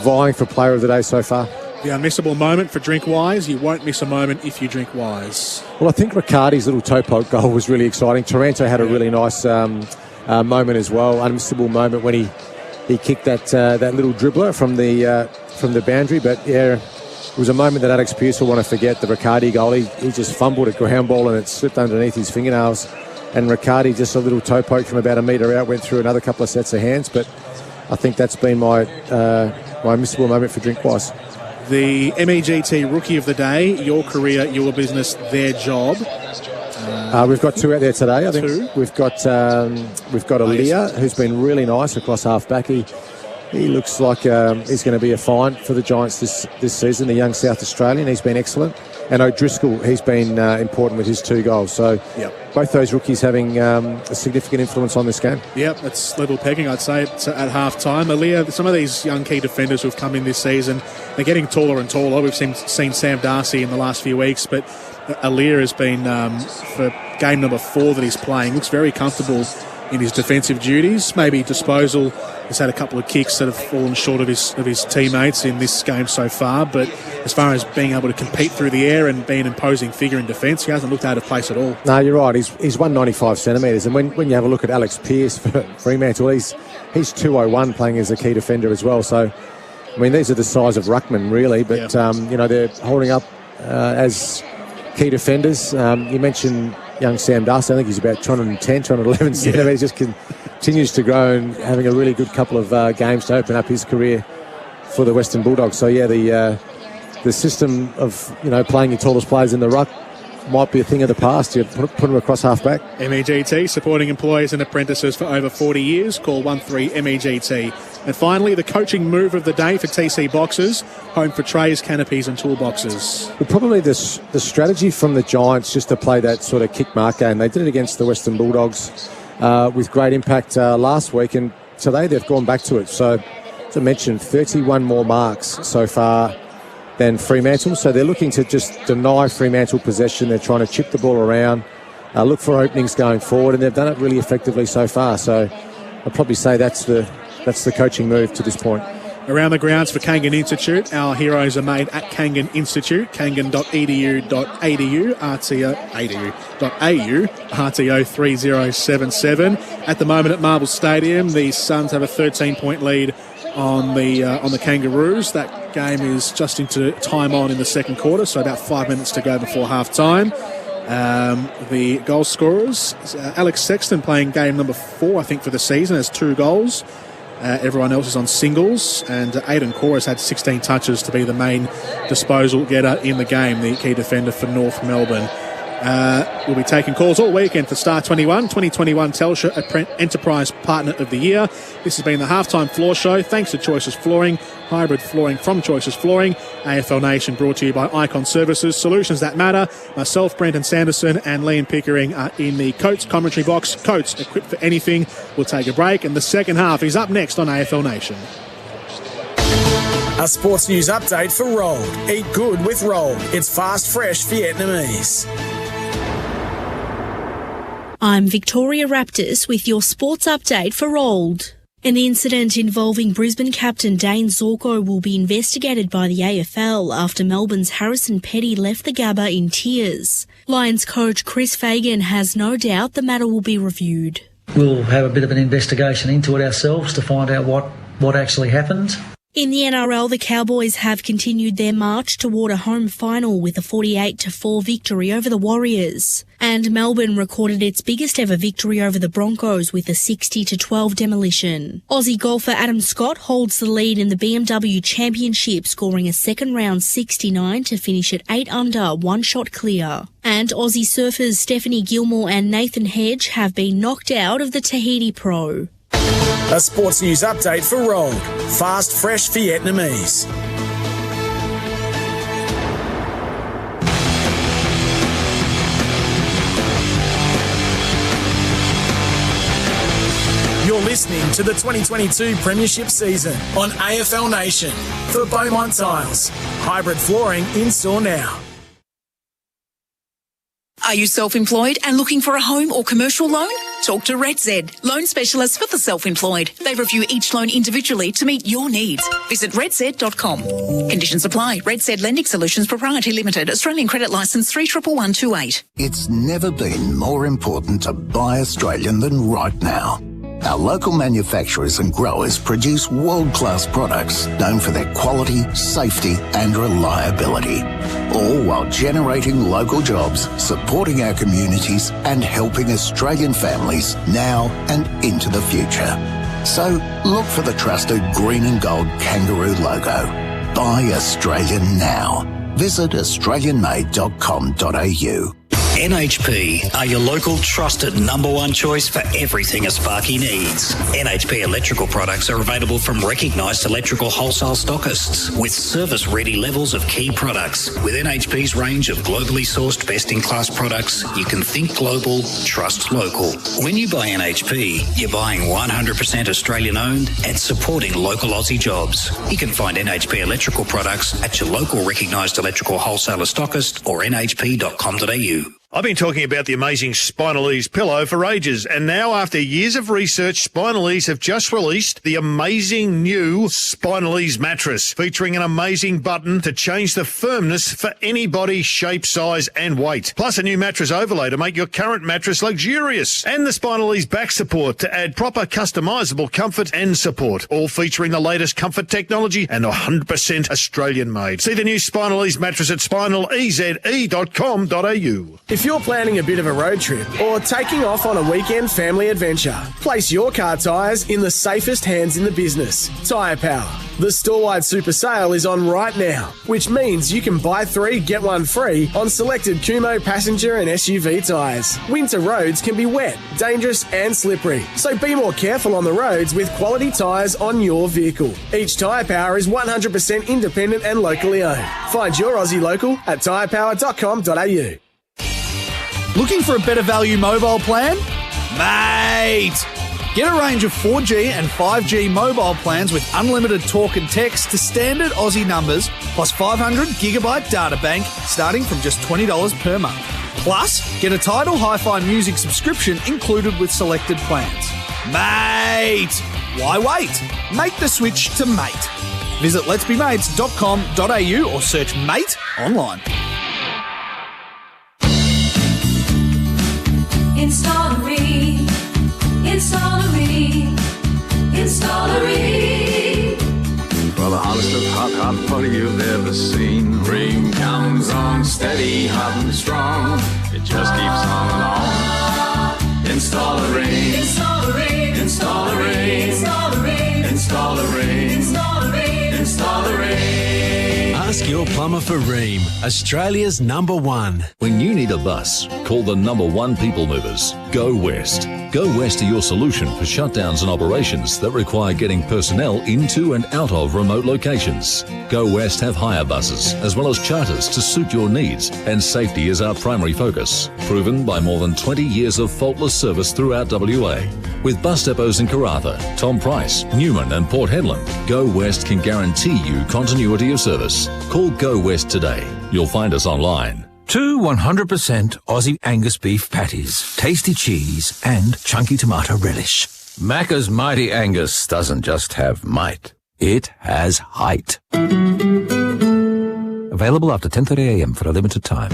vying for player of the day so far. The unmissable moment for Drink Wise. You won't miss a moment if you drink Wise. Well, I think Riccardi's little toe poke goal was really exciting. Taranto had a really nice moment as well. Unmissable moment when he kicked that little dribbler from the boundary. But yeah, it was a moment that Alex Pearce will want to forget. The Riccardi goal. He just fumbled a ground ball and it slipped underneath his fingernails. And Riccardi, just a little toe poke from about a metre out, went through another couple of sets of hands. But I think that's been my missable moment for Drinkwise. The MEGT Rookie of the Day, your career, your business, their job. We've got 2 out there today. I think we've got Aaliyah, who's been really nice across half back. He looks like he's going to be a find for the Giants this season, the young South Australian. He's been excellent. And O'Driscoll, he's been important with his 2 goals. So both those rookies having a significant influence on this game. Yep, it's level pegging, I'd say, at half-time. Aaliyah, some of these young key defenders who've come in this season, they're getting taller and taller. We've seen Sam Darcy in the last few weeks, but Aaliyah has been, for game number 4 that he's playing, looks very comfortable in his defensive duties. Maybe disposal. He's had a couple of kicks that have fallen short of his teammates in this game so far, but as far as being able to compete through the air and be an imposing figure in defence, he hasn't looked out of place at all. No, you're right. He's 195 centimetres, and when you have a look at Alex Pearce for Fremantle, he's 201 playing as a key defender as well. So, I mean, these are the size of ruckman, really, but they're holding up as key defenders. You mentioned young Sam Darcy. I think he's about 210, 211 centimetres. Just continues to grow and having a really good couple of games to open up his career for the Western Bulldogs. So the system of playing your tallest players in the ruck might be a thing of the past. You put them across half-back. MEGT, supporting employees and apprentices for over 40 years. Call 13-MEGT. And finally, the coaching move of the day for TC Boxes, home for trays, canopies and toolboxes. Well, probably the strategy from the Giants just to play that sort of kick mark game. They did it against the Western Bulldogs with great impact last week, and today they've gone back to it. So, as I mentioned, 31 more marks so far than Fremantle. So they're looking to just deny Fremantle possession. They're trying to chip the ball around, look for openings going forward, and they've done it really effectively so far. So I'd probably say that's the coaching move to this point. Around the grounds for Kangan Institute, our heroes are made at Kangan Institute, kangan.edu.au, RTO 3077. At the moment at Marble Stadium, the Suns have a 13-point lead on the Kangaroos. That game is just into time on in the second quarter, so about 5 minutes to go before half-time. The goal scorers, Alex Sexton playing game number 4, I think, for the season, has 2 goals. Everyone else is on singles, and Aidan Corus had 16 touches to be the main disposal getter in the game, the key defender for North Melbourne. We'll be taking calls all weekend for Star 21, 2021 Telstra Enterprise Partner of the Year. This has been the Halftime Floor Show. Thanks to Choices Flooring, hybrid flooring from Choices Flooring. AFL Nation brought to you by Icon Services, solutions that matter. Myself, Brendan Sanderson and Liam Pickering are in the Coates commentary box. Coates, equipped for anything. We'll take a break, and the second half is up next on AFL Nation. A sports news update for Rolled. Eat good with Rolled. It's fast, fresh Vietnamese. I'm Victoria Raptis with your sports update for Rolled. An incident involving Brisbane captain Dane Zorko will be investigated by the AFL after Melbourne's Harrison Petty left the Gabba in tears. Lions coach Chris Fagan has no doubt the matter will be reviewed. We'll have a bit of an investigation into it ourselves to find out what actually happened. In the NRL, the Cowboys have continued their march toward a home final with a 48-4 victory over the Warriors. And Melbourne recorded its biggest ever victory over the Broncos with a 60-12 demolition. Aussie golfer Adam Scott holds the lead in the BMW Championship, scoring a second round 69 to finish at 8 under, 1 shot clear. And Aussie surfers Stephanie Gilmore and Nathan Hedge have been knocked out of the Tahiti Pro. A sports news update for Rolled. Fast, fresh Vietnamese. You're listening to the 2022 Premiership season on AFL Nation for Beaumont Tiles. Hybrid flooring in store now. Are you self-employed and looking for a home or commercial loan? Talk to RedZ, loan specialists for the self-employed. They review each loan individually to meet your needs. Visit redz.com. Conditions apply. RedZ Lending Solutions Proprietary Limited, Australian Credit Licence 311128. It's never been more important to buy Australian than right now. Our local manufacturers and growers produce world-class products known for their quality, safety and reliability, all while generating local jobs, supporting our communities and helping Australian families now and into the future. So look for the trusted green and gold kangaroo logo. Buy Australian now. Visit australianmade.com.au. NHP are your local trusted number one choice for everything a Sparky needs. NHP electrical products are available from recognised electrical wholesale stockists with service-ready levels of key products. With NHP's range of globally sourced best-in-class products, you can think global, trust local. When you buy NHP, you're buying 100% Australian-owned and supporting local Aussie jobs. You can find NHP electrical products at your local recognised electrical wholesaler stockist or nhp.com.au. I've been talking about the amazing Spinal Ease pillow for ages, and now after years of research, Spinal Ease have just released the amazing new Spinal Ease mattress, featuring an amazing button to change the firmness for any body, shape, size and weight. Plus a new mattress overlay to make your current mattress luxurious, and the Spinal Ease back support to add proper customisable comfort and support, all featuring the latest comfort technology and 100% Australian made. See the new Spinal Ease mattress at spinaleze.com.au. If you're planning a bit of a road trip or taking off on a weekend family adventure, place your car tyres in the safest hands in the business. Tyre Power. The store-wide super sale is on right now, which means you can buy 3, get 1 free on selected Kumo passenger and SUV tyres. Winter roads can be wet, dangerous and slippery, so be more careful on the roads with quality tyres on your vehicle. Each Tyre Power is 100% independent and locally owned. Find your Aussie local at tyrepower.com.au. Looking for a better value mobile plan? Mate! Get a range of 4G and 5G mobile plans with unlimited talk and text to standard Aussie numbers, plus 500 gigabyte data bank starting from just $20 per month. Plus, get a Tidal Hi-Fi music subscription included with selected plans. Mate! Why wait? Make the switch to Mate. Visit letsbemates.com.au or search Mate online. Installery. For the hottest of hot water you've ever seen. Ream comes on steady, hot and strong. It just keeps on and on. Installery. Ask your plumber for Ream, Australia's number one. When you need a bus, call the number one people movers. Go West. Go West are your solution for shutdowns and operations that require getting personnel into and out of remote locations. Go West have hire buses as well as charters to suit your needs, and safety is our primary focus. Proven by more than 20 years of faultless service throughout WA. With bus depots in Karratha, Tom Price, Newman and Port Hedland, Go West can guarantee you continuity of service. Call Go West today. You'll find us online. 2 100% Aussie Angus beef patties, tasty cheese and chunky tomato relish. Macca's Mighty Angus doesn't just have might, it has height. Available after 10:30am for a limited time.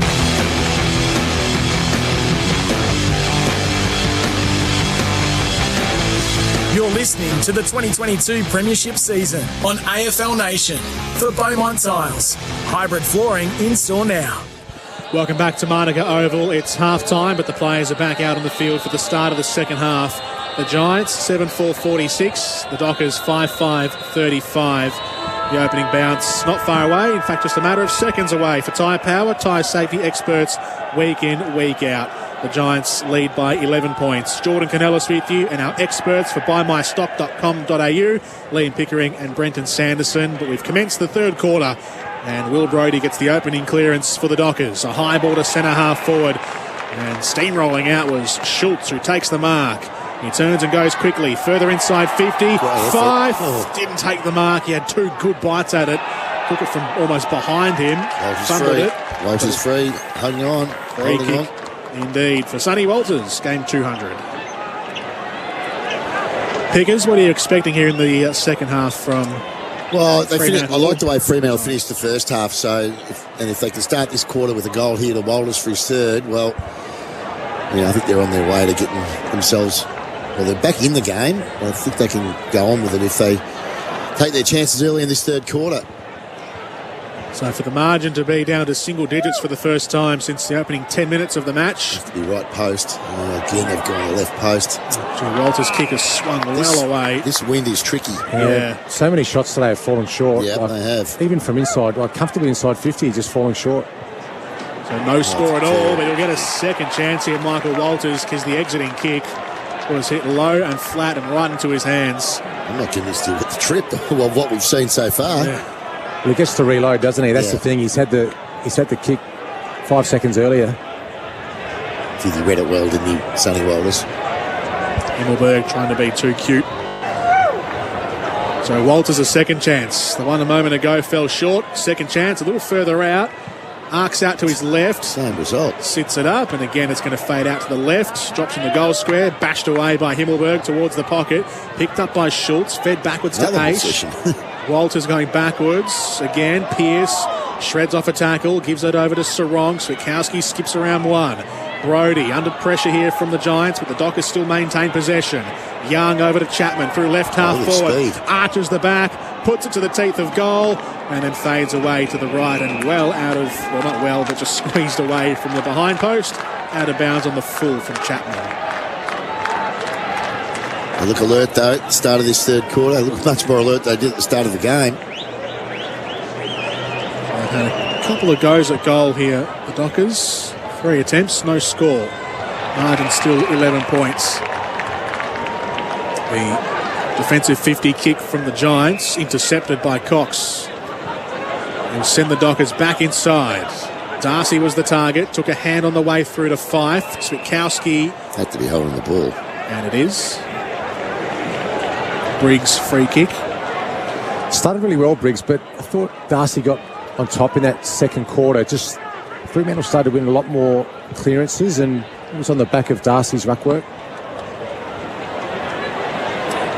You're listening to the 2022 Premiership season on AFL Nation for Beaumont Tiles. Hybrid flooring in store now. Welcome back to Marnica Oval. It's half-time, but the players are back out on the field for the start of the second half. The Giants, 7-4-46. The Dockers, 5-5-35. The opening bounce not far away. In fact, just a matter of seconds away for Tyre Power, tyre safety experts week in, week out. The Giants lead by 11 points. Jordan Canellis with you and our experts for buymystock.com.au, Liam Pickering and Brenton Sanderson. But we've commenced the third quarter and Will Brodie gets the opening clearance for the Dockers. A high ball to centre half forward, and steamrolling out was Schultz, who takes the mark. He turns and goes quickly, further inside 50. Five, didn't take the mark. He had 2 good bites at it. Took it from almost behind him. Fumbled it. Walters free, hanging on. Free kick, indeed, for Sonny Walters, game 200. Pickers, what are you expecting here in the second half from... Well, I like the way Fremantle finished the first half, so if they can start this quarter with a goal here to Walters for his third, well, I think they're on their way to getting themselves, they're back in the game. I think they can go on with it if they take their chances early in this third quarter. So for the margin to be down to single digits for the first time since the opening 10 minutes of the match. Have to be right post. Again, they've gone to left post. Walters' kick has swung well away. This wind is tricky. Yeah. So many shots today have fallen short. Yeah, they have. Even from inside, comfortably inside 50, just falling short. So no score at all, but he'll get a second chance here, Michael Walters, because the exiting kick was hit low and flat and right into his hands. I'm not convinced he'll get the trip of what we've seen so far. Yeah. Well, he gets to reload, doesn't he? That's the thing. He's had the kick 5 seconds earlier. I think he read it well, didn't he, Sonny Walters? Himmelberg trying to be too cute. So Walters a second chance. The one a moment ago fell short. Second chance, a little further out. Arcs out to his left. Same result. Sits it up, and again it's going to fade out to the left. Drops in the goal square. Bashed away by Himmelberg towards the pocket. Picked up by Schultz. Fed backwards to Aish. Walters going backwards. Again, Pearce shreds off a tackle. Gives it over to Sarong. Switkowski skips around one. Brodie under pressure here from the Giants, but the Dockers still maintain possession. Young over to Chapman through left half forward. Arches the back, puts it to the teeth of goal, and then fades away to the right and not well, but just squeezed away from the behind post. Out of bounds on the full from Chapman. They look alert, though, at the start of this third quarter. They look much more alert than they did at the start of the game. They've had a couple of goes at goal here, the Dockers. 3 attempts, no score. Margin still 11 points. The defensive 50 kick from the Giants, intercepted by Cox. He'll send the Dockers back inside. Darcy was the target, took a hand on the way through to Fife. Switkowski had to be holding the ball. And it is. Briggs free kick. Started really well, Briggs, but I thought Darcy got on top in that second quarter. Just Fremantle started winning a lot more clearances, and it was on the back of Darcy's ruck work.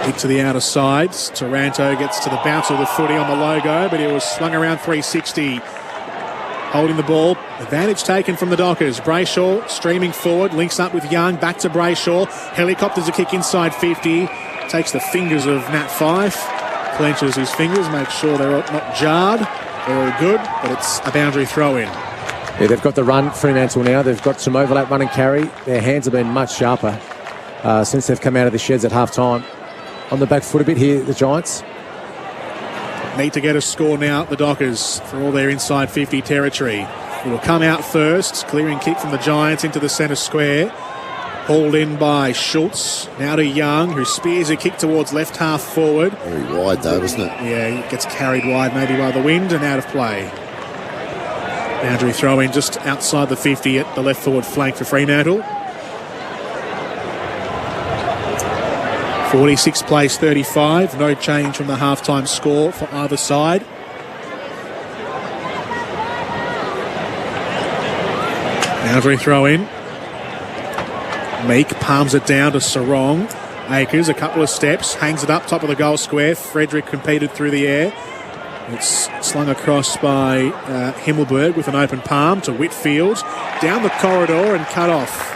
Kick to the outer side. Taranto gets to the bounce of the footy on the logo, but he was swung around 360. Holding the ball. Advantage taken from the Dockers. Brayshaw streaming forward, links up with Young, back to Brayshaw. Helicopters a kick inside 50. Takes the fingers of Nat Fife. Clenches his fingers, makes sure they're not jarred. They're all good, but it's a boundary throw-in. Yeah, they've got the run, Fremantle now. They've got some overlap run and carry. Their hands have been much sharper since they've come out of the sheds at half-time. On the back foot a bit here, the Giants. Need to get a score now, the Dockers, for all their inside 50 territory. It will come out first. Clearing kick from the Giants into the centre square. Hauled in by Schultz. Now to Young, who spears a kick towards left half forward. Very wide though, isn't it? Yeah, he gets carried wide maybe by the wind and out of play. Boundary throw in just outside the 50 at the left forward flank for Fremantle. 46 plays 35. No change from the halftime score for either side. Boundary throw in. Meek palms it down to Sarong. Akers, a couple of steps, hangs it up top of the goal square. Frederick competed through the air. It's slung across by Himmelberg with an open palm to Whitfield. Down the corridor and cut off.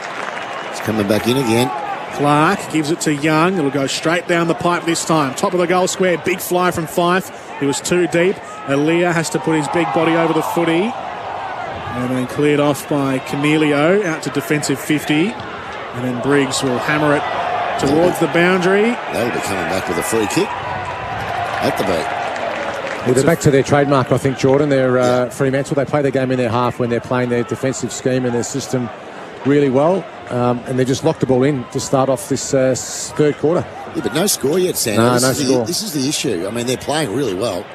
It's coming back in again. Clark gives it to Young. It'll go straight down the pipe this time. Top of the goal square, big fly from Fife. It was too deep. Aaliyah has to put his big body over the footy. And then cleared off by Cornelio out to defensive 50. And then Briggs will hammer it towards the boundary. They'll be coming back with a free kick at the beat. Well, they're back to their trademark, I think, Jordan. They're Fremantle. They play the game in their half when they're playing their defensive scheme and their system really well. And they just locked the ball in to start off this third quarter. Yeah, but no score yet, Sam. No score. This is the issue. I mean, they're playing really well.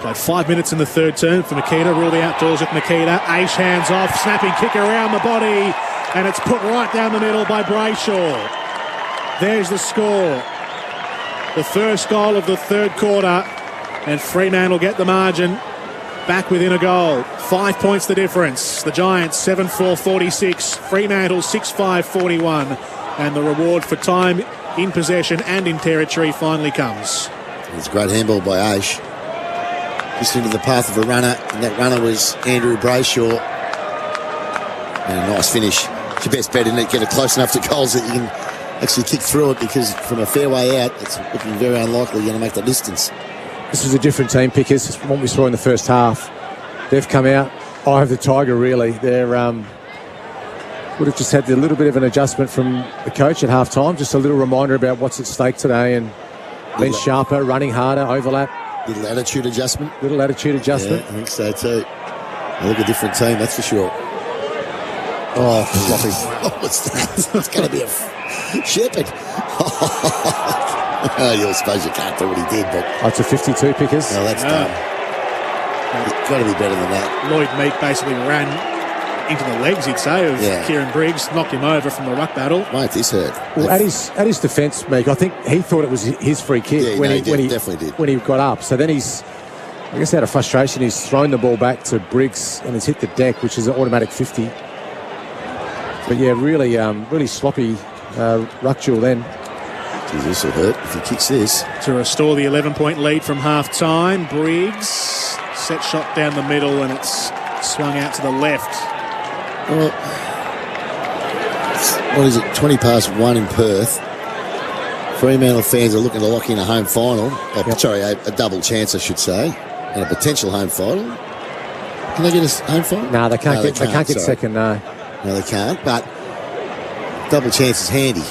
Played 5 minutes in the third term for Makita. Rule the outdoors with Makita. Aish hands off, snapping kick around the body, and it's put right down the middle by Brayshaw. There's the score. The first goal of the third quarter, and Fremantle get the margin back within a goal. 5 points the difference. The Giants 7-4-46, Fremantle 6-5-41, and the reward for time in possession and in territory finally comes. It's a great handball by Aish. Just into the path of a runner, and that runner was Andrew Brayshaw. And a nice finish. It's your best bet, isn't it? Get it close enough to goals that you can actually kick through it, because from a fair way out, it's looking very unlikely you're going to make that distance. This is a different team, Pickers, from what we saw in the first half. They've come out, eye of the tiger, really. They're would have just had a little bit of an adjustment from the coach at half-time, just a little reminder about what's at stake today, and been sharper, running harder, overlap. Little attitude adjustment. Yeah, I think so too. They look a different team, that's for sure. Oh, sloppy. What's that? It's going to be a shepherd. Oh, you suppose you can't do what he did, but... Oh, it's a 52, Pickers. No, that's dumb. It's got to be better than that. Lloyd Meek basically ran into the legs, he'd say, of Kieran Briggs, knocked him over from the ruck battle. Mate, this hurt. Well, at his defence, Meek, I think he thought it was his free kick when he definitely did. When he got up. So then he's, I guess out of frustration, he's thrown the ball back to Briggs and has hit the deck, which is an automatic 50. But yeah, really sloppy ruck duel then. Geez, this will hurt if he kicks this. To restore the 11-point lead from half-time, Briggs, set shot down the middle and it's swung out to the left. Well, what is it, 20 past 1 in Perth. Fremantle fans are looking to lock in a home final. Sorry, a double chance, I should say, and a potential home final. Can they get a home final? No, they can't get second, no. No, they can't, but double chance is handy.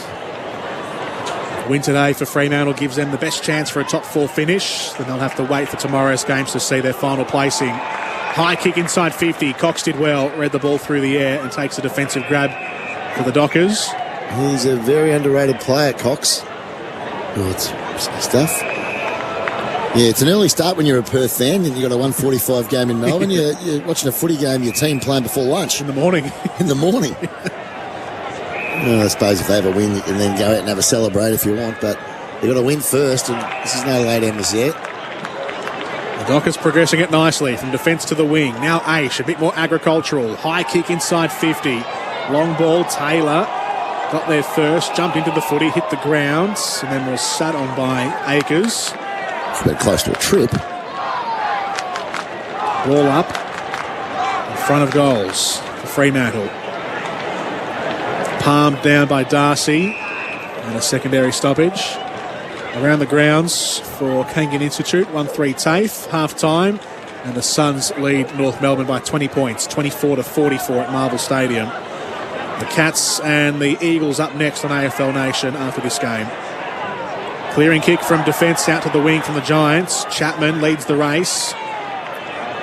Win today for Fremantle gives them the best chance for a top 4 finish. Then they'll have to wait for tomorrow's games to see their final placing. High kick inside 50. Cox did well, read the ball through the air and takes a defensive grab for the Dockers. He's a very underrated player, Cox. Good stuff. Yeah, it's an early start when you're a Perth fan and you've got a 1:45 game in Melbourne. You're watching a footy game, your team playing before lunch. In the morning. In the morning. Well, I suppose if they have a win, you can then go out and have a celebrate if you want, but you've got to win first, and this is no late Emmers yet. The Dockers progressing it nicely from defence to the wing. Now Aish, a bit more agricultural. High kick inside 50. Long ball, Taylor got there first, jumped into the footy, hit the ground, and then was sat on by Akers. It's been close to a trip. Ball up in front of goals for Fremantle. Palmed down by Darcy and a secondary stoppage. Around the grounds for Kangan Institute, 1-3 TAFE, half-time, and the Suns lead North Melbourne by 20 points, 24-44 at Marvel Stadium. The Cats and the Eagles up next on AFL Nation after this game. Clearing kick from defence out to the wing from the Giants. Chapman leads the race.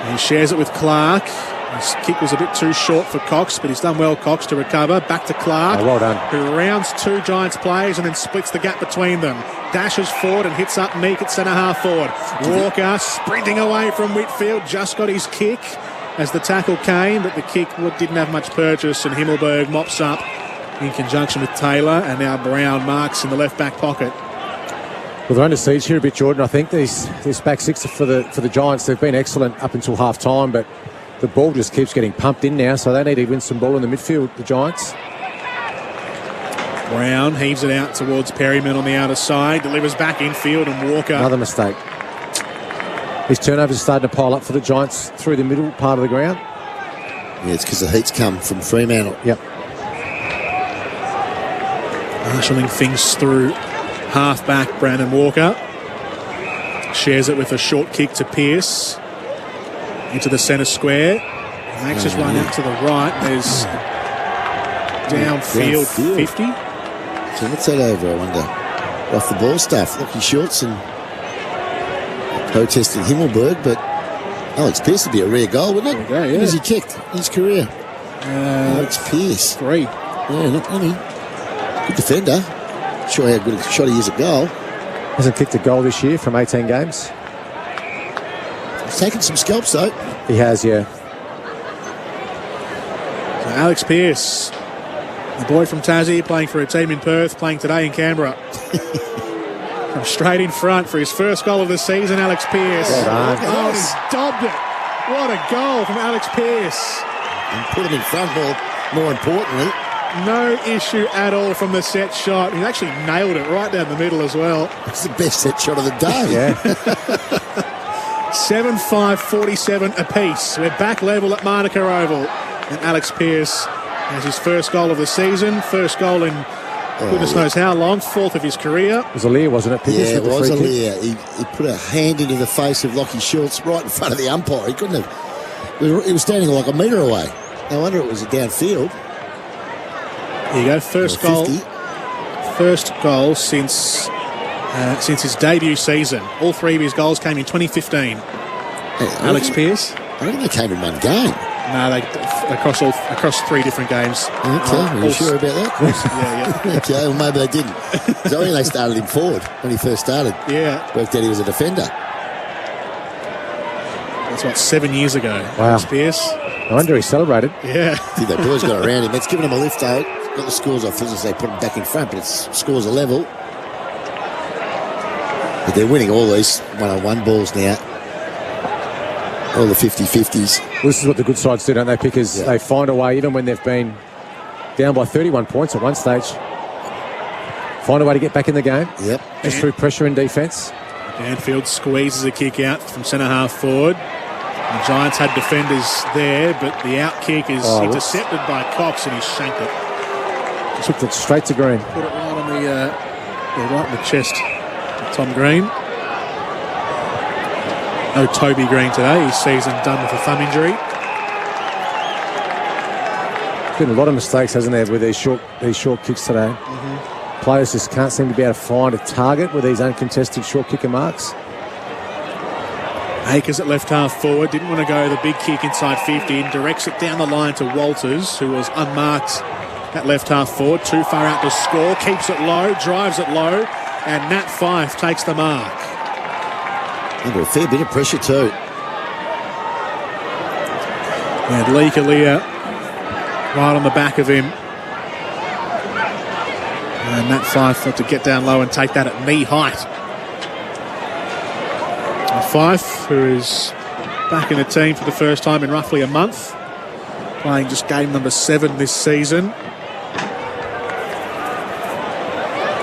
He shares it with Clark. His kick was a bit too short for Cox, but he's done well, Cox, to recover. Back to Clark, well done. Who rounds 2 Giants players and then splits the gap between them. Dashes forward and hits up Meek at centre-half forward. Walker sprinting away from Whitfield, just got his kick as the tackle came, but the kick didn't have much purchase, and Himmelberg mops up in conjunction with Taylor, and now Brown marks in the left-back pocket. Well, they're under siege here a bit, Jordan. I think these back six for the Giants, they've been excellent up until half-time, but the ball just keeps getting pumped in now, so they need to win some ball in the midfield, the Giants. Brown heaves it out towards Perryman on the outer side, delivers back infield, and Walker. Another mistake. His turnovers are starting to pile up for the Giants through the middle part of the ground. Yeah, it's because the heat's come from Fremantle. Yep. Marshalling things through half-back Brandon Walker. Shares it with a short kick to Pearce. Into the centre square. Makes his run out to the right. There's downfield 50. So what's that over, I wonder? Off the ball stuff. Lockie Schultz and protesting Himmelberg, but Alex Pearce would be a rare goal, wouldn't it? Yeah. When has he kicked in his career? Alex Pearce. 3. Yeah, not many. Good defender. Not sure how good a shot he is at goal. Hasn't kicked a goal this year from 18 games. He's taken some scalps, though. He has, yeah. So Alex Pearce, the boy from Tassie, playing for a team in Perth, playing today in Canberra. From straight in front for his first goal of the season, Alex Pearce. Well done. Oh, he's dobbed it. What a goal from Alex Pearce. And put him in front, more importantly. No issue at all from the set shot. He actually nailed it right down the middle as well. It's the best set shot of the day. Yeah. 7-5-47 apiece. We're back level at Manuka Oval. And Alex Pearce has his first goal of the season. First goal in goodness knows how long. 4th of his career. It was a Lear, wasn't it? Yeah, it was a Lear. He put a hand into the face of Lockie Schultz right in front of the umpire. He couldn't have. He was standing like a metre away. No wonder it was a downfield. There you go. First goal. 50. First goal since his debut season. All 3 of his goals came in 2015. Alex Pearce. I don't think they came in one game. No, they across 3 different games. Okay, are you sure about that? Yeah. Okay, well, maybe they didn't. So I think they started him forward when he first started. Yeah. Worked out he was a defender. That's 7 years ago. Wow. Spears. No wonder he celebrated. Yeah. I think the boys got around him. It's given him a lift, though. Got the scores off as they put him back in front, but it's scores are level. But they're winning all these one-on-one balls now. All the 50-50s. Well, this is what the good sides do, don't they? Because they find a way, even when they've been down by 31 points at one stage, find a way to get back in the game. Yep. Just through pressure and defence. Danfield squeezes a kick out from centre half forward. The Giants had defenders there, but the out kick is intercepted by Cox and he shanked it. Took it straight to Green. Put it right on right in the chest of Tom Green. No Toby Green today. His season done with a thumb injury. Been a lot of mistakes, hasn't there, with these short kicks today. Mm-hmm. Players just can't seem to be able to find a target with these uncontested short kicker marks. Akers at left half forward, didn't want to go the big kick inside 50 and directs it down the line to Walters, who was unmarked at left half forward, too far out to score, keeps it low, drives it low, and Nat Fyfe takes the mark. Under a fair bit of pressure too. And Lee Kalia right on the back of him. And Nat Fyfe got to get down low and take that at knee height. Fyfe, who is back in the team for the first time in roughly a month, playing just game number 7 this season.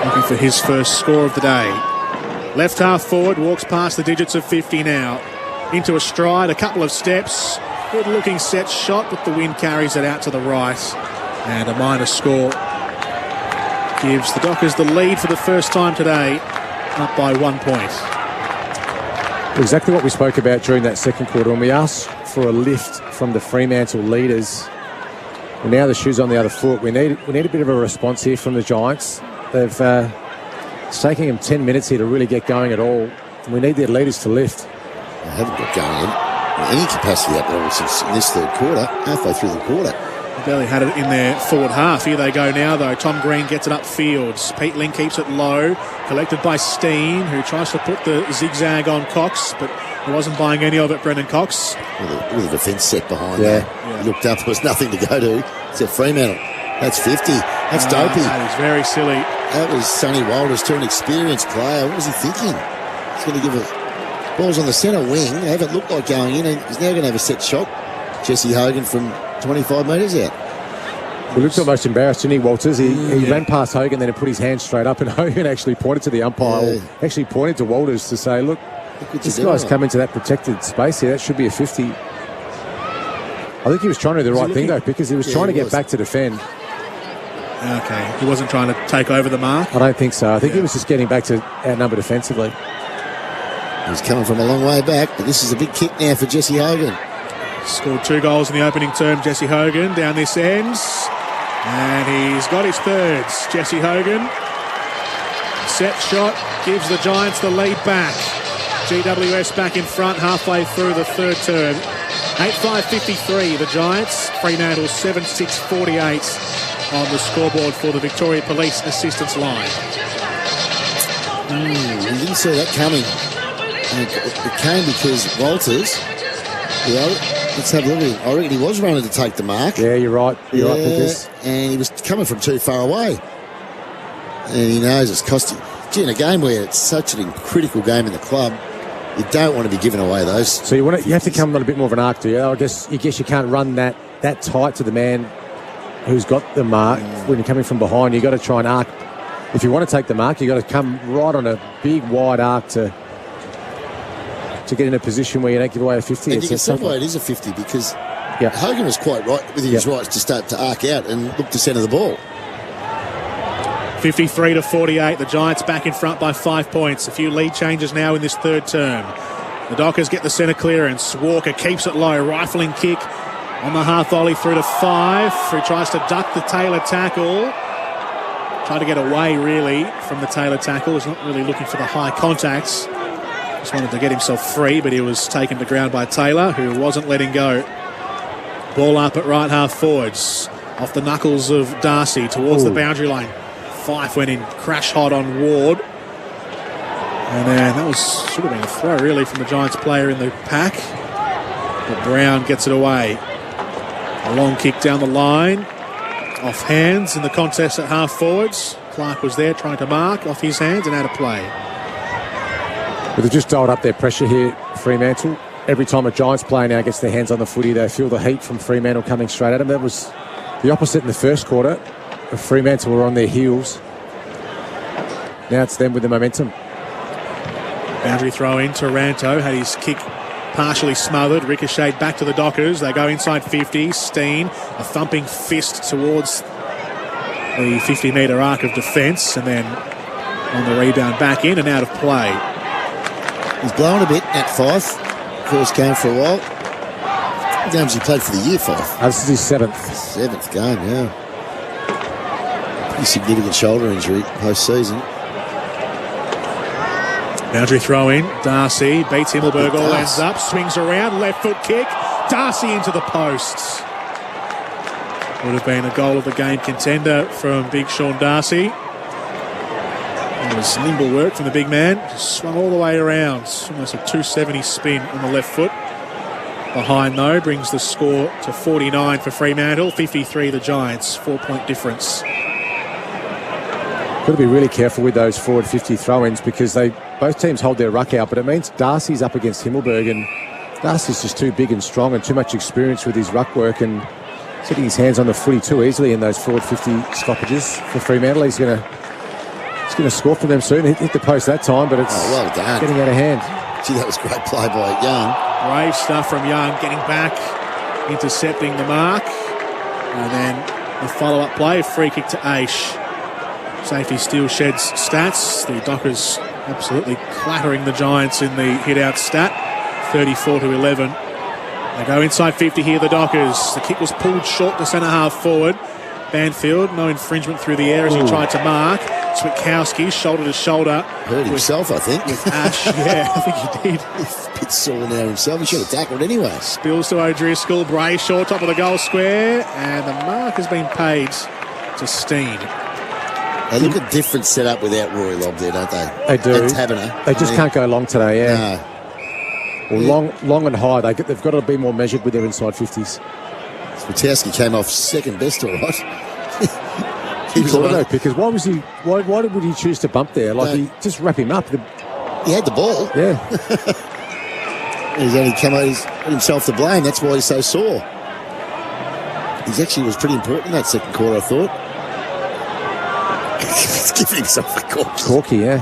Looking for his first score of the day. Left half forward, walks past the digits of 50 now. Into a stride, a couple of steps. Good looking set shot, but the wind carries it out to the right. And a minor score gives the Dockers the lead for the first time today, up by 1 point. Exactly what we spoke about during that second quarter when we asked for a lift from the Fremantle leaders. And now the shoe's on the other foot. We need a bit of a response here from the Giants. It's taking them 10 minutes here to really get going at all. We need their leaders to lift. They haven't got going in any capacity up there since in this third quarter, halfway through the quarter. They barely had it in their forward half. Here they go now, though. Tom Green gets it upfield. Pete Ling keeps it low. Collected by Steen, who tries to put the zigzag on Cox, but he wasn't buying any of it, Brendan Cox. With a defence set behind there. He looked up, there was nothing to go to. Except Fremantle. That's 50. That's dopey. That was very silly. That was Sonny Walters to an experienced player. What was he thinking? He's going to give it. Ball's on the centre wing. They haven't looked like going in, and he's now going to have a set shot. Jesse Hogan from 25 metres out. He looked almost embarrassed, didn't he, Walters? He ran past Hogan, then he put his hand straight up, and Hogan actually pointed to the umpire, or actually pointed to Walters to say, look this guy's come into that protected space here. That should be a 50. I think he was trying to do the right thing, though, because he was trying to get back to defend. Okay, he wasn't trying to take over the mark? I don't think so. I think he was just getting back to outnumber defensively. He's coming from a long way back, but this is a big kick now for Jesse Hogan. Scored 2 goals in the opening term, Jesse Hogan, down this end. And he's got his thirds, Jesse Hogan. Set shot gives the Giants the lead back. GWS back in front halfway through the third term. 8-5-53, the Giants. Fremantle 7-6-48 on the scoreboard for the Victoria Police Assistance Line. We didn't see that coming. And it came because Walters, let's have a look at him. I reckon he was running to take the mark. Yeah, you're right. You're right, Pickers. And he was coming from too far away. And he knows it's costing. Gee, in a game where it's such a critical game in the club, you don't want to be giving away those. So you have to come on a bit more of an arc, do you? I guess you can't run that tight to the man who's got the mark. When you're coming from behind, you've got to try and arc. If you want to take the mark, you've got to come right on a big, wide arc to get in a position where you don't give away a 50. And you can see why it is a 50 because Hogan was quite right within his rights to start to arc out and look to centre the ball. 53-48, the Giants back in front by 5 points. A few lead changes now in this third term. The Dockers get the centre clearance. Walker keeps it low, rifling kick on the half volley through to Fyfe, who tries to duck the Taylor tackle. Trying to get away, really, from the Taylor tackle. He's not really looking for the high contacts. Just wanted to get himself free, but he was taken to ground by Taylor, who wasn't letting go. Ball up at right half forwards. Off the knuckles of Darcy towards the boundary line. Fife went in crash hot on Ward. And then that should have been a throw, really, from the Giants player in the pack. But Brown gets it away. A long kick down the line. Off hands in the contest at half forwards. Clark was there trying to mark off his hands and out of play. But they've just dialed up their pressure here, Fremantle. Every time a Giants player now gets their hands on the footy, they feel the heat from Fremantle coming straight at them. That was the opposite in the first quarter. Fremantle were on their heels. Now it's them with the momentum. Boundary throw in. Taranto had his kick partially smothered. Ricocheted back to the Dockers. They go inside 50. Steen, a thumping fist towards the 50-metre arc of defence, and then on the rebound back in and out of play. He's blown a bit at Fife. First game for a while. How many games he played for the year, Fife? This is his 7th. 7th game, yeah. Pretty significant shoulder injury post-season. Boundary throw in. Darcy beats Himmelberg, all ends up, swings around, left foot kick. Darcy into the posts. Would have been a goal of the game contender from Big Sean Darcy. It was nimble work from the big man. Just swung all the way around. Almost a 270 spin on the left foot. Behind, though, brings the score to 49 for Fremantle, 53 the Giants, 4-point difference. Got to be really careful with those forward 50 throw-ins because both teams hold their ruck out, but it means Darcy's up against Himmelberg, and Darcy's just too big and strong and too much experience with his ruck work and setting his hands on the footy too easily in those forward 50 stoppages for Fremantle. He's going to score for them soon. Hit the post that time, but it's well done. Getting out of hand. Gee, that was great play by Young. Brave stuff from Young, getting back, intercepting the mark, and then the follow-up play, free kick to Aish. Safety still sheds stats. The Dockers absolutely clattering the Giants in the hit-out stat, 34-11. They go inside 50 here, the Dockers. The kick was pulled short to centre-half forward. Banfield, no infringement through the air as he tried to mark. Switkowski, shoulder to shoulder. Hurt himself, I think. With Ash, yeah, I think he did. He's a bit sore now himself. He should have tackled anyway. Spills to O'Driscoll. Brayshaw, top of the goal square. And the mark has been paid to Steen. They look a different setup without Rory Lobb there, don't they? They do. And Taberner. They just can't go long today, yeah. No. Or long and high. They've got to be more measured with their inside 50s. Switkowski came off second best, all right. He was though, because why would he choose to bump there? He just wrap him up. He had the ball. Yeah. He's only he's put himself to blame. That's why he's so sore. He actually was pretty important in that second quarter, I thought. He's giving himself a corky, yeah.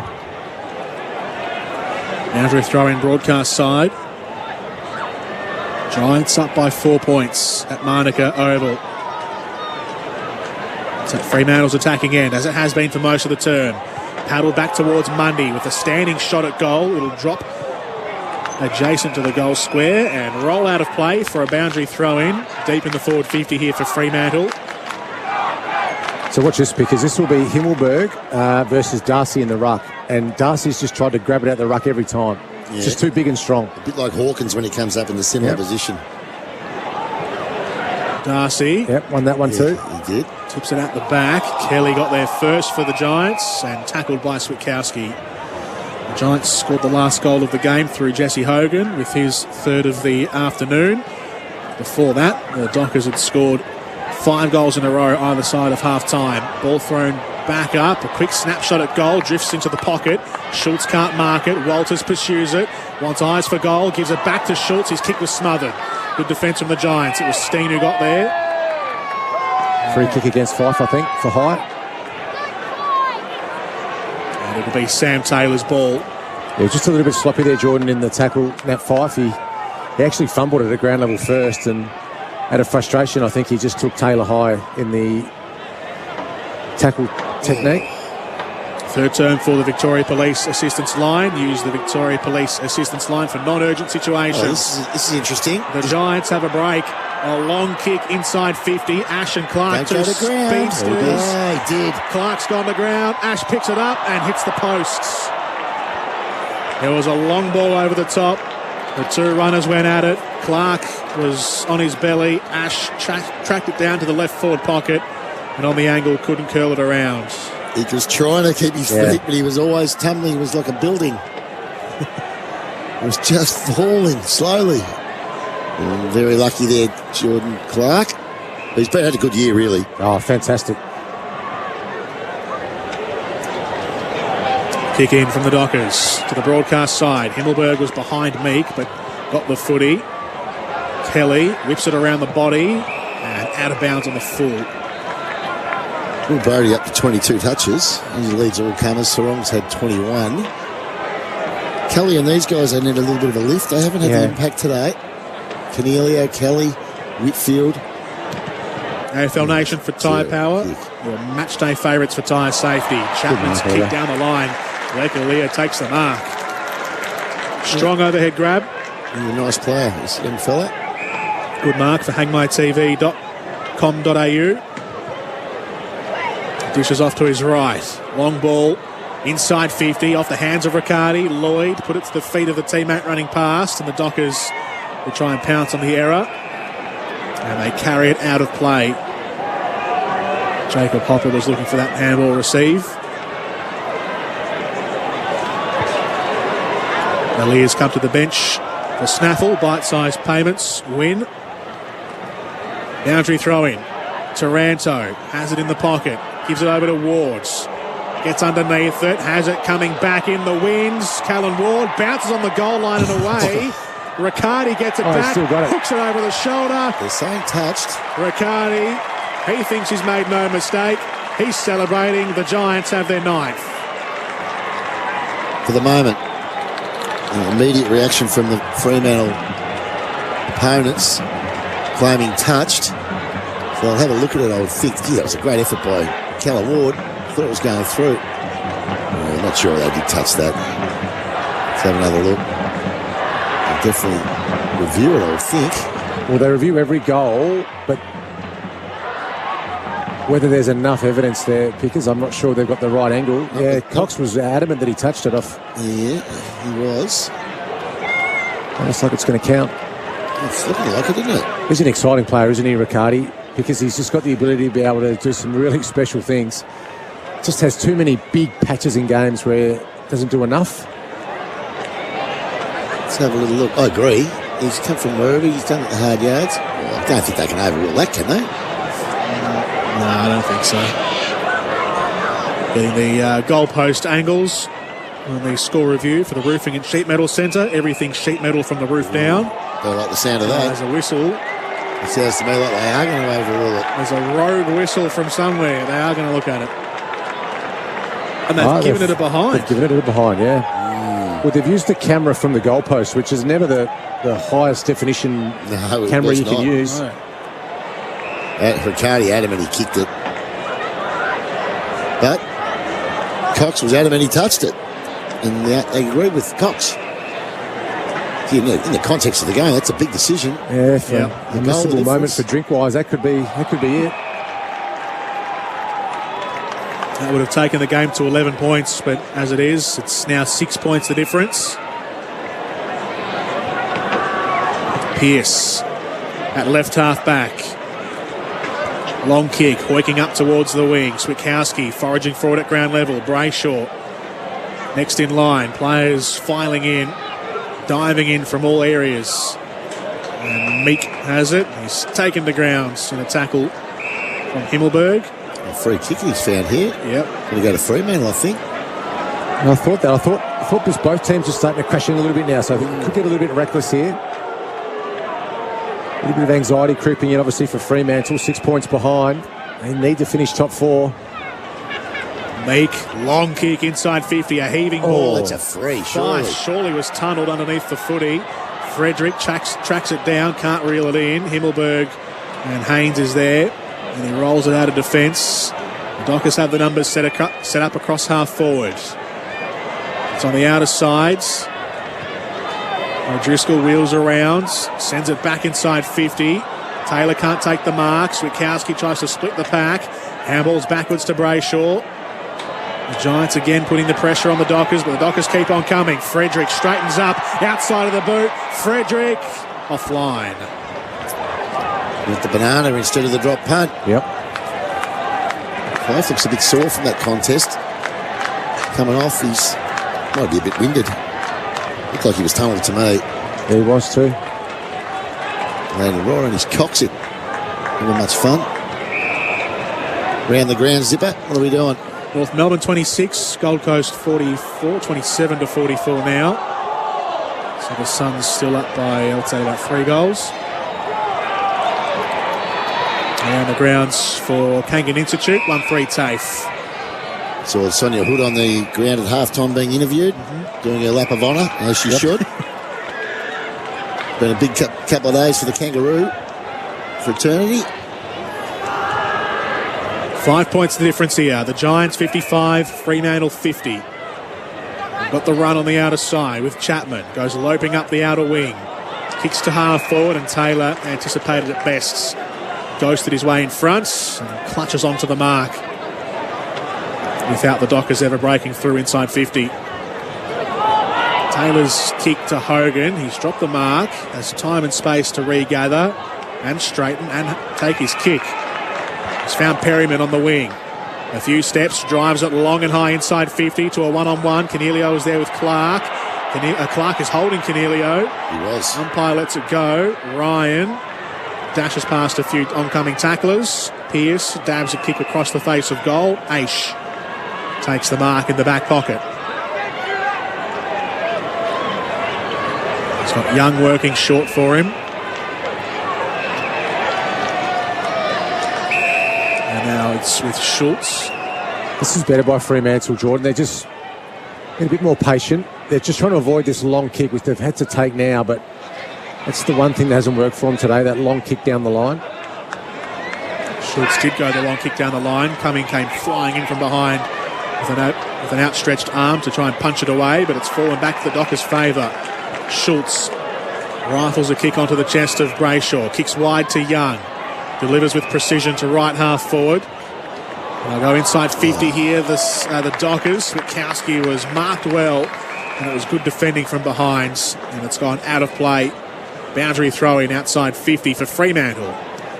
Now to a throw-in broadcast side. Giants up by 4 points at Manuka Oval. So Fremantle's attacking end, as it has been for most of the term. Paddled back towards Mundy with a standing shot at goal. It'll drop adjacent to the goal square and roll out of play for a boundary throw-in. Deep in the forward 50 here for Fremantle. So watch this, because this will be Himmelberg versus Darcy in the ruck. And Darcy's just tried to grab it out the ruck every time. Yeah. Just too big and strong. A bit like Hawkins when he comes up in the similar position. Darcy. Yep, won that one too. He did. Tips it out the back. Kelly got there first for the Giants and tackled by Switkowski. The Giants scored the last goal of the game through Jesse Hogan with his third of the afternoon. Before that, the Dockers had scored 5 goals in a row either side of half-time. Ball thrown back up. A quick snapshot at goal. Drifts into the pocket. Schultz can't mark it. Walters pursues it. Wants eyes for goal. Gives it back to Schultz. His kick was smothered. Good defence from the Giants. It was Steen who got there. Free kick against Fife, I think, for high. And it'll be Sam Taylor's ball. Yeah, just a little bit sloppy there, Jordan, in the tackle. Now Fife, he actually fumbled it at ground level first, and out of frustration, I think he just took Taylor high in the tackle technique. Third term for the Victoria Police Assistance Line. Use the Victoria Police Assistance Line for non-urgent situations. This is interesting. The Giants have a break. A long kick inside 50. Ash and Clark, two speedsters. Oh, he did. Clark's gone to ground. Ash picks it up and hits the posts. There was a long ball over the top. The two runners went at it. Clark was on his belly. Ash tracked it down to the left forward pocket, and on the angle couldn't curl it around. He was trying to keep his feet, but he was always tumbling. It was like a building. It was just falling slowly. And very lucky there, Jordan Clark. He's had a good year, really. Oh, fantastic. Kick in from the Dockers to the broadcast side. Himmelberg was behind Meek, but got the footy. Kelly whips it around the body and out of bounds on the full. Will Brody up to 22 touches. He leads all comers. Sarong's had 21. Kelly and these guys, they need a little bit of a lift. They haven't had the impact today. Cornelio, Kelly, Whitfield. AFL Nation for tyre power. Your match day favourites for tyre safety. Chapman's kick down the line. Lekalia takes the mark. Strong overhead grab. He's a nice player, this young fella. Good mark for hangmytv.com.au. Dishes off to his right. Long ball inside 50 off the hands of Riccardi. Lloyd put it to the feet of the teammate running past, and the Dockers will try and pounce on the error. And they carry it out of play. Jacob Hopper was looking for that handball receive. Alia's come to the bench for Snaffle. Bite-sized payments win. Boundary throw in. Taranto has it in the pocket. Gives it over to Wards. Gets underneath it. Has it coming back in the winds. Callan Ward bounces on the goal line and away. Riccardi gets it back. Still got it. Hooks it over the shoulder. They're saying touched. Riccardi, he thinks he's made no mistake. He's celebrating. The Giants have their ninth. For the moment, an immediate reaction from the Fremantle opponents claiming touched. So I'll have a look at it. I'll think, gee, that was a great effort by Callan Ward. Thought it was going through. I'm not sure they did touch that. Let's have another look. I'll definitely review it, I would think. Well, they review every goal, but whether there's enough evidence there, Pickers, I'm not sure they've got the right angle. Yeah, Cox was adamant that he touched it off. Yeah, he was. Looks like it's going to count. It's looking like it, isn't it? He's an exciting player, isn't he, Riccardi? Because he's just got the ability to be able to do some really special things. Just has too many big patches in games where it doesn't do enough. Let's have a little look. I agree. He's come from wherever. He's done it the hard yards. Well, I don't think they can overrule that, can they? No, I don't think so. Getting the goalpost angles on the score review for the Roofing and Sheet Metal Centre. Everything sheet metal from the roof down. Don't like the sound of that. There's a whistle. It sounds to me like they are going to overrule it. There's a rogue whistle from somewhere. They are going to look at it. And they've given it a behind. They've given it a behind, yeah. Well, they've used the camera from the goalpost, which is never the highest definition camera you can use. No. Riccardi adamant he kicked it. But Cox was adamant he touched it. And they agreed with Cox. In the context of the game, that's a big decision. Yeah, for a missable moment for Drinkwise, that could be it. That would have taken the game to 11 points, but as it is, it's now 6 points the difference. Pearce at left half back. Long kick, hoiking up towards the wing. Switkowski foraging forward at ground level. Brayshaw next in line. Players filing in, diving in from all areas. And Meek has it. He's taken to grounds in a tackle from Himmelberg. A free kick he's found here. Yep. Going to go to Fremantle, I think. And I thought because both teams are starting to crash in a little bit now, so I think it could get a little bit reckless here. A little bit of anxiety creeping in, obviously, for Fremantle. 6 points behind. They need to finish top four. Meek, long kick inside 50, a heaving ball. That's a free, surely. Surely was tunnelled underneath the footy. Frederick tracks it down, can't reel it in. Himmelberg and Haynes is there, and he rolls it out of defence. The Dockers have the numbers set up across half forward. It's on the outer sides. O'Driscoll wheels around, sends it back inside 50. Taylor can't take the mark. Switkowski tries to split the pack. Handballs backwards to Brayshaw. The Giants again putting the pressure on the Dockers, but the Dockers keep on coming. Frederick straightens up, outside of the boot. Frederick offline. With the banana instead of the drop punt. Yep. Fife looks a bit sore from that contest. Coming off, he's might be a bit winded. Looked like he was tunnelled to me. Yeah, he was too. Landed right on his cocks it. Never much fun. Round the ground, Zipper. What are we doing? North Melbourne 26, Gold Coast 44, 27 to 44 now. So the Suns still up by, I would say, about 3 goals. Around the grounds for Kangan Institute, 1-3 TAFE. Saw Sonia Hood on the ground at halftime being interviewed, doing her lap of honour, as she should. Been a big couple of days for the Kangaroo fraternity. 5 points the difference here. The Giants 55, Fremantle 50. We've got the run on the outer side with Chapman. Goes loping up the outer wing. Kicks to half forward, and Taylor anticipated it best. Ghosted his way in front and clutches onto the mark without the Dockers ever breaking through inside 50. Taylor's kick to Hogan. He's dropped the mark. Has time and space to regather and straighten and take his kick. He's found Perryman on the wing. A few steps, drives it long and high inside 50 to a one-on-one. Cornelio is there with Clark. Clark is holding Cornelio. He was. Umpire lets it go. Ryan dashes past a few oncoming tacklers. Pearce dabs a kick across the face of goal. Aish takes the mark in the back pocket. He's got Young working short for him. And now it's with Schultz. This is better by Fremantle, Jordan. They're just being a bit more patient. They're just trying to avoid this long kick, which they've had to take now, but that's the one thing that hasn't worked for them today, that long kick down the line. Schultz did go the long kick down the line. Cumming came flying in from behind with an outstretched arm to try and punch it away, but it's fallen back to the Dockers' favour. Schultz rifles a kick onto the chest of Brayshaw. Kicks wide to Young. Delivers with precision to right half forward. They'll go inside 50 here, the Dockers. Witkowski was marked well, and it was good defending from behind, and it's gone out of play. Boundary throw-in outside 50 for Fremantle.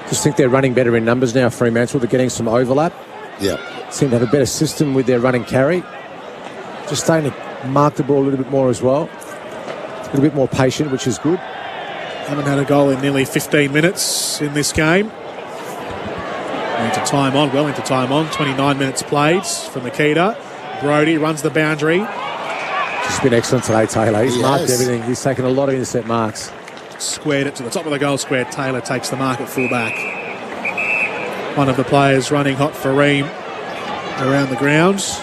Just think they're running better in numbers now, Fremantle. They're getting some overlap. Yeah. Seem to have a better system with their run and carry. Just starting to mark the ball a little bit more as well. A little bit more patient, which is good. Haven't had a goal in nearly 15 minutes in this game. Into time on, 29 minutes played for Makita. Brodie runs the boundary. Just been excellent today, Taylor. He's marked everything. He's taken a lot of intercept marks. Squared it to the top of the goal square. Taylor takes the mark at fullback. One of the players running hot for Ream around the grounds.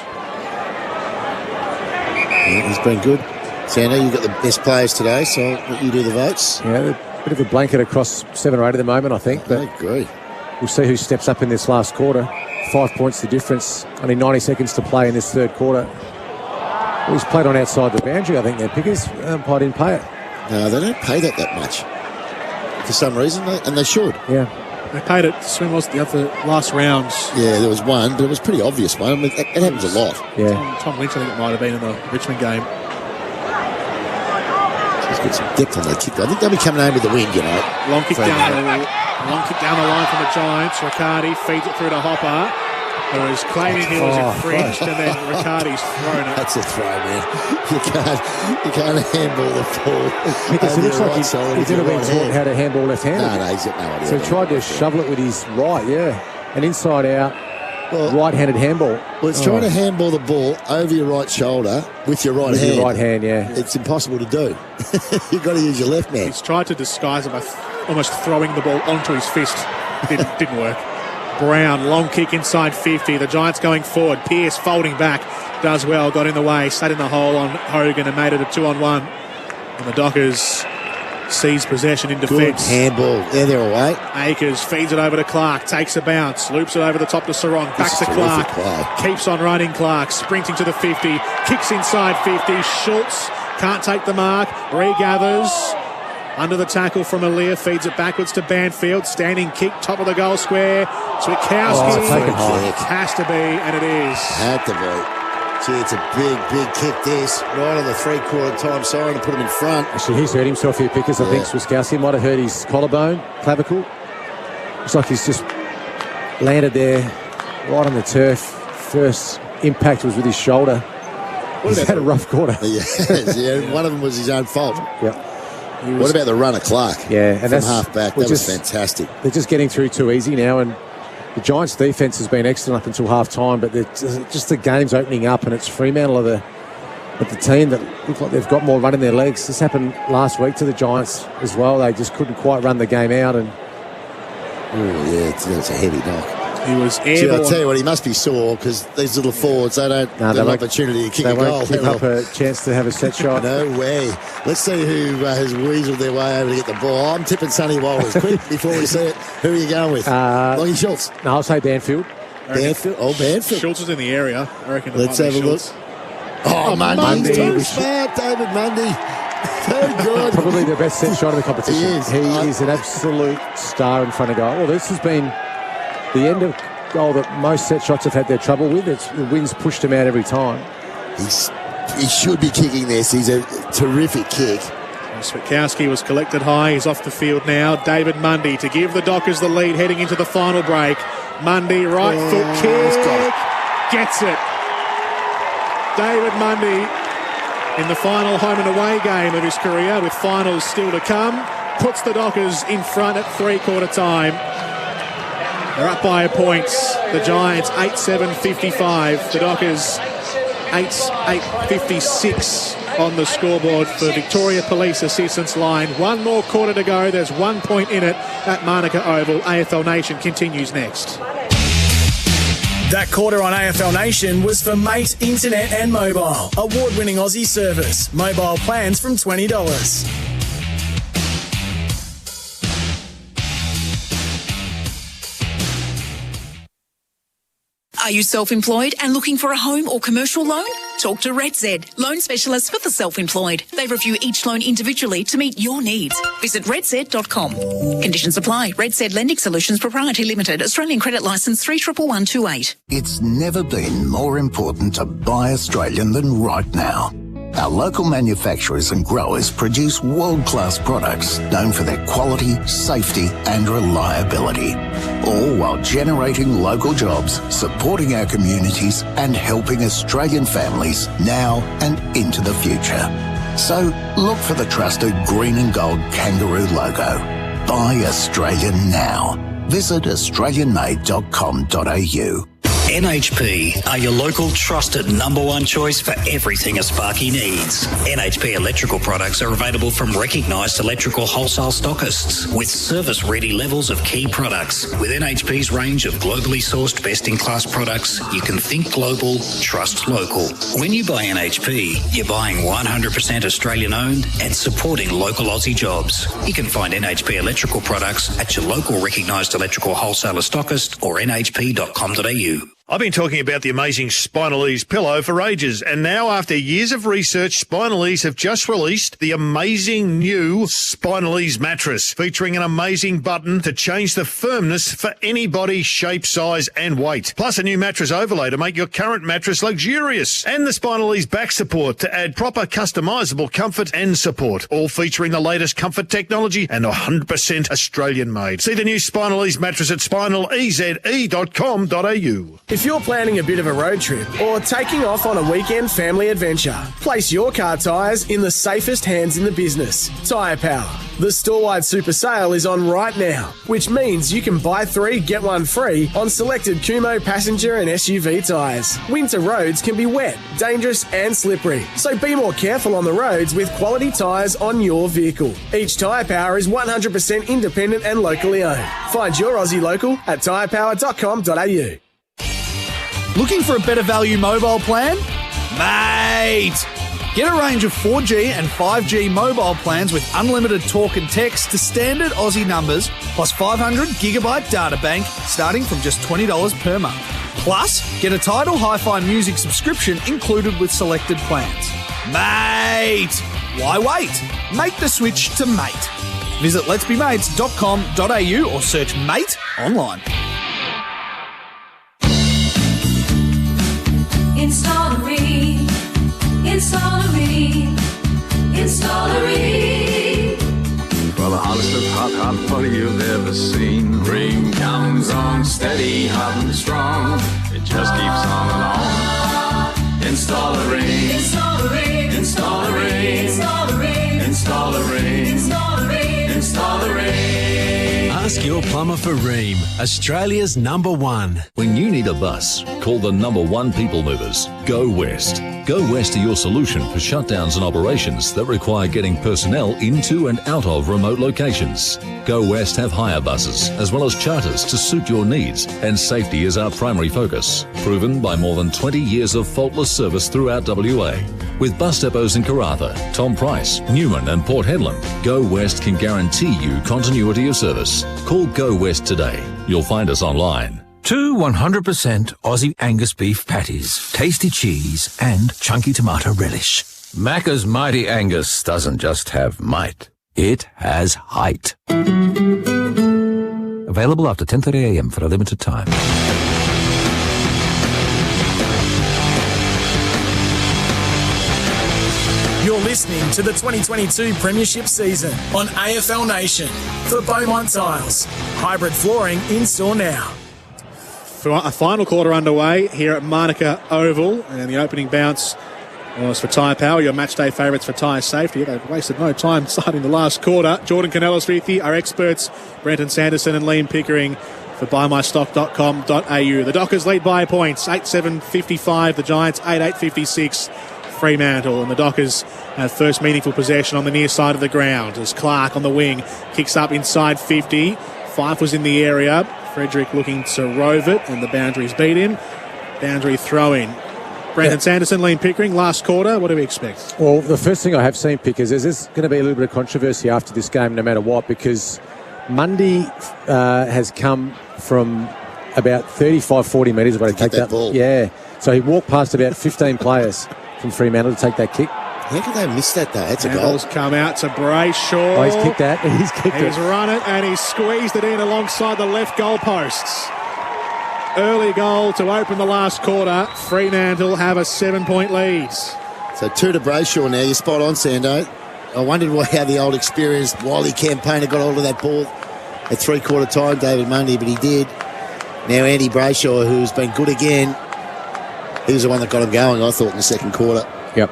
Yeah, he's been good. Sando, you've got the best players today, so you do the votes. Yeah, a bit of a blanket across 7 or 8 at the moment, I think. But I agree. We'll see who steps up in this last quarter. 5 points the difference. Only 90 seconds to play in this third quarter. Well, he's played on outside the boundary, I think, their Pickers. Umpire didn't pay it. No, they don't pay that much. For some reason, and they should. Yeah. They paid it, when was the other last round? Yeah, there was one, but it was a pretty obvious one. I mean, it happens a lot. Yeah. Tom Lynch, I think it might have been in the Richmond game. He's got some depth on that kick. I think they'll be coming home with the win, you know. Long kick down the line from the Giants. Riccardi feeds it through to Hopper, who is claiming he was infringed, and then Riccardi's thrown it. That's a throw, man. You can't handball the ball. Because it looks like he's never been taught how to handball left-handed. No, he's got no idea. So he tried to shovel it with his right, and inside out, right-handed handball. Well, it's trying to handball the ball over your right shoulder with your right hand. With your right hand, yeah. It's impossible to do. You've got to use your left hand. He's tried to disguise it by almost throwing the ball onto his fist. Didn't work. Brown, long kick inside 50. The Giants going forward. Pearce folding back. Does well, got in the way, sat in the hole on Hogan and made it a 2-on-1. And the Dockers seize possession in defence. Good handball. They're away. Akers feeds it over to Clark, takes a bounce, loops it over the top to Sarong, back to Clark, keeps on running Clark, sprinting to the 50, kicks inside 50, Schultz can't take the mark, regathers, under the tackle from Aaliyah, feeds it backwards to Banfield, standing kick, top of the goal square, Switkowski, has to be, and it is. Had to be. Gee, it's a big kick, this. Right on the three-quarter time siren to put him in front. Actually, he's hurt himself here, Pickers. I think Swiskowski might have hurt his collarbone, clavicle. Looks like he's just landed there right on the turf. First impact was with his shoulder. He's had a rough quarter. Yeah, one of them was his own fault. Yeah. What about the runner, Clark? Yeah, and from that's half-back. That was fantastic. They're just getting through too easy now, and the Giants' defence has been excellent up until half-time, but just the game's opening up, and it's Fremantle of the team that look like they've got more run in their legs. This happened last week to the Giants as well. They just couldn't quite run the game out. And it's a heavy knock. He was airborne. See, I'll tell you what, he must be sore because these little forwards, they don't get an opportunity to kick a goal. They won't give up a chance to have a set shot. No way. Let's see who has weaseled their way over to get the ball. I'm tipping Sonny Walters. Quick, before we see it, who are you going with? Lockie Schultz. No, I'll say Banfield. Banfield? Oh, Banfield. Schultz is in the area. I reckon. Let's have a look. Oh, Mundy. Too smart, David Mundy. Too good. Probably the best set shot of the competition. He is an absolute star in front of goal. Well, this has been the end of goal that most set shots have had their trouble with. The wind's pushed him out every time. He should be kicking this. He's a terrific kick. Switkowski was collected high. He's off the field now. David Mundy to give the Dockers the lead heading into the final break. Mundy, right foot kick. Gets it. David Mundy in the final home and away game of his career, with finals still to come, puts the Dockers in front at three-quarter time. They're up by a point. The Giants 8-7-55. The Dockers 8-56 on the scoreboard for Victoria Police Assistance Line. One more quarter to go. There's 1 point in it at Manuka Oval. AFL Nation continues next. That quarter on AFL Nation was for Mate Internet and Mobile. Award-winning Aussie service. Mobile plans from $20. Are you self-employed and looking for a home or commercial loan? Talk to RedZ, loan specialists for the self-employed. They review each loan individually to meet your needs. Visit redz.com. Conditions apply. RedZ Lending Solutions Proprietary Limited, Australian Credit Licence 311128. It's never been more important to buy Australian than right now. Our local manufacturers and growers produce world-class products known for their quality, safety and reliability, all while generating local jobs, supporting our communities and helping Australian families now and into the future. So look for the trusted green and gold kangaroo logo. Buy Australian now. Visit australianmade.com.au. NHP are your local trusted #1 choice for everything a Sparky needs. NHP electrical products are available from recognised electrical wholesale stockists with service-ready levels of key products. With NHP's range of globally sourced best-in-class products, you can think global, trust local. When you buy NHP, you're buying 100% Australian-owned and supporting local Aussie jobs. You can find NHP electrical products at your local recognised electrical wholesaler stockist or nhp.com.au. I've been talking about the amazing Spinal Ease pillow for ages, and now after years of research, Spinal Ease have just released the amazing new Spinal Ease mattress, featuring an amazing button to change the firmness for any body, shape, size and weight. Plus a new mattress overlay to make your current mattress luxurious, and the Spinal Ease back support to add proper customisable comfort and support, all featuring the latest comfort technology and 100% Australian made. See the new Spinal Ease mattress at spinaleze.com.au. If you're planning a bit of a road trip or taking off on a weekend family adventure, place your car tyres in the safest hands in the business. Tyre Power. The store-wide super sale is on right now, which means you can buy 3, get 1 free on selected Kumo passenger and SUV tyres. Winter roads can be wet, dangerous and slippery, so be more careful on the roads with quality tyres on your vehicle. Each Tyre Power is 100% independent and locally owned. Find your Aussie local at tyrepower.com.au. Looking for a better value mobile plan? Mate! Get a range of 4G and 5G mobile plans with unlimited talk and text to standard Aussie numbers, plus 500 gigabyte data bank starting from just $20 per month. Plus, get a Tidal Hi-Fi music subscription included with selected plans. Mate! Why wait? Make the switch to Mate. Visit letsbemates.com.au or search Mate online. Install Installery. For the hottest of hot water you've ever seen. Ream comes on steady, hot and strong. It just keeps on and on. Install a ring. Install a ring. Install a ring. Install a ring. Install a ring. Install a ring. Install a ring. Ask your plumber for Ream, Australia's #1. When you need a bus, call the #1 people movers, Go West. Go West are your solution for shutdowns and operations that require getting personnel into and out of remote locations. Go West have hire buses as well as charters to suit your needs, and safety is our primary focus, proven by more than 20 years of faultless service throughout WA. With bus depots in Karratha, Tom Price, Newman and Port Hedland, Go West can guarantee you continuity of service. Call Go West today. You'll find us online. 2 100% Aussie Angus beef patties, tasty cheese and chunky tomato relish. Macca's Mighty Angus doesn't just have might, it has height. Available after 10:30am for a limited time. You're listening to the 2022 Premiership season on AFL Nation for Beaumont Tiles. Hybrid flooring in store now. A final quarter underway here at Manuka Oval, and the opening bounce was for Tyre Power, your matchday favourites for tyre safety. They've wasted no time starting the last quarter. Jordan Canellis with you, our experts, Brenton Sanderson and Liam Pickering for buymystock.com.au. The Dockers lead by points, 8-7-55, the Giants 8-8-56. Fremantle, and the Dockers have first meaningful possession on the near side of the ground as Clark on the wing kicks up inside 50. Fife was in the area. Frederick looking to rove it, and the boundaries beat him. Boundary throw-in. Brendan Sanderson, Liam Pickering, last quarter, what do we expect? Well, the first thing I have seen, Pickers, is there's going to be a little bit of controversy after this game no matter what, because Mundy has come from about 35, 40 metres away to take that ball. Yeah, so he walked past about 15 players from Fremantle to take that kick. How could they miss that, though? That's a goal. Ball's come out to Brayshaw. Oh, he's kicked that. He's run it and he's squeezed it in alongside the left goal posts. Early goal to open the last quarter. Fremantle have a 7-point lead. So 2 to Brayshaw now. You're spot on, Sando. I wondered how the old experienced Wiley campaigner got hold of that ball at three-quarter time, David Mundy, but he did. Now Andy Brayshaw, who's been good again, he was the one that got him going, I thought, in the second quarter. Yep.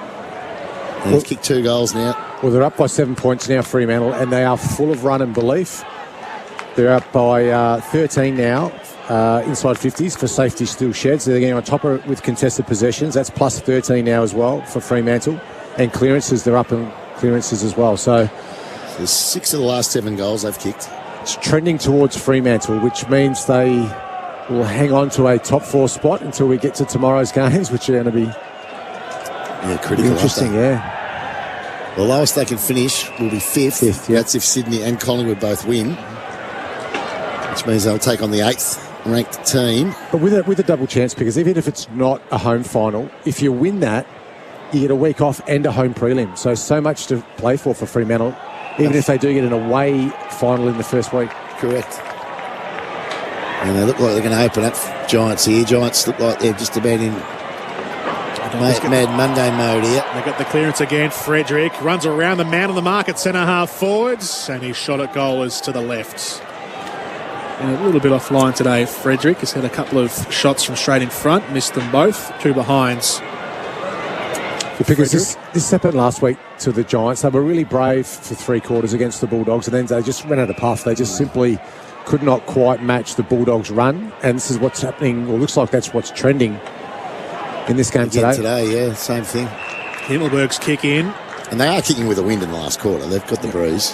And they've kicked 2 goals now. Well, they're up by 7 points now, Fremantle, and they are full of run and belief. They're up by 13 now, inside 50s for safety still sheds. They're getting on top of it with contested possessions. That's plus 13 now as well for Fremantle. And clearances, they're up in clearances as well. So there's 6 of the last 7 goals they've kicked. It's trending towards Fremantle, which means they will hang on to a top 4 spot until we get to tomorrow's games, which are going to be critical. Interesting, yeah. The lowest they can finish will be 5th. Yeah. That's if Sydney and Collingwood both win, which means they'll take on the 8th ranked team. But with a double chance, because even if it's not a home final, if you win that, you get a week off and a home prelim. So much to play for Fremantle, even if they do get an away final in the first week. Correct. And they look like they're going to open up Giants here. Giants look like they're just about in Mad Monday mode here. They got the clearance again. Frederick runs around the man on the mark at centre half forwards, and his shot at goal is to the left. And a little bit offline today. Frederick has had a couple of shots from straight in front, missed them both. 2 behinds. Because this happened last week to the Giants. They were really brave for 3 quarters against the Bulldogs, and then they just ran out of puff. They just simply could not quite match the Bulldogs' run, and this is what's happening, or looks like that's what's trending in this game today, yeah, same thing. Himmelberg's kick in. And they are kicking with a wind in the last quarter. They've got the breeze.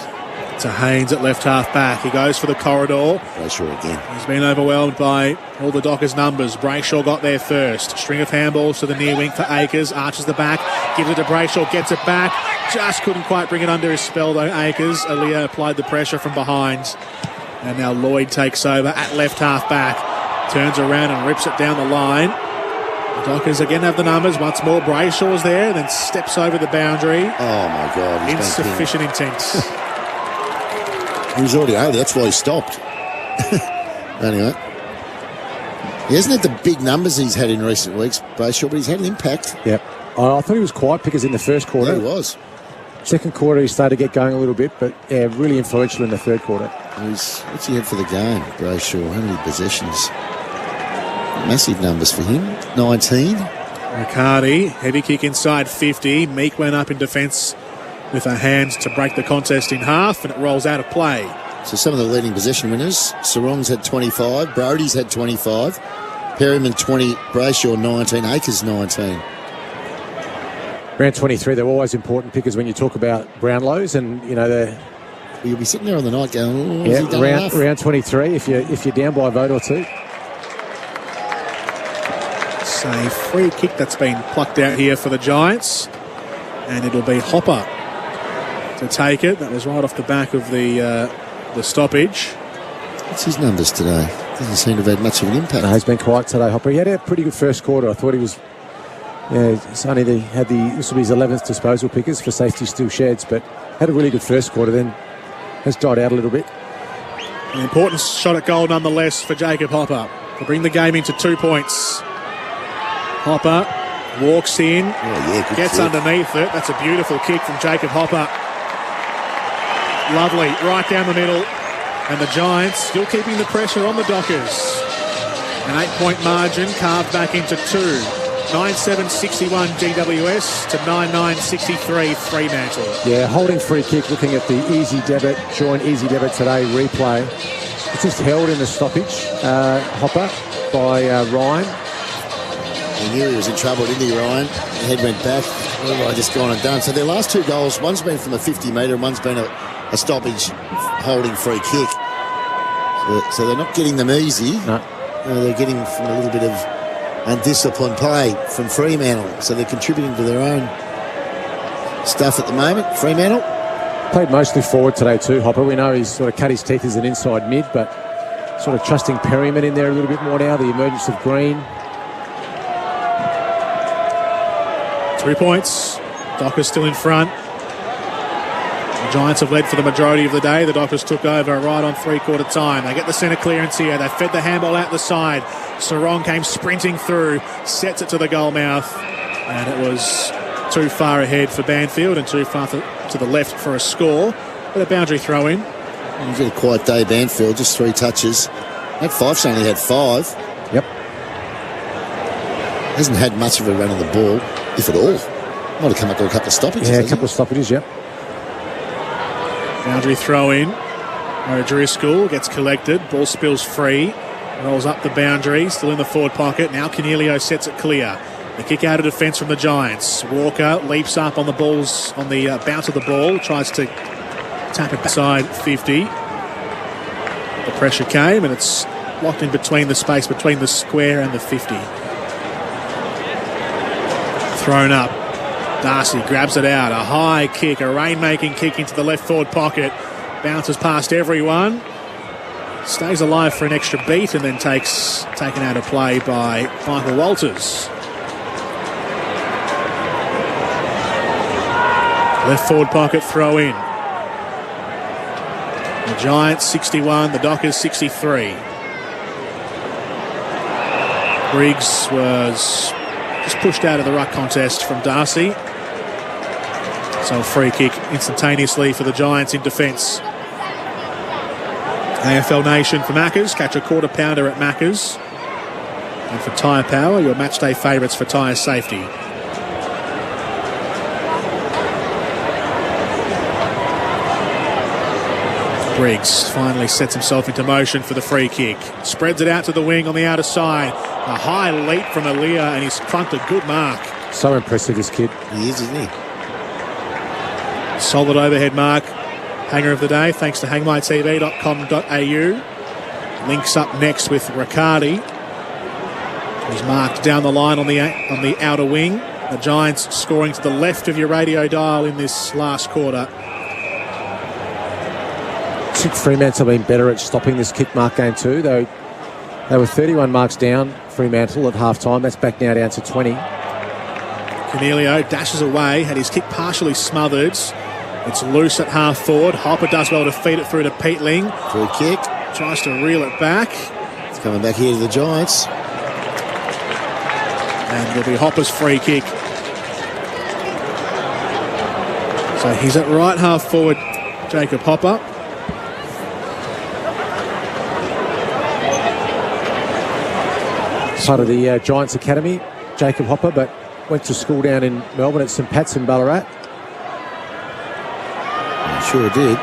To Haynes at left half back. He goes for the corridor. Brayshaw again. He's been overwhelmed by all the Dockers' numbers. Brayshaw got there first. String of handballs to the near wing for Akers. Arches the back. Gives it to Brayshaw. Gets it back. Just couldn't quite bring it under his spell though, Akers. Aaliyah applied the pressure from behind. And now Lloyd takes over at left half back. Turns around and rips it down the line. The Dockers again have the numbers. Once more, Brayshaw's there, then steps over the boundary. Oh, my God. Insufficient intent. He was already over. That's why he stopped. Anyway. He hasn't had the big numbers he's had in recent weeks, Brayshaw, but he's had an impact. Yep. I thought he was quiet because in the first quarter. Yeah, he was. Second quarter, he started to get going a little bit, but yeah, really influential in the third quarter. What's he had for the game, Brayshaw? How many possessions? Massive numbers for him. 19. Riccardi, heavy kick inside 50. Meek went up in defence with her hands to break the contest in half, and it rolls out of play. So some of the leading possession winners, Sarong's had 25, Brody's had 25, Perryman 20, Brayshaw 19, Akers 19. Round 23, they're always important pickers when you talk about Brownlows, and you know you'll be sitting there on the night going, has he done enough? Round 23, if you're down by a vote or two. It's a free kick that's been plucked out here for the Giants, and it'll be Hopper to take it. That was right off the back of the stoppage. What's his numbers today? Doesn't seem to have had much of an impact. No, he's been quiet today, Hopper. He had a pretty good first quarter. I thought he was. Yeah, it's only this will be his 11th disposal pickers for safety still sheds, but had a really good first quarter, then has died out a little bit. An important shot at goal nonetheless for Jacob Hopper to bring the game into 2 points. Hopper walks in, gets kick. underneath it. That's a beautiful kick from Jacob Hopper. Lovely, right down the middle. And the Giants still keeping the pressure on the Dockers. An 8-point margin carved back into 2. 9-7-61 GWS to 9-9-63 Fremantle. Yeah, holding free kick, looking at the easy debit, joint easy debit today replay. It's just held in the stoppage, Hopper, by Ryan. He knew he was in trouble, didn't he, Ryan? The head went back. I just gone and done. So their last 2 goals, one's been from a 50-metre and one's been a stoppage holding free kick. So they're not getting them easy. No. They're getting from a little bit of undisciplined play from Fremantle. So they're contributing to their own stuff at the moment. Fremantle played mostly forward today too, Hopper. We know he's sort of cut his teeth as an inside mid, but sort of trusting Perryman in there a little bit more now, the emergence of Green. 3 points. Dockers still in front. The Giants have led for the majority of the day. The Dockers took over right on 3-quarter time. They get the centre clearance here. They fed the handball out the side. Sarong came sprinting through, sets it to the goal mouth, and it was too far ahead for Banfield and too far to the left for a score. But a boundary throw in. He's had a quiet day, Banfield, just 3 touches. That Fife's only had 5. Yep. Hasn't had much of a run on the ball, if at all. Might have come up to a couple of stoppages. Yeah, a couple of stoppages, yep. Boundary throw in. O'Driscoll gets collected. Ball spills free. Rolls up the boundary. Still in the forward pocket. Now Cornelio sets it clear. The kick out of defence from the Giants. Walker leaps up on the balls, on the bounce of the ball. Tries to tap it beside 50. The pressure came and it's locked in between the space between the square and the 50. Thrown up. Darcy grabs it out. A high kick, a rain-making kick into the left forward pocket. Bounces past everyone. Stays alive for an extra beat and then taken out of play by Michael Walters. Left forward pocket throw in. The Giants 61, the Dockers 63. Briggs was just pushed out of the ruck contest from Darcy. So a free kick instantaneously for the Giants in defence. AFL Nation for Maccas. Catch a quarter pounder at Maccas. And for Tyre Power, your matchday favourites for tyre safety. Briggs finally sets himself into motion for the free kick. Spreads it out to the wing on the outer side. A high leap from Aaliyah and he's clunked a good mark. So impressive, this kid. He is, isn't he? Solid overhead mark. Hanger of the day, thanks to hangmytv.com.au. Links up next with Riccardi. He's marked down the line on the outer wing. The Giants scoring to the left of your radio dial in this last quarter. I think Fremantle have been better at stopping this kick mark game too. They were 31 marks down, Fremantle, at half-time. That's back now down to 20. Cornelio dashes away, had his kick partially smothered. It's loose at half forward. Hopper does well to feed it through to Peatling. Free kick. Tries to reel it back. It's coming back here to the Giants. And it'll be Hopper's free kick. So So he's at right half forward, Jacob Hopper. Part of the Giants Academy, Jacob Hopper, but went to school down in Melbourne at St Pat's in Ballarat. Sure did.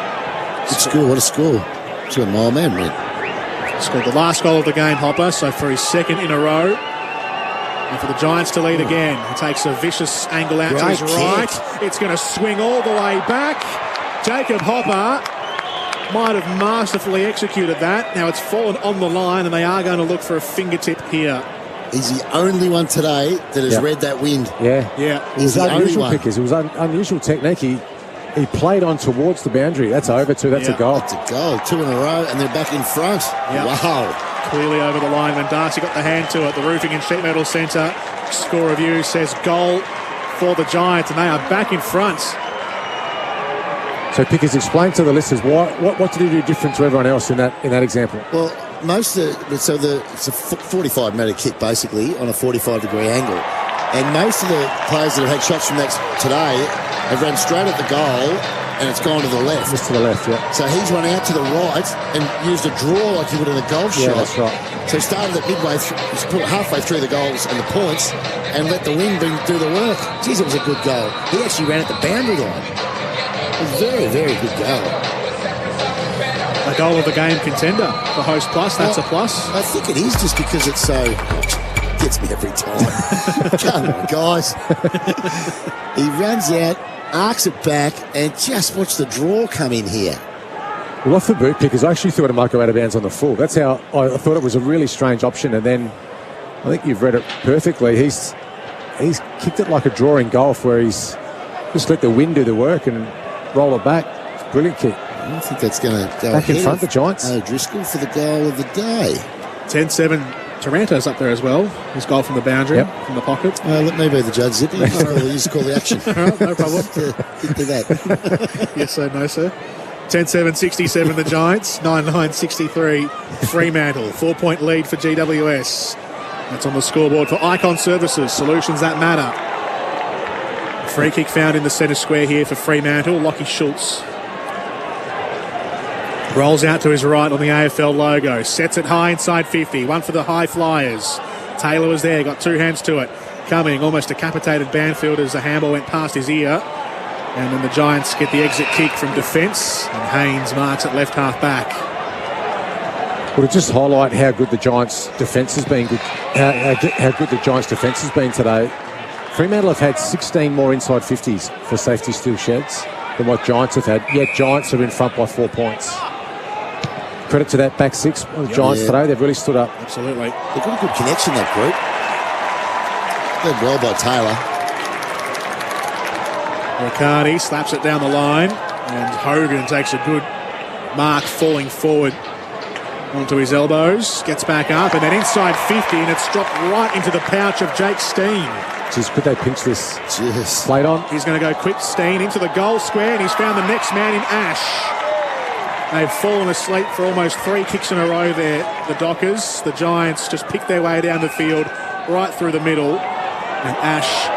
Good school, what a school. It's where my man went. Scored the last goal of the game, Hopper, so for his second in a row. And for the Giants to lead again. He takes a vicious angle out to his right. It's going to swing all the way back. Jacob Hopper might have masterfully executed that. Now it's fallen on the line, and they are going to look for a fingertip here. He's the only one today that has read that wind. Yeah. Yeah. It was unusual, Pickers. It was unusual technique. He played on towards the boundary. That's over too. That's a goal. That's a goal. 2 in a row, and they're back in front. Yep. Wow. Clearly over the line when Darcy got the hand to it. The Roofing and Sheet Metal Centre score review says goal for the Giants, and they are back in front. So, Pickers, explain to the listeners what did he do different to everyone else in that example? Well, it's a 45-metre kick basically on a 45-degree angle, and most of the players that have had shots from that today have run straight at the goal, and it's gone to the left. Just to the left, yeah. So he's run out to the right and used a draw like he would in a golf shot. Yeah, that's right. So he started at midway, he's put halfway through the goals and the points, and let the wind do the work. Geez, it was a good goal. He actually ran at the boundary line. It was a very, very good goal. A goal of the game contender for Host Plus. That's a plus. I think it is just because it's so... Gets me every time. Come on, guys. He runs out, arcs it back, and just watch the draw come in here. Well, off the boot, Pickers, I actually thought it might go out of bounds on the full. That's how I thought it was a really strange option, and then I think you've read it perfectly. He's kicked it like a draw in golf where he's just let the wind do the work and roll it back. It's a brilliant kick. I don't think that's going to go back in front of the Giants. O'Driscoll for the goal of the day. 10-7. Taranto's up there as well. His goal from the boundary, from the pocket. Let me be the judge, Zippy. I used to call the action. All right, no problem. Didn't do that. Yes, sir, no, sir. 10-7, 67 the Giants. 9-9, 63 Fremantle. 4-point lead for GWS. That's on the scoreboard for Icon Services, solutions that matter. Free kick found in the centre square here for Fremantle. Lockie Schultz rolls out to his right on the AFL logo. Sets it high inside 50. One for the high flyers. Taylor was there, got two hands to it. Coming, almost decapitated Banfield as the handball went past his ear. And then the Giants get the exit kick from defence. And Haynes marks at left half back. Well, to just highlight how good the Giants' defence has been, how good the Giants' defence has been today. Fremantle have had 16 more inside 50s for safety steel sheds than what Giants have had. Yet Giants are in front by 4 points. Credit to that back six of the Giants today. They've really stood up. Absolutely. They've got a good connection, that group. Led well by Taylor. Riccardi slaps it down the line, and Hogan takes a good mark falling forward onto his elbows, gets back up, and then inside 50, and it's dropped right into the pouch of Jake Steen. Jeez, could they pinch this? Jeez. Played on. He's going to go quick, Steen, into the goal square, and he's found the next man in Ash. They've fallen asleep for almost 3 kicks in a row there, the Dockers. The Giants just picked their way down the field, right through the middle, and Ash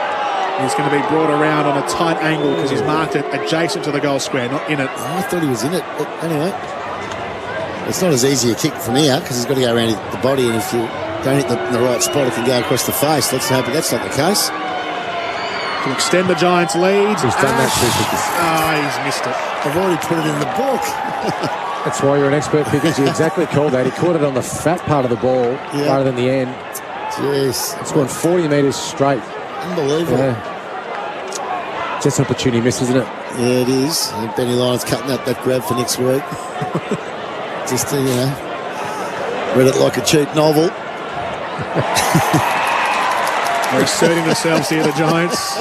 is going to be brought around on a tight angle because he's marked it adjacent to the goal square, not in it. I thought he was in it, but anyway. It's not as easy a kick from here because he's got to go around the body, and if you don't hit the right spot, it can go across the face. Let's hope that's not the case. To extend the Giants' lead. He's done that too. He's missed it. I've already put it in the book. That's why you're an expert, because you exactly called that. He caught it on the fat part of the ball rather than the end. Jeez. It's gone 40 metres straight. Unbelievable. Yeah. Just an opportunity miss, isn't it? Yeah, it is. And Benny Lyons cutting up that grab for next week. Just to, read it like a cheap novel. They're asserting themselves here, the Giants.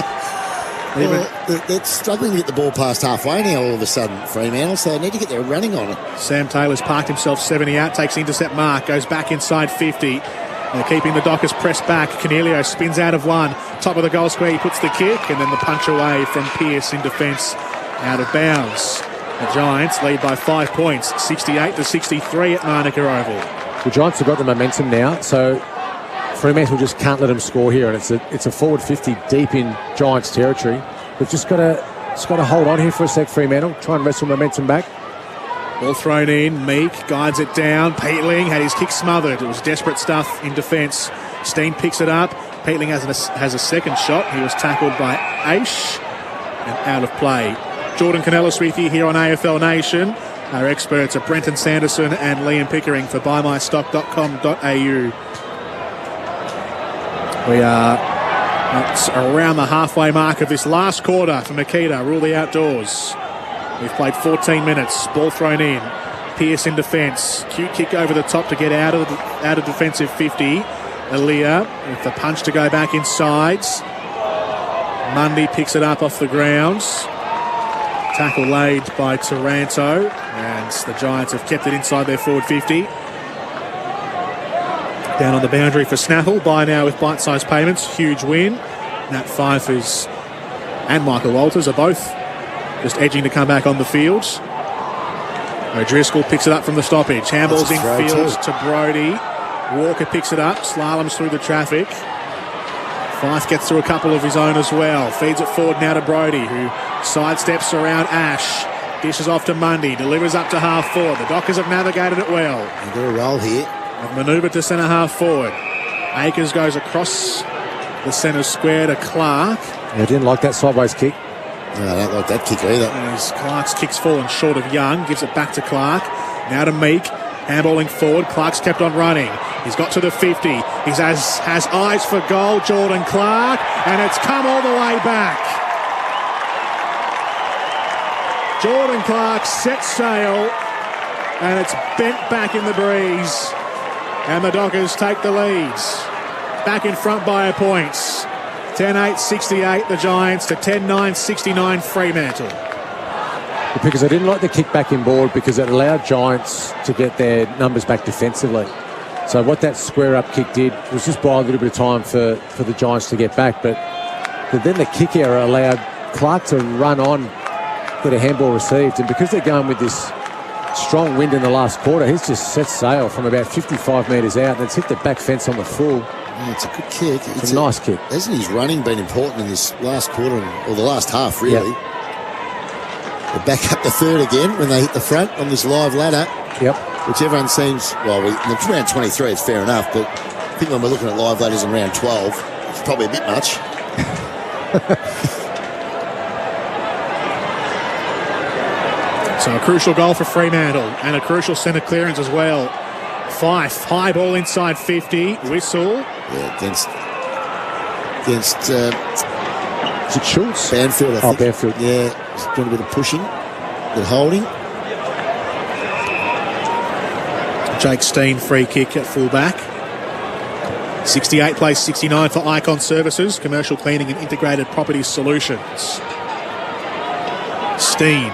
They're struggling to get the ball past halfway now all of a sudden, Fremantle, so they need to get their running on it. Sam Taylor's parked himself 70 out, takes the intercept mark, goes back inside 50. They're keeping the Dockers pressed back. Cornelio spins out of one. Top of the goal square, he puts the kick, and then the punch away from Pearce in defence, out of bounds. The Giants lead by 5 points, 68-63 at Manuka Oval. The Giants have got the momentum now, so Fremantle just can't let them score here, and it's a forward 50 deep in Giants territory. They've just got to It's got to hold on here for a sec, Fremantle. Try and wrestle momentum back. Ball thrown in. Meek guides it down. Peatling had his kick smothered. It was desperate stuff in defence. Steen picks it up. Peatling has a second shot. He was tackled by Aish and out of play. Jordan Canellis with you here on AFL Nation. Our experts are Brenton Sanderson and Liam Pickering for buymystock.com.au. We are at around the halfway mark of this last quarter for Makita. Rule the outdoors. We've played 14 minutes. Ball thrown in. Pearce in defence. Cute kick over the top to get out of defensive 50. Aaliyah with the punch to go back inside. Mundy picks it up off the ground. Tackle laid by Taranto, and the Giants have kept it inside their forward 50. Down on the boundary for Snaffle. By now with bite-sized payments. Huge win. Nat Pfeiffer's and Michael Walters are both just edging to come back on the field. O'Driscoll picks it up from the stoppage. Handballs infield to Brody. Walker picks it up. Slaloms through the traffic. Fife gets through a couple of his own as well. Feeds it forward now to Brody, who sidesteps around Ash. Dishes off to Mundy. Delivers up to half forward. The Dockers have navigated it well. You've got a roll here. Have manoeuvred to centre half forward. Akers goes across the centre square to Clark. I didn't like that sideways kick. No, I don't like that kick either. As Clark's kick's fallen short of Young. Gives it back to Clark. Now to Meek. Handballing forward. Clark's kept on running. He's got to the 50. He has eyes for goal, Jordan Clark. And it's come all the way back. Jordan Clark sets sail. And it's bent back in the breeze. And the Dockers take the leads. Back in front by a point. 10-8-68 the Giants to 10-9-69 Fremantle. Because I didn't like the kick back in board because it allowed Giants to get their numbers back defensively. So what that square up kick did was just buy a little bit of time for the Giants to get back. But then the kick error allowed Clark to run on, get a handball received. And because they're going with this strong wind in the last quarter, he's just set sail from about 55 metres out and it's hit the back fence on the full. Yeah, it's a good kick. It's a nice kick. Hasn't his running been important in this last quarter, or the last half, really? Yep. They're back up the third again when they hit the front on this live ladder. Yep. Which everyone seems, round 23 is fair enough, but I think when we're looking at live ladders in round 12, it's probably a bit much. So a crucial goal for Fremantle and a crucial centre clearance as well. Fife, high ball inside 50, whistle. Yeah, against is it Schultz? Banfield, I think. Banfield. Yeah, he's doing a bit of pushing, a bit of holding. Jake Steen free kick at fullback. 68 plays 69 for Icon Services, commercial cleaning and integrated property solutions. Steen.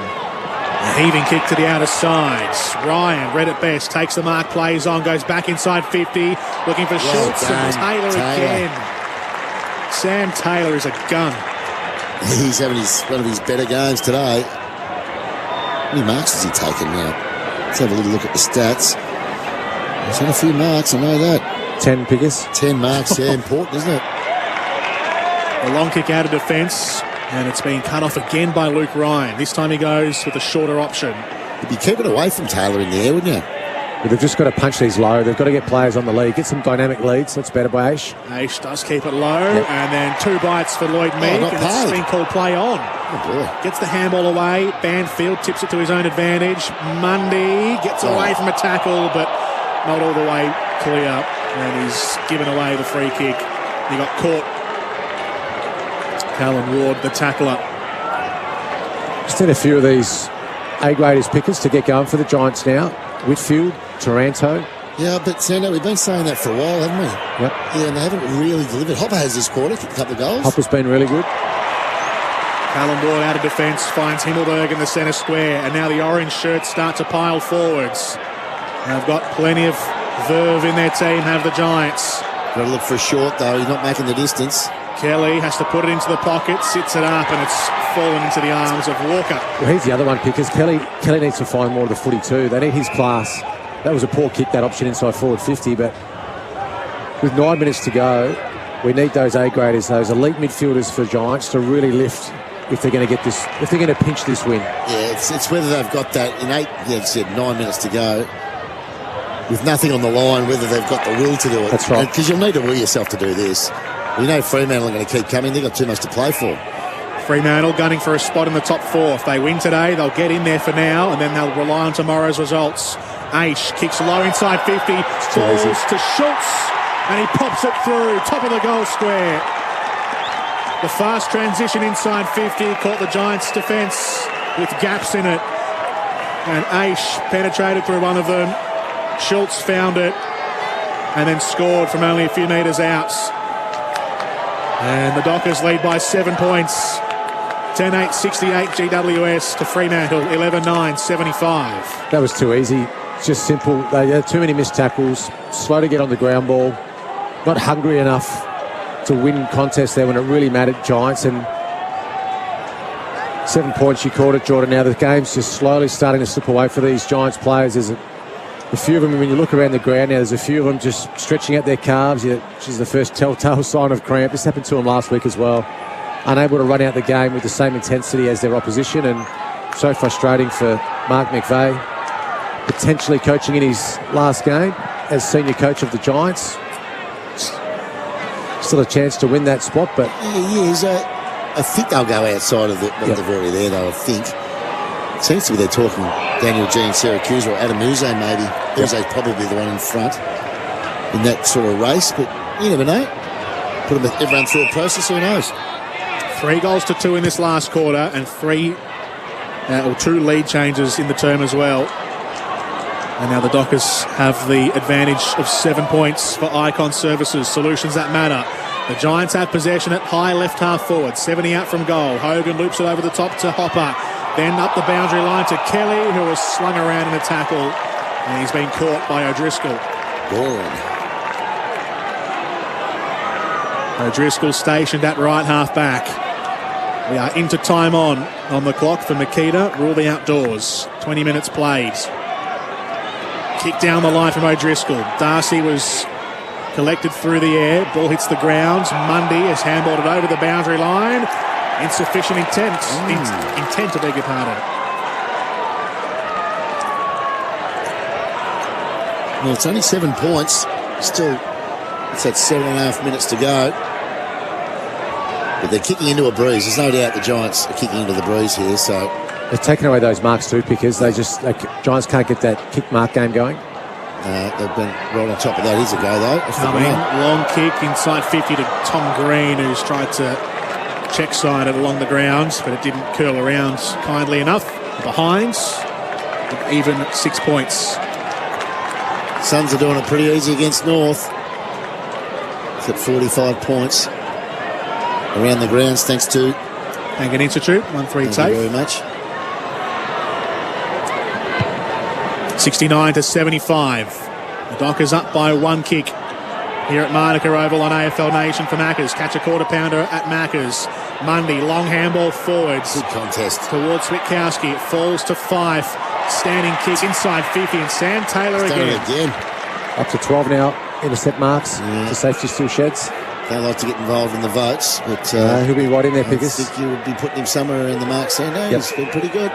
A heaving kick to the outer side. Ryan, read it best, takes the mark, plays on, goes back inside 50, looking for Schultz and Taylor again. Sam Taylor is a gun. He's having one of his better games today. How many marks has he taken now? Let's have a little look at the stats. He's had a few marks, I know that. 10 pickers. 10 marks, yeah, important, isn't it? A long kick out of defence. And it's been cut off again by Luke Ryan. This time he goes with a shorter option. You'd be keeping away from Taylor in the air, wouldn't you? But they've just got to punch these low. They've got to get players on the lead. Get some dynamic leads. That's better by Aish. Aish does keep it low. Yep. And then 2 bites for Lloyd Meek. And it's been called play on. Oh, boy. Gets the handball away. Banfield tips it to his own advantage. Mundy gets away from a tackle, but not all the way clear. And he's given away the free kick. He got caught. Callum Ward, the tackler. Just had a few of these A-graders pickers to get going for the Giants now. Whitfield, Taranto. Yeah, but Sando, we've been saying that for a while, haven't we? Yep. Yeah, and they haven't really delivered. Hopper has this quarter, kicked a couple of goals. Hopper's been really good. Callum Ward out of defence, finds Himmelberg in the centre square, and now the orange shirts start to pile forwards. They've got plenty of verve in their team, have the Giants. Got to look for a short, though. He's not making the distance. Kelly has to put it into the pocket, sits it up, and it's fallen into the arms of Walker. Well, here's the other one, Pickers. Kelly needs to find more of the footy too. They need his class. That was a poor kick, that option inside forward 50, but with 9 minutes to go, we need those A-graders, those elite midfielders for Giants to really lift if they're going to get this, if they're going to pinch this win. Yeah, it's whether they've got that in 9 minutes to go, with nothing on the line, whether they've got the will to do it. That's right. Because you'll need to will yourself to do this. You know Fremantle are going to keep coming. They've got too much to play for. Fremantle gunning for a spot in the top 4. If they win today, they'll get in there for now, and then they'll rely on tomorrow's results. Aish kicks low inside 50, falls to Schultz, and he pops it through, top of the goal square. The fast transition inside 50 caught the Giants' defence with gaps in it, and Aish penetrated through one of them. Schultz found it and then scored from only a few metres out. And the Dockers lead by 7 points. 10-8, 68 GWS to Fremantle, 11-9, 75. That was too easy. It's just simple. They had too many missed tackles, slow to get on the ground ball, not hungry enough to win contests there when it really mattered, Giants. And 7 points, you called it, Jordan. Now the game's just slowly starting to slip away for these Giants players. There's a few of them, when you look around the ground now, there's a few of them just stretching out their calves, which is the first telltale sign of cramp. This happened to them last week as well. Unable to run out the game with the same intensity as their opposition, and so frustrating for Mark McVeigh, potentially coaching in his last game as senior coach of the Giants. Still a chance to win that spot, but... I think they'll go outside of what they've already there, though, I think. It seems to be they're talking Daniel G in Syracuse or Adam Uze maybe. Uze's probably the one in front in that sort of race, but you never know. Put everyone through a process, who knows? 3 goals to 2 in this last quarter, and 2 lead changes in the term as well. And now the Dockers have the advantage of 7 points for Icon Services, solutions that matter. The Giants have possession at high left half forward, 70 out from goal. Hogan loops it over the top to Hopper, then up the boundary line to Kelly, who was slung around in a tackle, and he's been caught by O'Driscoll. O'Driscoll stationed at right half back. We are into time on the clock for Makita. Rule the outdoors. 20 minutes played. Kick down the line from O'Driscoll. Darcy was collected through the air. Ball hits the ground. Mundy has handballed it over the boundary line. Insufficient intent. Intent, I beg your pardon. Well, it's only 7 points. Still, it's at 7.5 minutes to go. But they're kicking into a breeze. There's no doubt the Giants are kicking into the breeze here. So they're taking away those marks too, Pickers. Giants can't get that kick mark game going. They've been right on top of that. Here's a go, though. Long kick inside 50 to Tom Green, who's tried to check side it along the ground, but it didn't curl around kindly enough. Behind, even 6 points. Suns are doing it pretty easy against North. It's at 45 points. Around the grounds, thanks to Hangan Institute, 1-3 tape. Thank you very much. 69 to 75. The Dockers up by 1 kick here at Manuka Oval on AFL Nation for Maccas. Catch a quarter pounder at Maccas. Mundy, long handball forwards. Good contest. Towards Witkowski. It falls to Fife. Standing kick inside 50, and Sam Taylor again. Up to 12 now. Intercept marks. The safety still sheds. Don't like to get involved in the votes, but he'll be right in there, Pickers. I think you would be putting him somewhere in the marks there. No, he's been pretty good.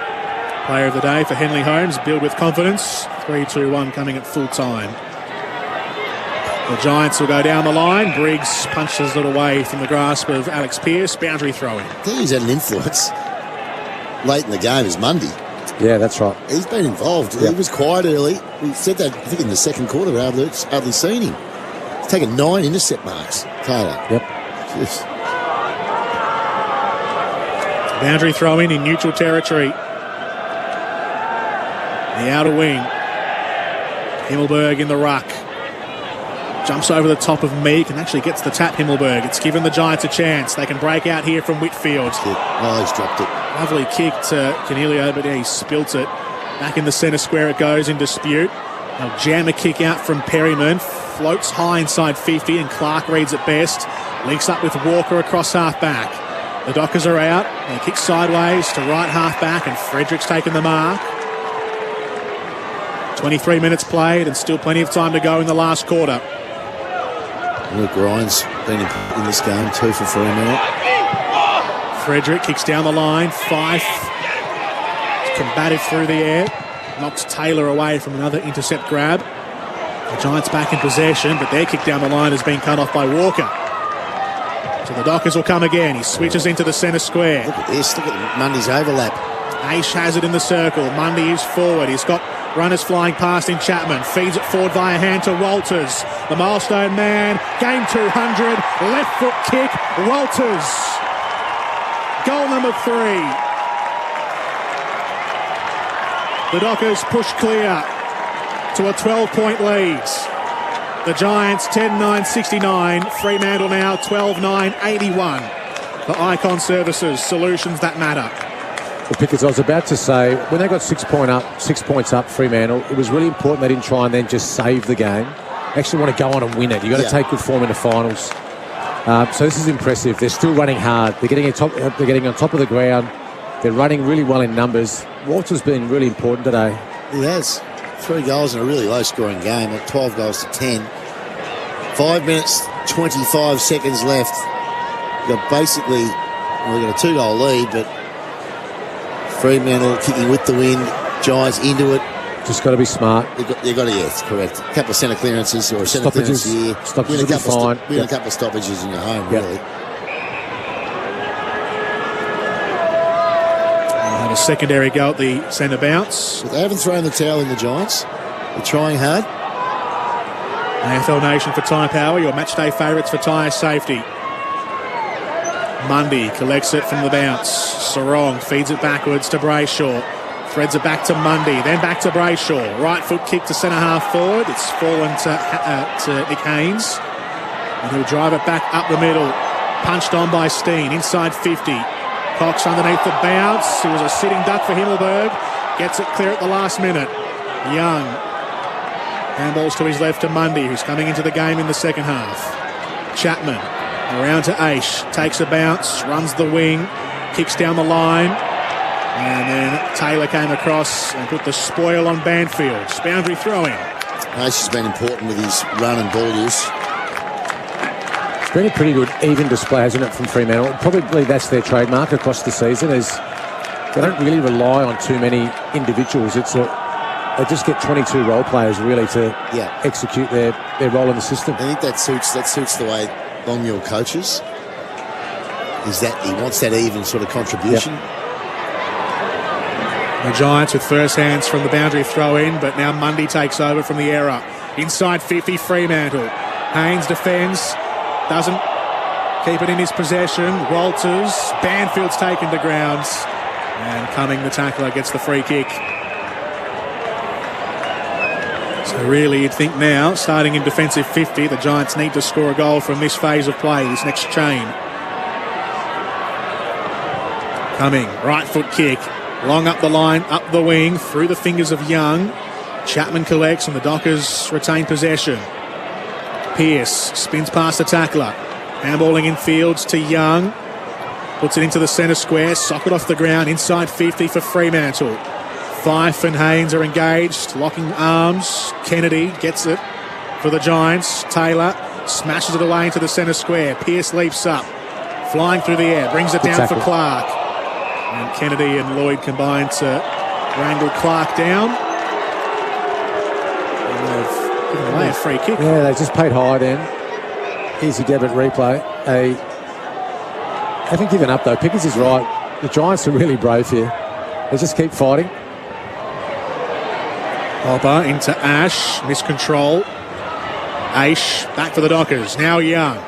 Player of the day for Henley Holmes. Build with confidence. 3-2-1 coming at full time. The Giants will go down the line. Briggs punches it away from the grasp of Alex Pearce. Boundary throw-in. I think he's had an influence late in the game is Mundy. Yeah, that's right. He's been involved. He was quiet early. We said that, I think, in the second quarter. We hardly seen him. He's taken 9 intercept marks, Taylor. Yep. Jeez. Boundary throw-in in neutral territory. The outer wing. Himmelberg in the ruck. Jumps over the top of Meek and actually gets the tap, Himmelberg. It's given the Giants a chance. They can break out here from Whitfield. Oh, he's dropped it. Lovely kick to Canelio, but he spilt it. Back in the centre square it goes in dispute. They'll jam a kick out from Perryman. Floats high inside 50 and Clark reads it best. Links up with Walker across half back. The Dockers are out. They kick sideways to right half back and Frederick's taken the mark. 23 minutes played and still plenty of time to go in the last quarter. Luke Ryan's been in this game, 2 for Fremantle. Frederick kicks down the line. Fife is combative through the air. Knocks Taylor away from another intercept grab. The Giants back in possession, but their kick down the line has been cut off by Walker. So the Dockers will come again. He switches into the centre square. Look at this. Look at Mundy's overlap. Aish has it in the circle. Mundy is forward. He's got runners flying past in Chapman. Feeds it forward via hand to Walters. The milestone man. Game 200. Left foot kick. Walters. Goal number 3. The Dockers push clear to a 12-point lead. The Giants 10-9-69. Fremantle now 12-9-81. For Icon Services, solutions that matter. Well, Pickers, I was about to say, when they got 6 points up, Fremantle, it was really important they didn't try and then just save the game. They actually want to go on and win it. You've got to take good form in the finals. So this is impressive. They're still running hard. They're getting on top of the ground. They're running really well in numbers. Walter's been really important today. He has. 3 goals in a really low-scoring game, like 12 goals to 10. 5 minutes, 25 seconds left. You've got basically, well, we've got a 2-goal lead, but Fremantle kicking with the wind, Giants into it. Just got to be smart. You've got to, yes, correct. A couple of centre clearances or a centre clearance here. Stoppages will be fine. Win a couple of stoppages in your home, really. And a secondary go at the centre bounce. But they haven't thrown the towel in, the Giants. They're trying hard. AFL Nation for Tyre Power, your matchday favourites for tyre safety. Mundy collects it from the bounce. Sarong feeds it backwards to Brayshaw. Threads it back to Mundy, then back to Brayshaw. Right foot kick to centre half forward. It's fallen to Nick Haynes. And he'll drive it back up the middle. Punched on by Steen, inside 50. Cox underneath the bounce. It was a sitting duck for Himmelberg. Gets it clear at the last minute. Young. Handballs to his left to Mundy, who's coming into the game in the second half. Chapman. Around to Aish, takes a bounce, runs the wing, kicks down the line, and then Taylor came across and put the spoil on Banfield. Boundary throw-in. Aish has been important with his run and ball use. It's been a pretty good even display, hasn't it, from Fremantle? Probably that's their trademark across the season, is they don't really rely on too many individuals. They just get 22 role players really to execute their role in the system. I think that suits the way Longmuir coaches, is that he wants that even sort of contribution. The Giants with first hands from the boundary throw-in, but now Mundy takes over from the error. Inside 50, Fremantle. Haynes defends, doesn't keep it in his possession. Walters, Banfield's taken to ground, and Cumming, the tackler, gets the free kick. So really, you'd think now, starting in defensive 50, the Giants need to score a goal from this phase of play, this next chain. Cumming, right foot kick, long up the line, up the wing, through the fingers of Young. Chapman collects and the Dockers retain possession. Pearce spins past the tackler. Handballing in fields to Young. Puts it into the centre square, socket off the ground, inside 50 for Fremantle. Fife and Haynes are engaged, locking arms. Kennedy gets it for the Giants. Taylor smashes it away into the centre square. Pearce leaps up, flying through the air, brings it down for Clark. And Kennedy and Lloyd combine to wrangle Clark down. And they've given away a free kick. Yeah, they just paid high then. Here's the debit replay. They haven't given up though. Pickers is right. The Giants are really brave here. They just keep fighting. Hopper into Ash, miscontrol. Aish back for the Dockers. Now Young,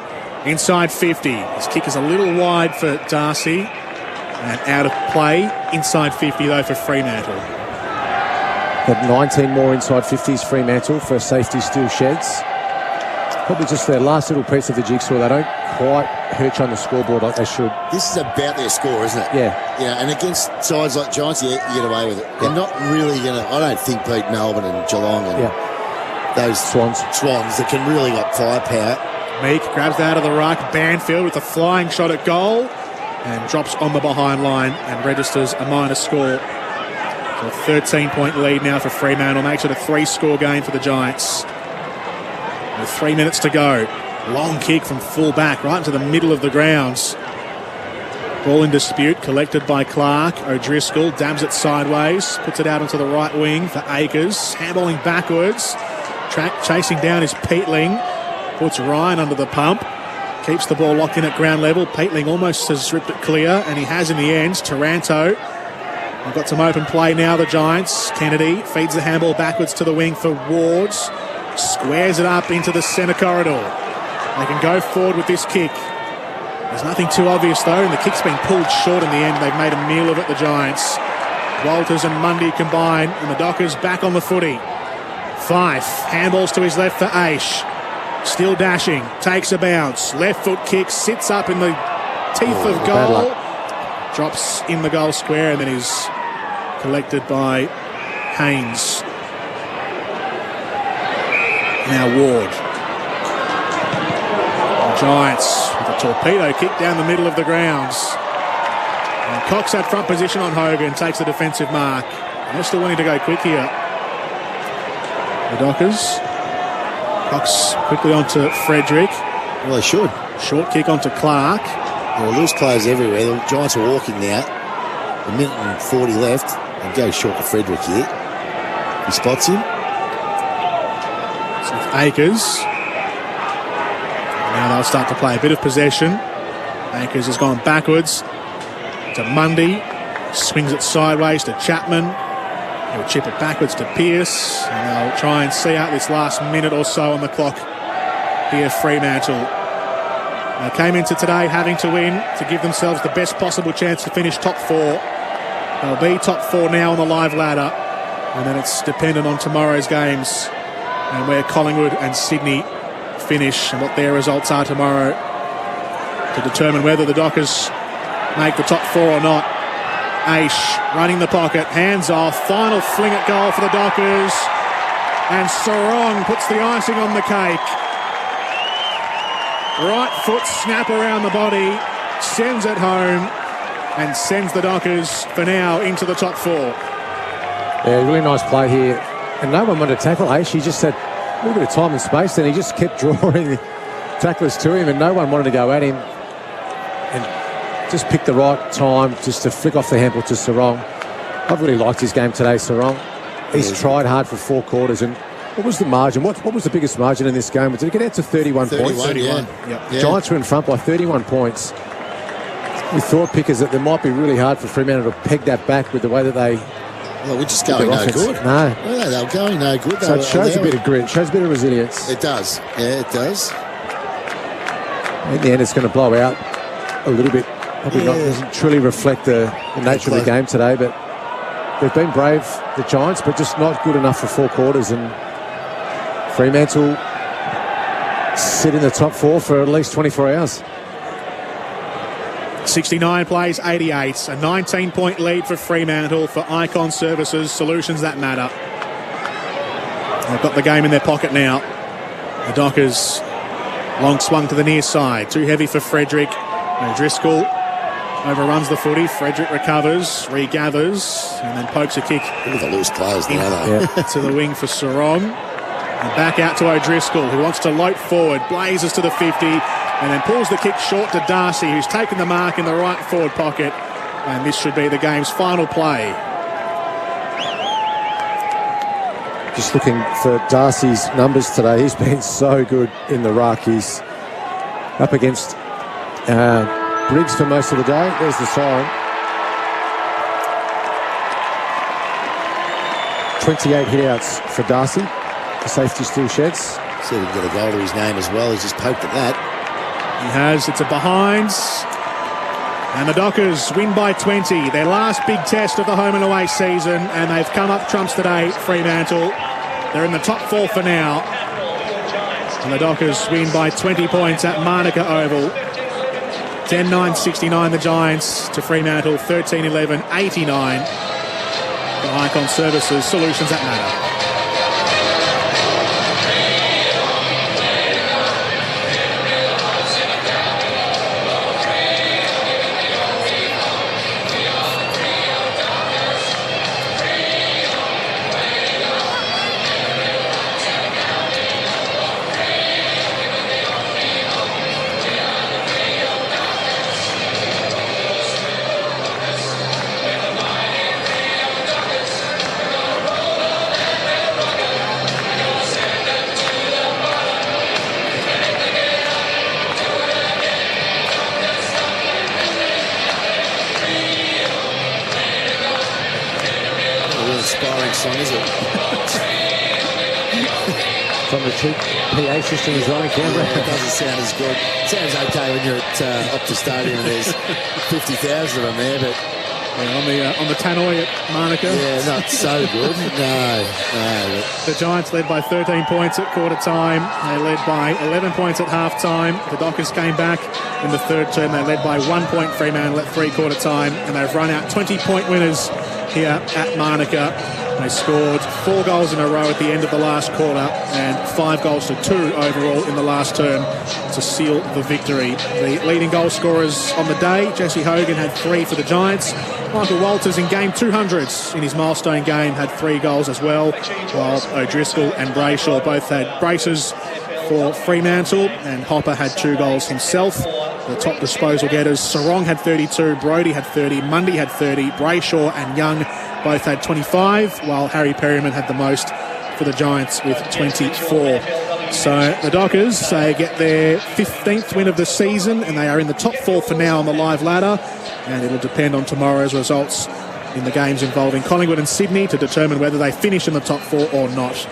inside 50. His kick is a little wide for Darcy, and out of play. Inside 50 though for Fremantle. Got 19 more inside 50s Fremantle for safety steel sheds. Probably just their last little piece of the jigsaw. They don't quite perch on the scoreboard like they should. This is about their score, isn't it? Yeah. Yeah, and against sides like Giants, you get away with it. They're not really going to, I don't think, beat Melbourne and Geelong and those Swans that can really got firepower. Meek grabs that out of the ruck. Banfield with a flying shot at goal and drops on the behind line and registers a minor score. So a 13-point lead now for Fremantle. Makes it a 3-score game for the Giants. With 3 minutes to go. Long kick from full back right into the middle of the grounds. Ball in dispute, collected by Clark. O'Driscoll dabs it sideways, puts it out onto the right wing for Akers. Handballing backwards. Chasing down is Peatling. Puts Ryan under the pump. Keeps the ball locked in at ground level. Peatling almost has ripped it clear, and he has in the end. Taranto. They've got some open play now, the Giants. Kennedy feeds the handball backwards to the wing for Wards. Squares it up into the centre corridor. They can go forward with this kick. There's nothing too obvious though, and the kick's been pulled short in the end. They've made a meal of it, the Giants. Walters and Mundy combine, and the Dockers back on the footy. Fife handballs to his left for Aish. Still dashing, takes a bounce. Left foot kick, sits up in the teeth of goal. Drops in the goal square and then is collected by Haynes. Now Ward. The Giants with a torpedo kick down the middle of the grounds. And Cox at front position on Hogan, takes the defensive mark. And they're still wanting to go quick here. The Dockers. Cox quickly onto Frederick. Well, they should. Short kick onto Clark. There are loose players everywhere. The Giants are walking now. A minute and 40 left. And go short to Frederick here. He spots him. So with Akers. Now they'll start to play a bit of possession. Akers has gone backwards to Mundy. Swings it sideways to Chapman. He'll chip it backwards to Pearce. And they'll try and see out this last minute or so on the clock here, Fremantle. They came into today having to win to give themselves the best possible chance to finish top four. They'll be top four now on the live ladder. And then it's dependent on tomorrow's games and where Collingwood and Sydney finish and what their results are tomorrow to determine whether the Dockers make the top four or not. Aish running the pocket, hands off, final fling at goal for the Dockers, and Sarong puts the icing on the cake. Right foot snap around the body, sends it home, and sends the Dockers for now into the top four. Yeah, really nice play here, and no one wanted to tackle Aish. He just had a little bit of time and space, and he just kept drawing tacklers to him, and no one wanted to go at him. And just picked the right time just to flick off the handball to Sarong. I've really liked his game today, Sarong. He's tried hard for 4 quarters. And what was the margin? What was the biggest margin in this game? Did it get out to 31 points? 31. Yep. Yeah. Giants were in front by 31 points. We thought, Pickers, that it might be really hard for Fremantle to peg that back with the way that they... Well, we're just going no good. No. No, they were going no good. So it shows a bit of grit. It shows a bit of resilience. It does. Yeah, it does. In the end, it's going to blow out a little bit. Probably not, doesn't truly reflect the nature of the game today, but they've been brave, the Giants, but just not good enough for 4 quarters. And Fremantle sit in the top 4 for at least 24 hours. 69 plays 88, a 19-point lead for Fremantle for Icon Services, solutions that matter. They've got the game in their pocket now. The Dockers, long swung to the near side, too heavy for Frederick. O'Driscoll overruns the footy. Frederick recovers, regathers, and then pokes a kick. Look at the loose players now, to the wing for Sarong. And back out to O'Driscoll, who wants to lope forward, blazes to the 50, and then pulls the kick short to Darcy, who's taken the mark in the right forward pocket. And this should be the game's final play. Just looking for Darcy's numbers today. He's been so good in the ruck. He's up against Briggs for most of the day. There's the siren. 28 hitouts for Darcy. The safety still sheds. See if we can get a goal to his name as well. He's just poked at that. He has. It's a behind. And the Dockers win by 20. Their last big test of the home and away season. And they've come up trumps today, Fremantle. They're in the top 4 for now. And the Dockers win by 20 points at Manuka Oval. 10-9-69 the Giants to Fremantle. 13-11-89 for Icon Services, solutions that matter. on, is it? It's on the cheap PA system as well in Canberra. It doesn't sound as good. Sounds okay when you're at Optus Stadium and there's 50,000 of them there, but on the tannoy at Monica. Yeah, not so good. No. The Giants led by 13 points at quarter time. They led by 11 points at half time. The Dockers came back in the third term. They led by 1 point Fremantle at three-quarter time, and they've run out 20-point winners here at Monica. They scored 4 goals in a row at the end of the last quarter and 5 goals to 2 overall in the last term to seal the victory. The leading goal scorers on the day, Jesse Hogan had 3 for the Giants. Michael Walters in game 200s in his milestone game had 3 goals as well, while O'Driscoll and Brayshaw both had braces for Fremantle, and Hopper had 2 goals himself. The top disposal getters, Sarong had 32, Brodie had 30, Mundy had 30, Brayshaw and Young both had 25, while Harry Perryman had the most for the Giants with 24. So the Dockers, they get their 15th win of the season, and they are in the top 4 for now on the live ladder, and it'll depend on tomorrow's results in the games involving Collingwood and Sydney to determine whether they finish in the top 4 or not.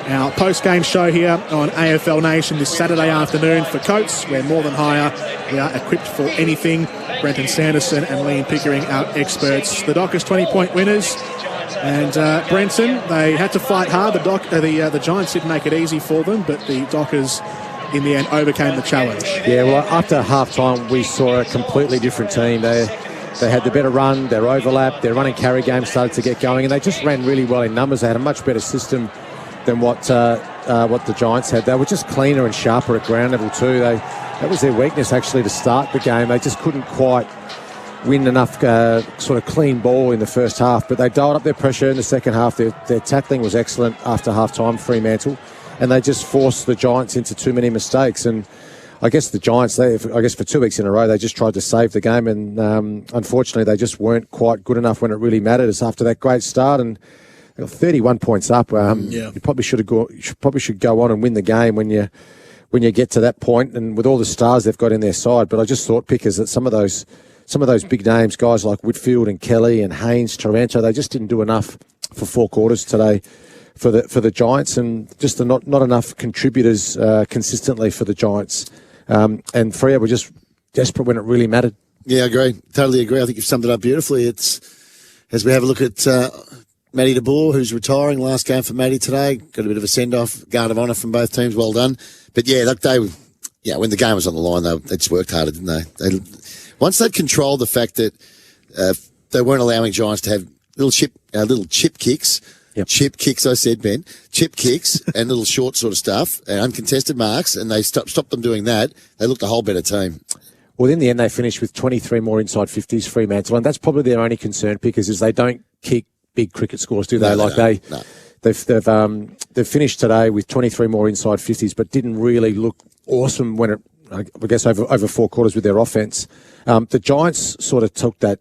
Our post-game show here on AFL Nation this Saturday afternoon for Coates. We're more than higher. We are equipped for anything. Brenton Sanderson and Liam Pickering, our experts. The Dockers 20-point winners. And Brenton, they had to fight hard. The Giants didn't make it easy for them, but the Dockers in the end overcame the challenge. Yeah, well, after half-time, we saw a completely different team. They had the better run, their overlap, their running carry game started to get going, and they just ran really well in numbers. They had a much better system than what the Giants had. They were just cleaner and sharper at ground level too. That was their weakness actually to start the game. They just couldn't quite win enough sort of clean ball in the first half, but they dialed up their pressure in the second half. Their tackling was excellent after half-time, Fremantle, and they just forced the Giants into too many mistakes. And I guess the Giants, for 2 weeks in a row, they just tried to save the game, and unfortunately they just weren't quite good enough when it really mattered. It's after that great start, and 31 points up. You probably should go on and win the game when you get to that point, and with all the stars they've got in their side. But I just thought, Pickers, that some of those big names, guys like Whitfield and Kelly and Haynes, Taranto, they just didn't do enough for 4 quarters today for the Giants, and just not enough contributors consistently for the Giants. And Freo were just desperate when it really mattered. Yeah, I agree. Totally agree. I think you've summed it up beautifully. It's as we have a look at Matty De Boer, who's retiring. Last game for Matty today. Got a bit of a send-off. Guard of honour from both teams. Well done. But yeah, look, when the game was on the line, they just worked harder, didn't they? Once they'd controlled the fact that they weren't allowing Giants to have little chip kicks. Yep. Chip kicks, I said, Ben. Chip kicks and little short sort of stuff and uncontested marks, and they stopped them doing that. They looked a whole better team. Well, in the end, they finished with 23 more inside 50s, Fremantle, and that's probably their only concern, Pickers, is they don't kick big cricket scores, do they? No, They've finished today with 23 more inside 50s, but didn't really look awesome when it, I guess, over 4 quarters with their offense. The Giants sort of took that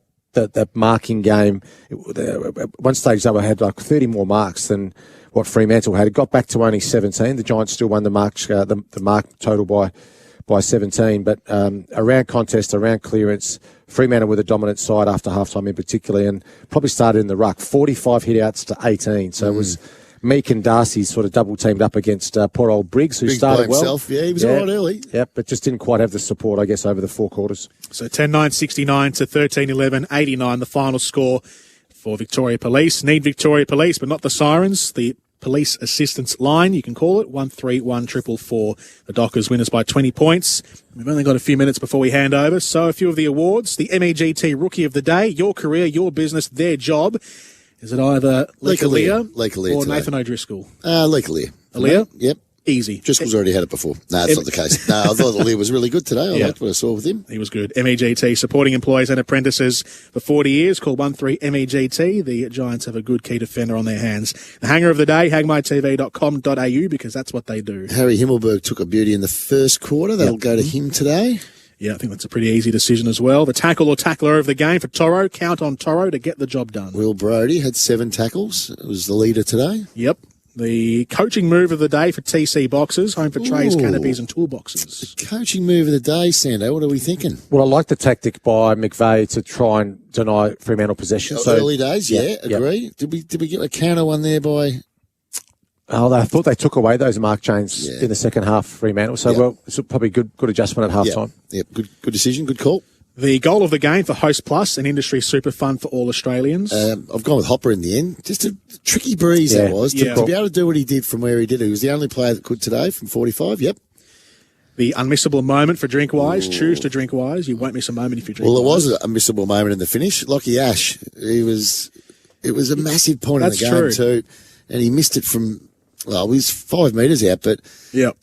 marking game. At one stage, they had like 30 more marks than what Fremantle had. It got back to only 17. The Giants still won the mark total by 17, but around contest, around clearance, Fremantle were the dominant side after halftime in particular, and probably started in the ruck. 45 hit-outs to 18, so it was Meek and Darcy sort of double-teamed up against poor old Briggs, who started well. Himself. Yeah, he was all right early. Yeah, but just didn't quite have the support, I guess, over the 4 quarters. So 10-9, 69 to 13-11, 89, the final score for Victoria Police. Need Victoria Police, but not the Sirens. The police assistance line, you can call it, 131444. The Dockers winners by 20 points. We've only got a few minutes before we hand over, so a few of the awards. The MEGT Rookie of the Day, your career, your business, their job. Is it either Lekalia or Nathan O'Driscoll? Lekalia. Aaliyah? Yep. Easy. Driscoll's already had it before. No, that's not the case. No, I thought Aaliyah was really good today. I liked what I saw with him. He was good. MEGT, supporting employees and apprentices for 40 years, called 13MEGT. The Giants have a good key defender on their hands. The hanger of the day, hangmytv.com.au, because that's what they do. Harry Himmelberg took a beauty in the first quarter. That'll go to him today. Yeah, I think that's a pretty easy decision as well. The tackle or tackler of the game for Toro. Count on Toro to get the job done. Will Brodie had 7 tackles. It was the leader today. Yep. The coaching move of the day for TC Boxes, home for trays, canopies and toolboxes. The coaching move of the day, Sando. What are we thinking? Well, I like the tactic by McVeigh to try and deny Fremantle possession. Early days, agree. Did we get a counter one there by... Oh, I thought they took away those mark chains in the second half, Fremantle. So, well, it's probably good adjustment at half time. Yep, good decision, good call. The goal of the game for Host Plus, an industry super fun for all Australians. I've gone with Hopper in the end. Just a tricky breeze that was. To be able to do what he did from where he did it. He was the only player that could today from 45, The unmissable moment for Drinkwise. Choose to Drinkwise. You won't miss a moment if you drink. Well, it was a missable moment in the finish. Lockie Ash, it was a massive point in the game too. And he missed it from... Well, he was 5 metres out, but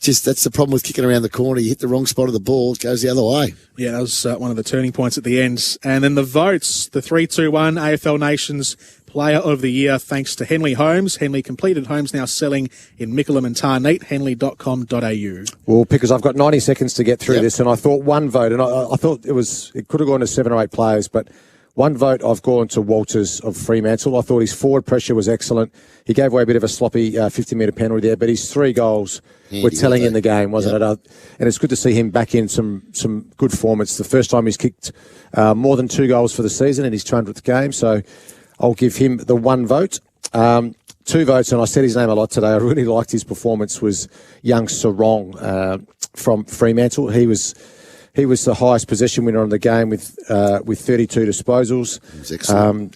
just that's the problem with kicking around the corner. You hit the wrong spot of the ball, it goes the other way. Yeah, that was one of the turning points at the end. And then the votes, the 3-2-1 AFL Nations Player of the Year, thanks to Henley Homes. Henley completed homes now selling in Mickleham and Tarneet, henley.com.au. Well, because I've got 90 seconds to get through this, and I thought one vote, and I thought it could have gone to 7 or 8 players, but one vote I've gone to Walters of Fremantle. I thought his forward pressure was excellent. He gave away a bit of a sloppy 50-metre penalty there, but his 3 goals were telling in the game, wasn't it? And it's good to see him back in some good form. It's the first time he's kicked more than 2 goals for the season in his 200th game, so I'll give him the 1 vote. 2 votes, and I said his name a lot today. I really liked his performance, was young Sarong from Fremantle. He was the highest possession winner on the game with 32 disposals.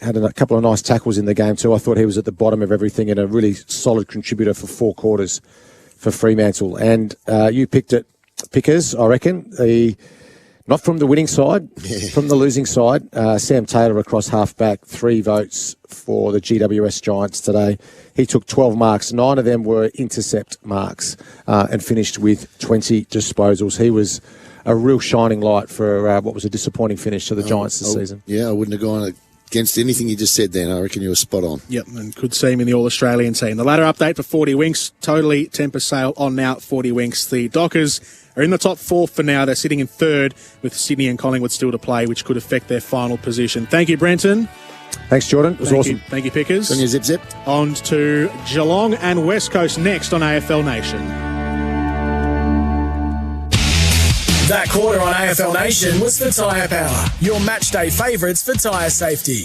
Had a couple of nice tackles in the game too. I thought he was at the bottom of everything and a really solid contributor for 4 quarters for Fremantle. And you picked it, Pickers, I reckon. Not from the winning side, from the losing side. Sam Taylor across half-back, 3 votes for the GWS Giants today. He took 12 marks. 9 of them were intercept marks and finished with 20 disposals. He was a real shining light for what was a disappointing finish to the Giants this season. Yeah, I wouldn't have gone against anything you just said then. I reckon you were spot on. Yep, and could see him in the All-Australian team. The ladder update for 40 Winks, totally temper sale on now at 40 Winks. The Dockers are in the top 4 for now. They're sitting in 3rd with Sydney and Collingwood still to play, which could affect their final position. Thank you, Brenton. Thanks, Jordan. It was awesome. Thank you, Pickers. On your zip. On to Geelong and West Coast next on AFL Nation. That quarter on AFL Nation was for Tyre Power, your matchday favourites for tyre safety.